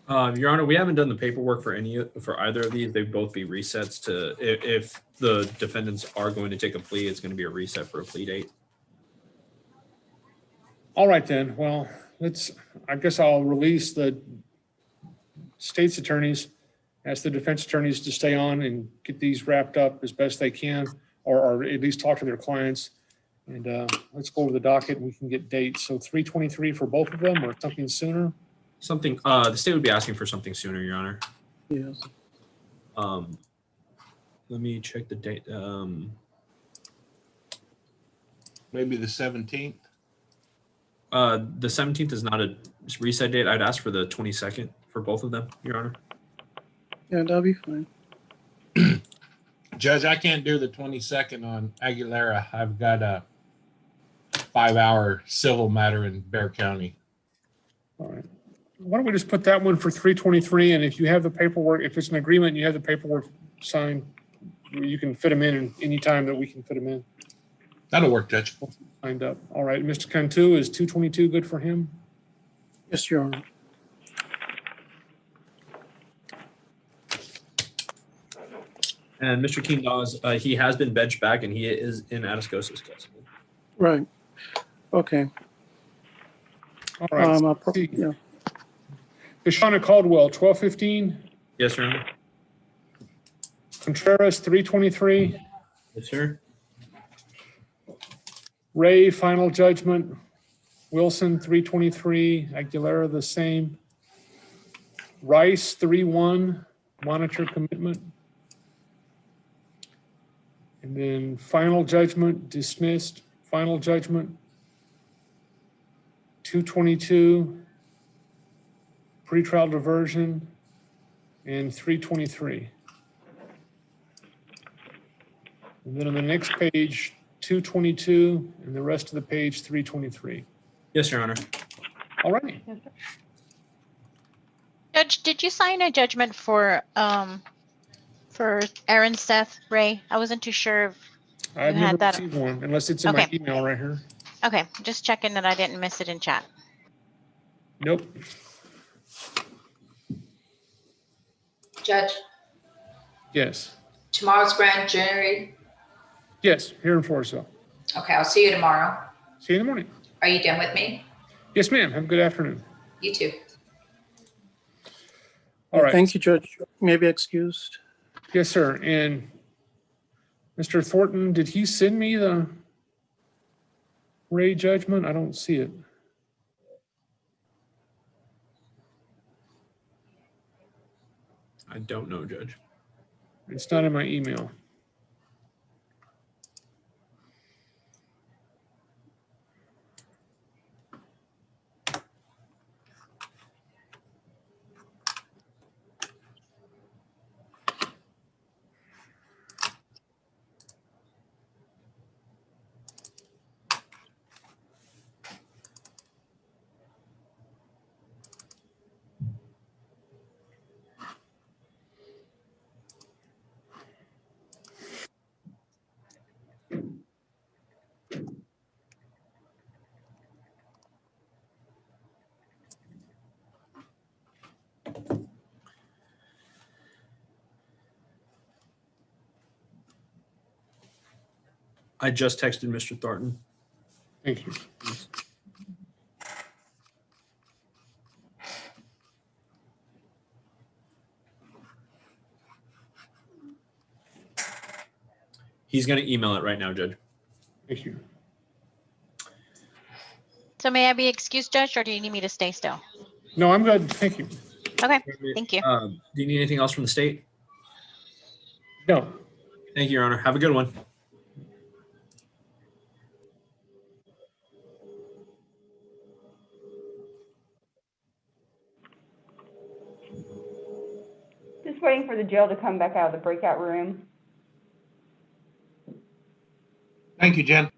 Your Honor, we haven't done the paperwork for either of these. They'd both be resets to, if the defendants are going to take a plea, it's going to be a reset for a plea date. All right then, well, I guess I'll release the state's attorneys, ask the defense attorneys to stay on and get these wrapped up as best they can, or at least talk to their clients. And let's go over the docket and we can get dates. So 3/23 for both of them or something sooner? Something, the state would be asking for something sooner, Your Honor. Yes. Let me check the date. Maybe the 17th. The 17th is not a reset date. I'd ask for the 22nd for both of them, Your Honor. Yeah, that'll be fine. Judge, I can't do the 22nd on Aguilera. I've got a 5-hour civil matter in Bexar County. All right. Why don't we just put that one for 3/23, and if you have the paperwork, if it's an agreement, and you have the paperwork signed, you can fit them in any time that we can fit them in. That'll work, Judge. Signed up. All right, Mr. Cantu, is 2/22 good for him? Yes, Your Honor. And Mr. King Dawes, he has been benched back and he is in Atascosa's custody. Right. Okay. All right. I'll yeah. Kashana Caldwell, 12:15. Yes, Your Honor. Contreras, 3:23. Yes, sir. Ray, final judgment. Wilson, 3:23. Aguilera, the same. Rice, 3-1. Monitor commitment. And then final judgment, dismissed. Final judgment, 2:22. Pretrial diversion, and 3:23. And then on the next page, 2:22, and the rest of the page, 3:23. Yes, Your Honor. All right. Judge, did you sign a judgment for Aaron Seth Ray? I wasn't too sure if I've you never had that. received one unless it's in my Okay. email right here. Okay, just checking that I didn't miss it in chat. Nope. Judge, Yes. tomorrow's grand jury. Yes, here in Floresville. Okay, I'll see you tomorrow. See you in the morning. Are you done with me? Yes, ma'am. Have a good afternoon. You too. All right. Thank you, Judge. May I be excused? Yes, sir. And Mr. Thornton, did he send me the Ray judgment? I don't see it. I don't know, Judge. It's not in my email. I just texted Mr. Thornton. Thank you. He's going to email it right now, Judge. Thank you. So may I be excused, Judge, or do you need me to stay still? No, I'm good. Thank you. Okay, thank you. Do you need anything else from the state? No. Thank you, Your Honor. Have a good one. Just waiting for the jail to come back out of the breakout room. Thank you, Jen.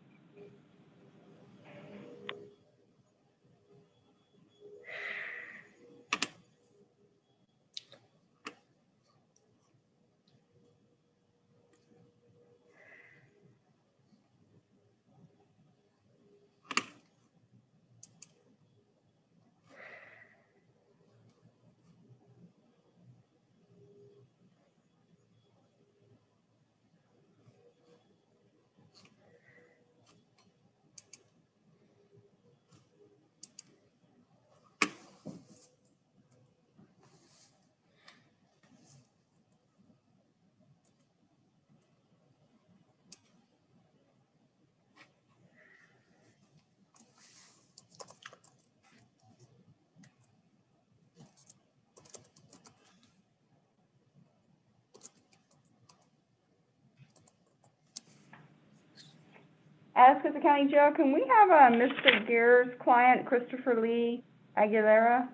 Atascosa County Jail, can we have Mr. Guerrero's client, Christopher Lee Aguilera?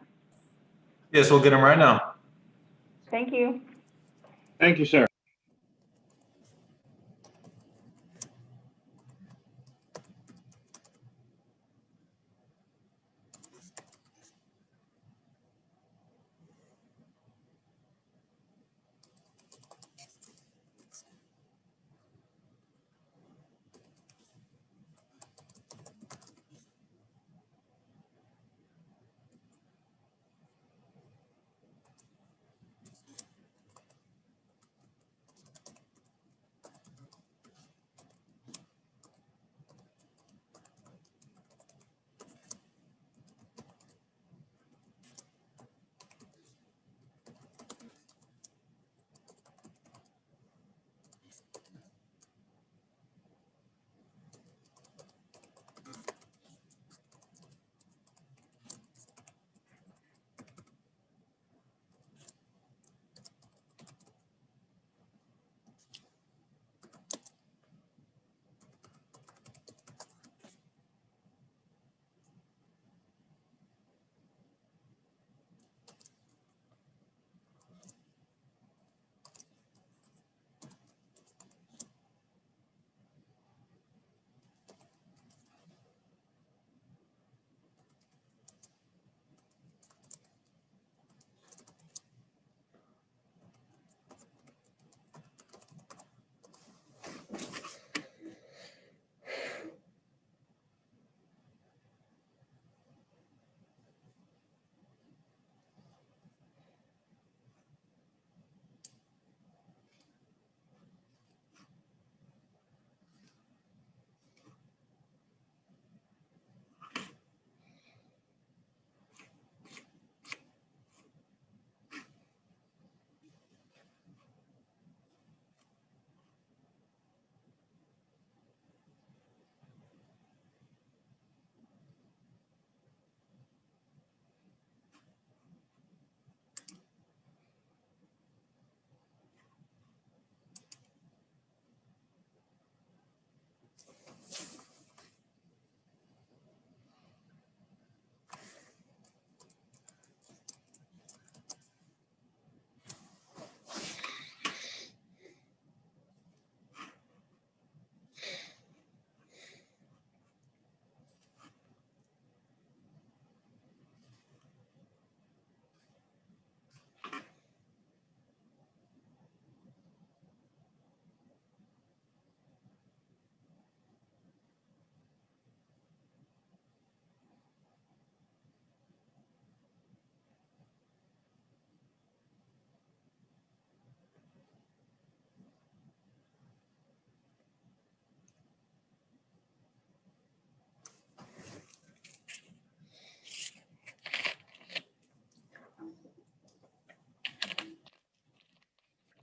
Yes, we'll get him right now. Thank you. Thank you, sir.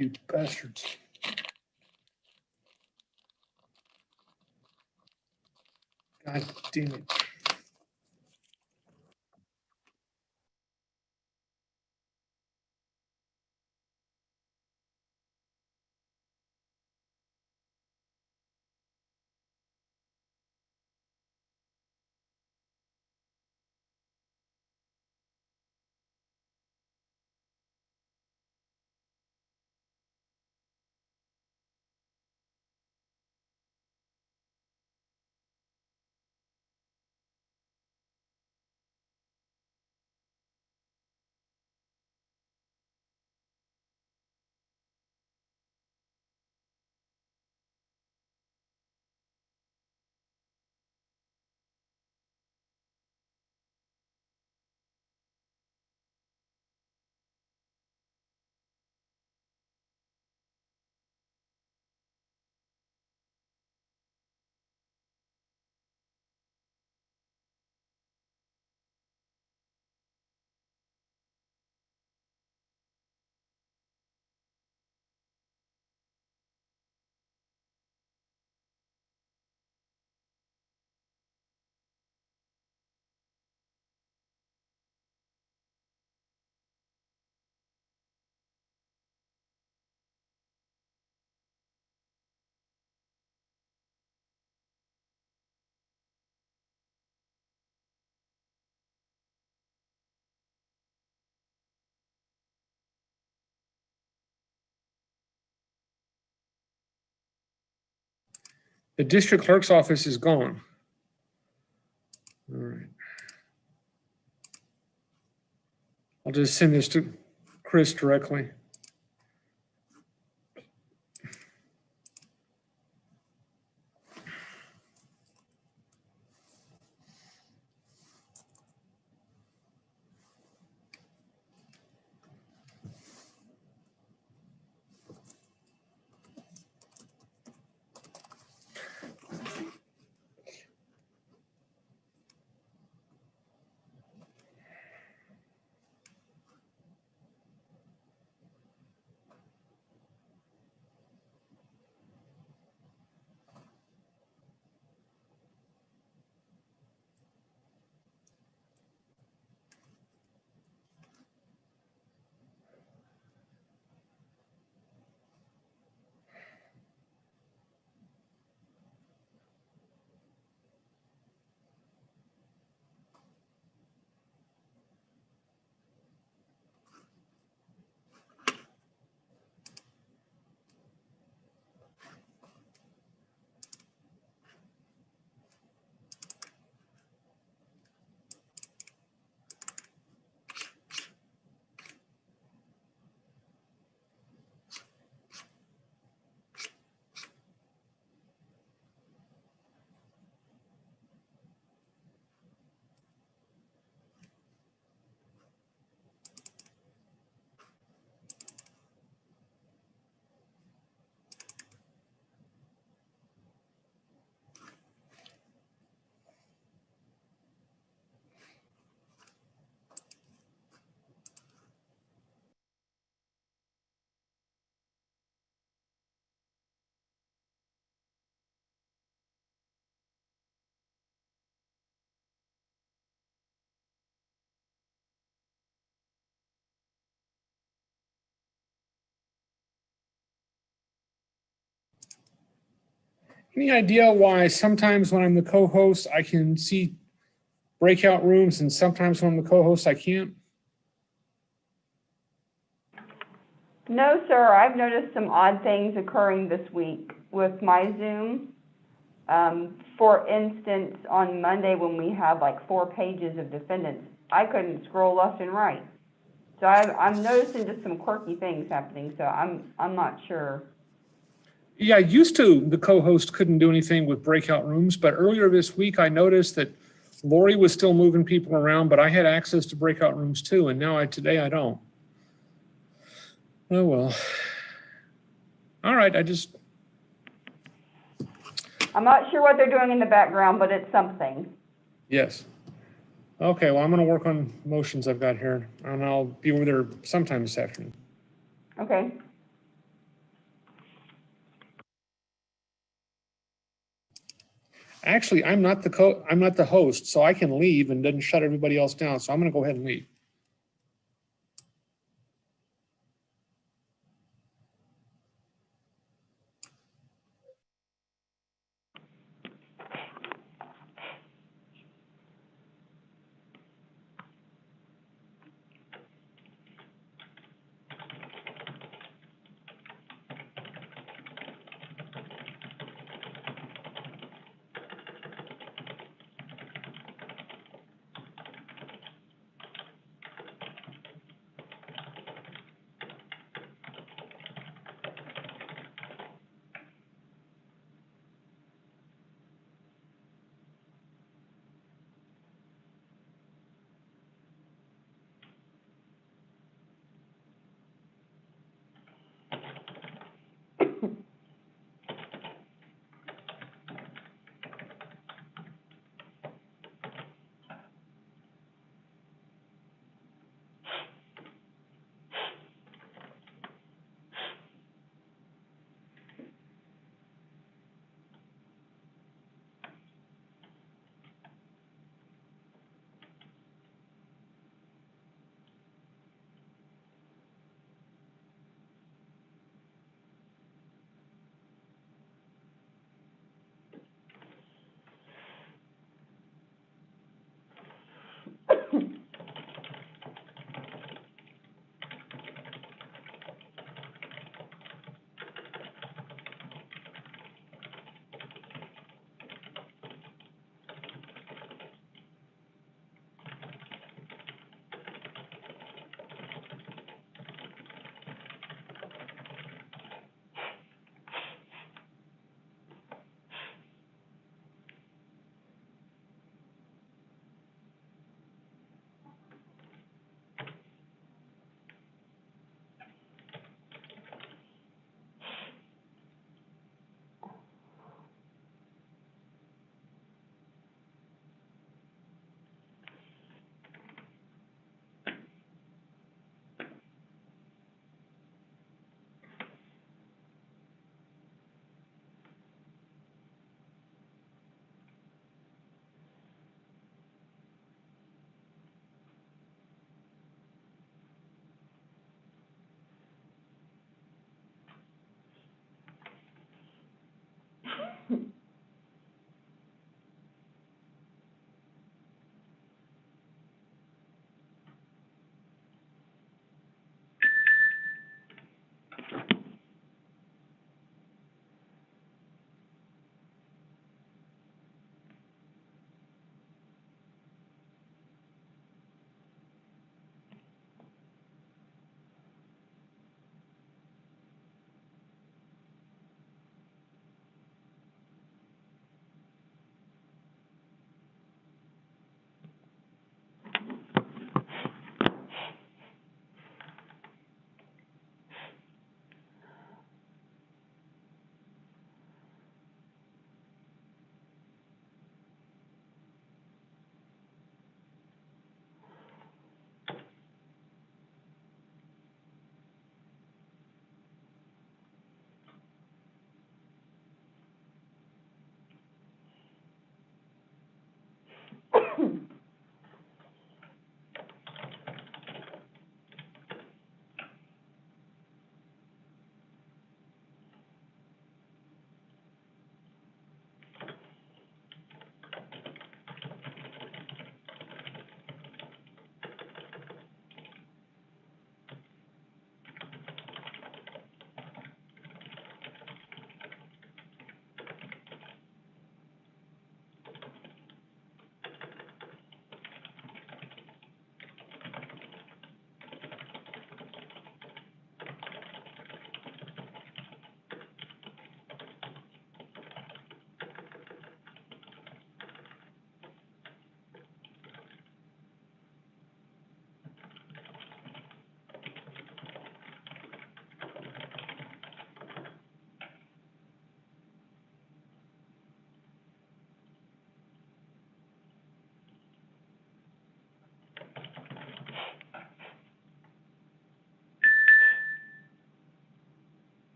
You bastards. God damn it. The district clerk's office is gone. All right. I'll just send this to Chris directly. Any idea why sometimes when I'm the co-host, I can see breakout rooms and sometimes when I'm the co-host, I can't? No, sir, I've noticed some odd things occurring this week with my Zoom. For instance, on Monday when we had like 4 pages of defendants, I couldn't scroll left and right. So I'm noticing just some quirky things happening, so I'm not sure. Yeah, used to the co-host couldn't do anything with breakout rooms, but earlier this week I noticed that Lori was still moving people around, but I had access to breakout rooms too, and now today I don't. Oh well. All right, I'm not sure what they're doing in the background, but it's something. Yes. Okay, well, I'm gonna work on motions I've got here, and I'll be over there sometime this afternoon. Okay. Actually, I'm not the host, so I can leave and doesn't shut everybody else down. So I'm going to go ahead and leave.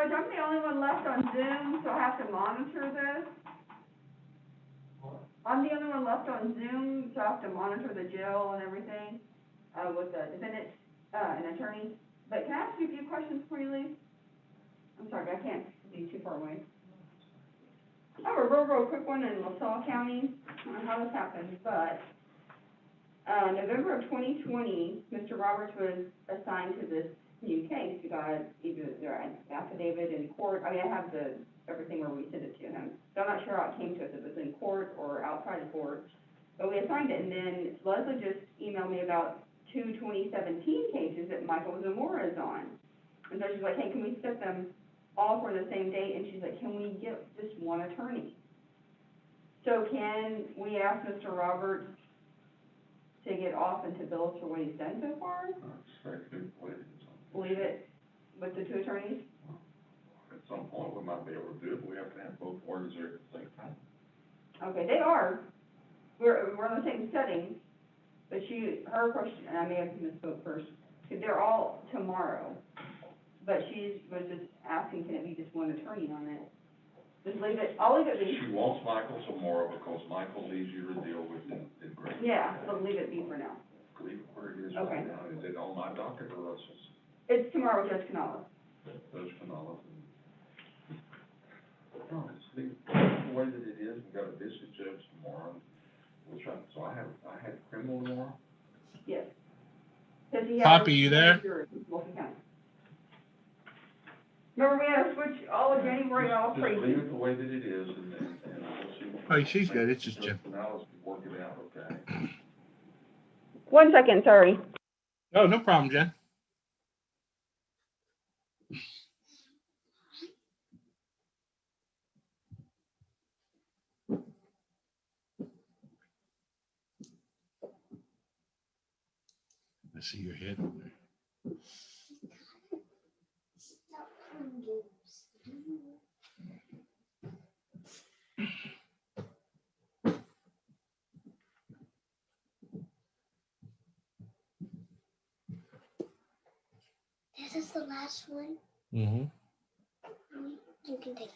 Judge, I'm the only one left on Zoom, so I have to monitor this. I'm the only one left on Zoom, so I have to monitor the jail and everything, with the defendant, and attorney. But can I ask you a few questions before you leave? I'm sorry, I can't be too far away. I have a real quick one in LaSalle County. I don't know how this happened, but, November of 2020, Mr. Roberts was assigned to this new case. We got either their affidavit in court. I mean, I have everything where we sent it to him. So I'm not sure how it came to us, if it was in court or outside of court. But we assigned it, and then Leslie just emailed me about two 2017 cases that Michael Zamora is on. And so she's like, hey, can we set them all for the same date? And she's like, can we get just one attorney? So can we ask Mr. Roberts to get off and to bill us for what he's done so far? Leave it with the two attorneys? At some point, we might be able to do it, but we have to have both parties there at the same time. Okay, they are. We're in the same setting, but her question, and I may have misspoke first, because they're all tomorrow, but she was just asking, can it be just one attorney on it? Just leave it, I'll leave it be. She wants Michael tomorrow because Michael leaves you to deal with in Grant. Yeah, so leave it be for now. Leave it where it is Okay. right now. Is it on my docket or Russell's? It's tomorrow with Judge Canales. Those Canales. No, just leave it the way that it is. We've got a district judge tomorrow. We'll try, so I had criminal tomorrow. Yes. Does he have? Poppy, you there? Remember, we had to switch all of January, all Just crazy. leave it the way that it is, and we'll see. Oh, she's good. It's just Judge Jim. Canales can work it out, okay? 1 second, sorry. Oh, no problem, Jen. I see your head over there. This is the last one. Mm-hmm. You can take it.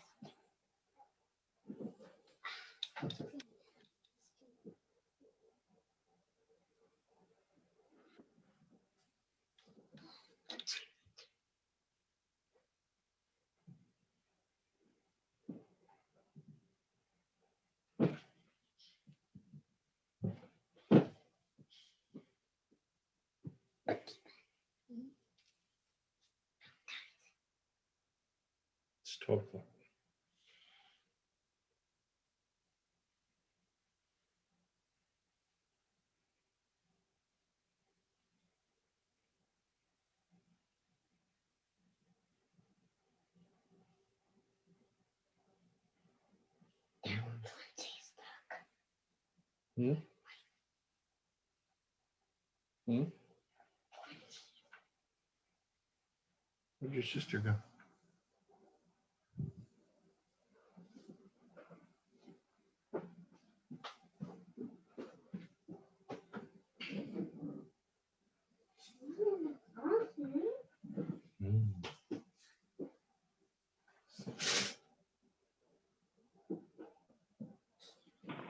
It's 12 o'clock. Hmm? Hmm? Where'd your sister go?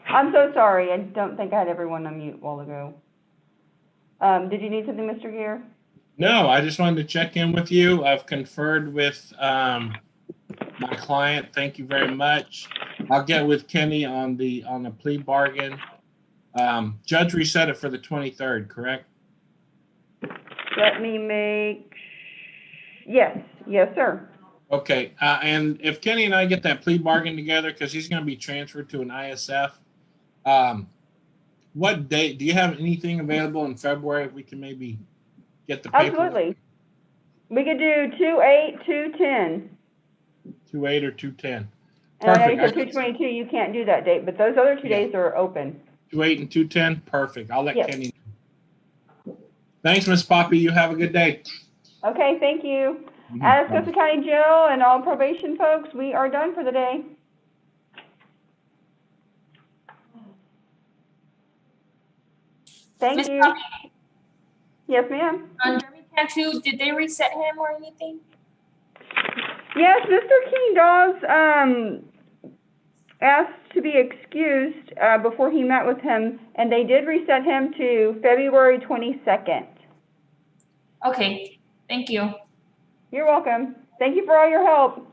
I'm so sorry, I don't think I had everyone on mute a while ago. Did you need something, Mr. Gear? No, I just wanted to check in with you. I've conferred with my client. Thank you very much. I'll get with Kenny on the plea bargain. Judge reset it for the 23rd, correct? Let me make, yes, sir. Okay, and if Kenny and I get that plea bargain together, because he's going to be transferred to an ISF, what date, do you have anything available in February? We can maybe get the paper. Absolutely. We could do 2/8, 2/10. 2/8 or 2/10. And I know you Perfect. said 2/22, you can't do that date, but those other two days are open. 2/8 and 2/10. Perfect. I'll let Yes. Kenny know. Thanks, Miss Poppy. You have a good day. Okay, thank you. Mhm. Atascosa County Jail and all probation folks, we are done for the day. Thank Miss you. Poppy, Yes, ma'am. Jeremy Cantu, did they reset him or anything? Yes, Mr. King Dawes asked to be excused before he met with him, and they did reset him to February 22nd. Okay, thank you. You're welcome. Thank you for all your help.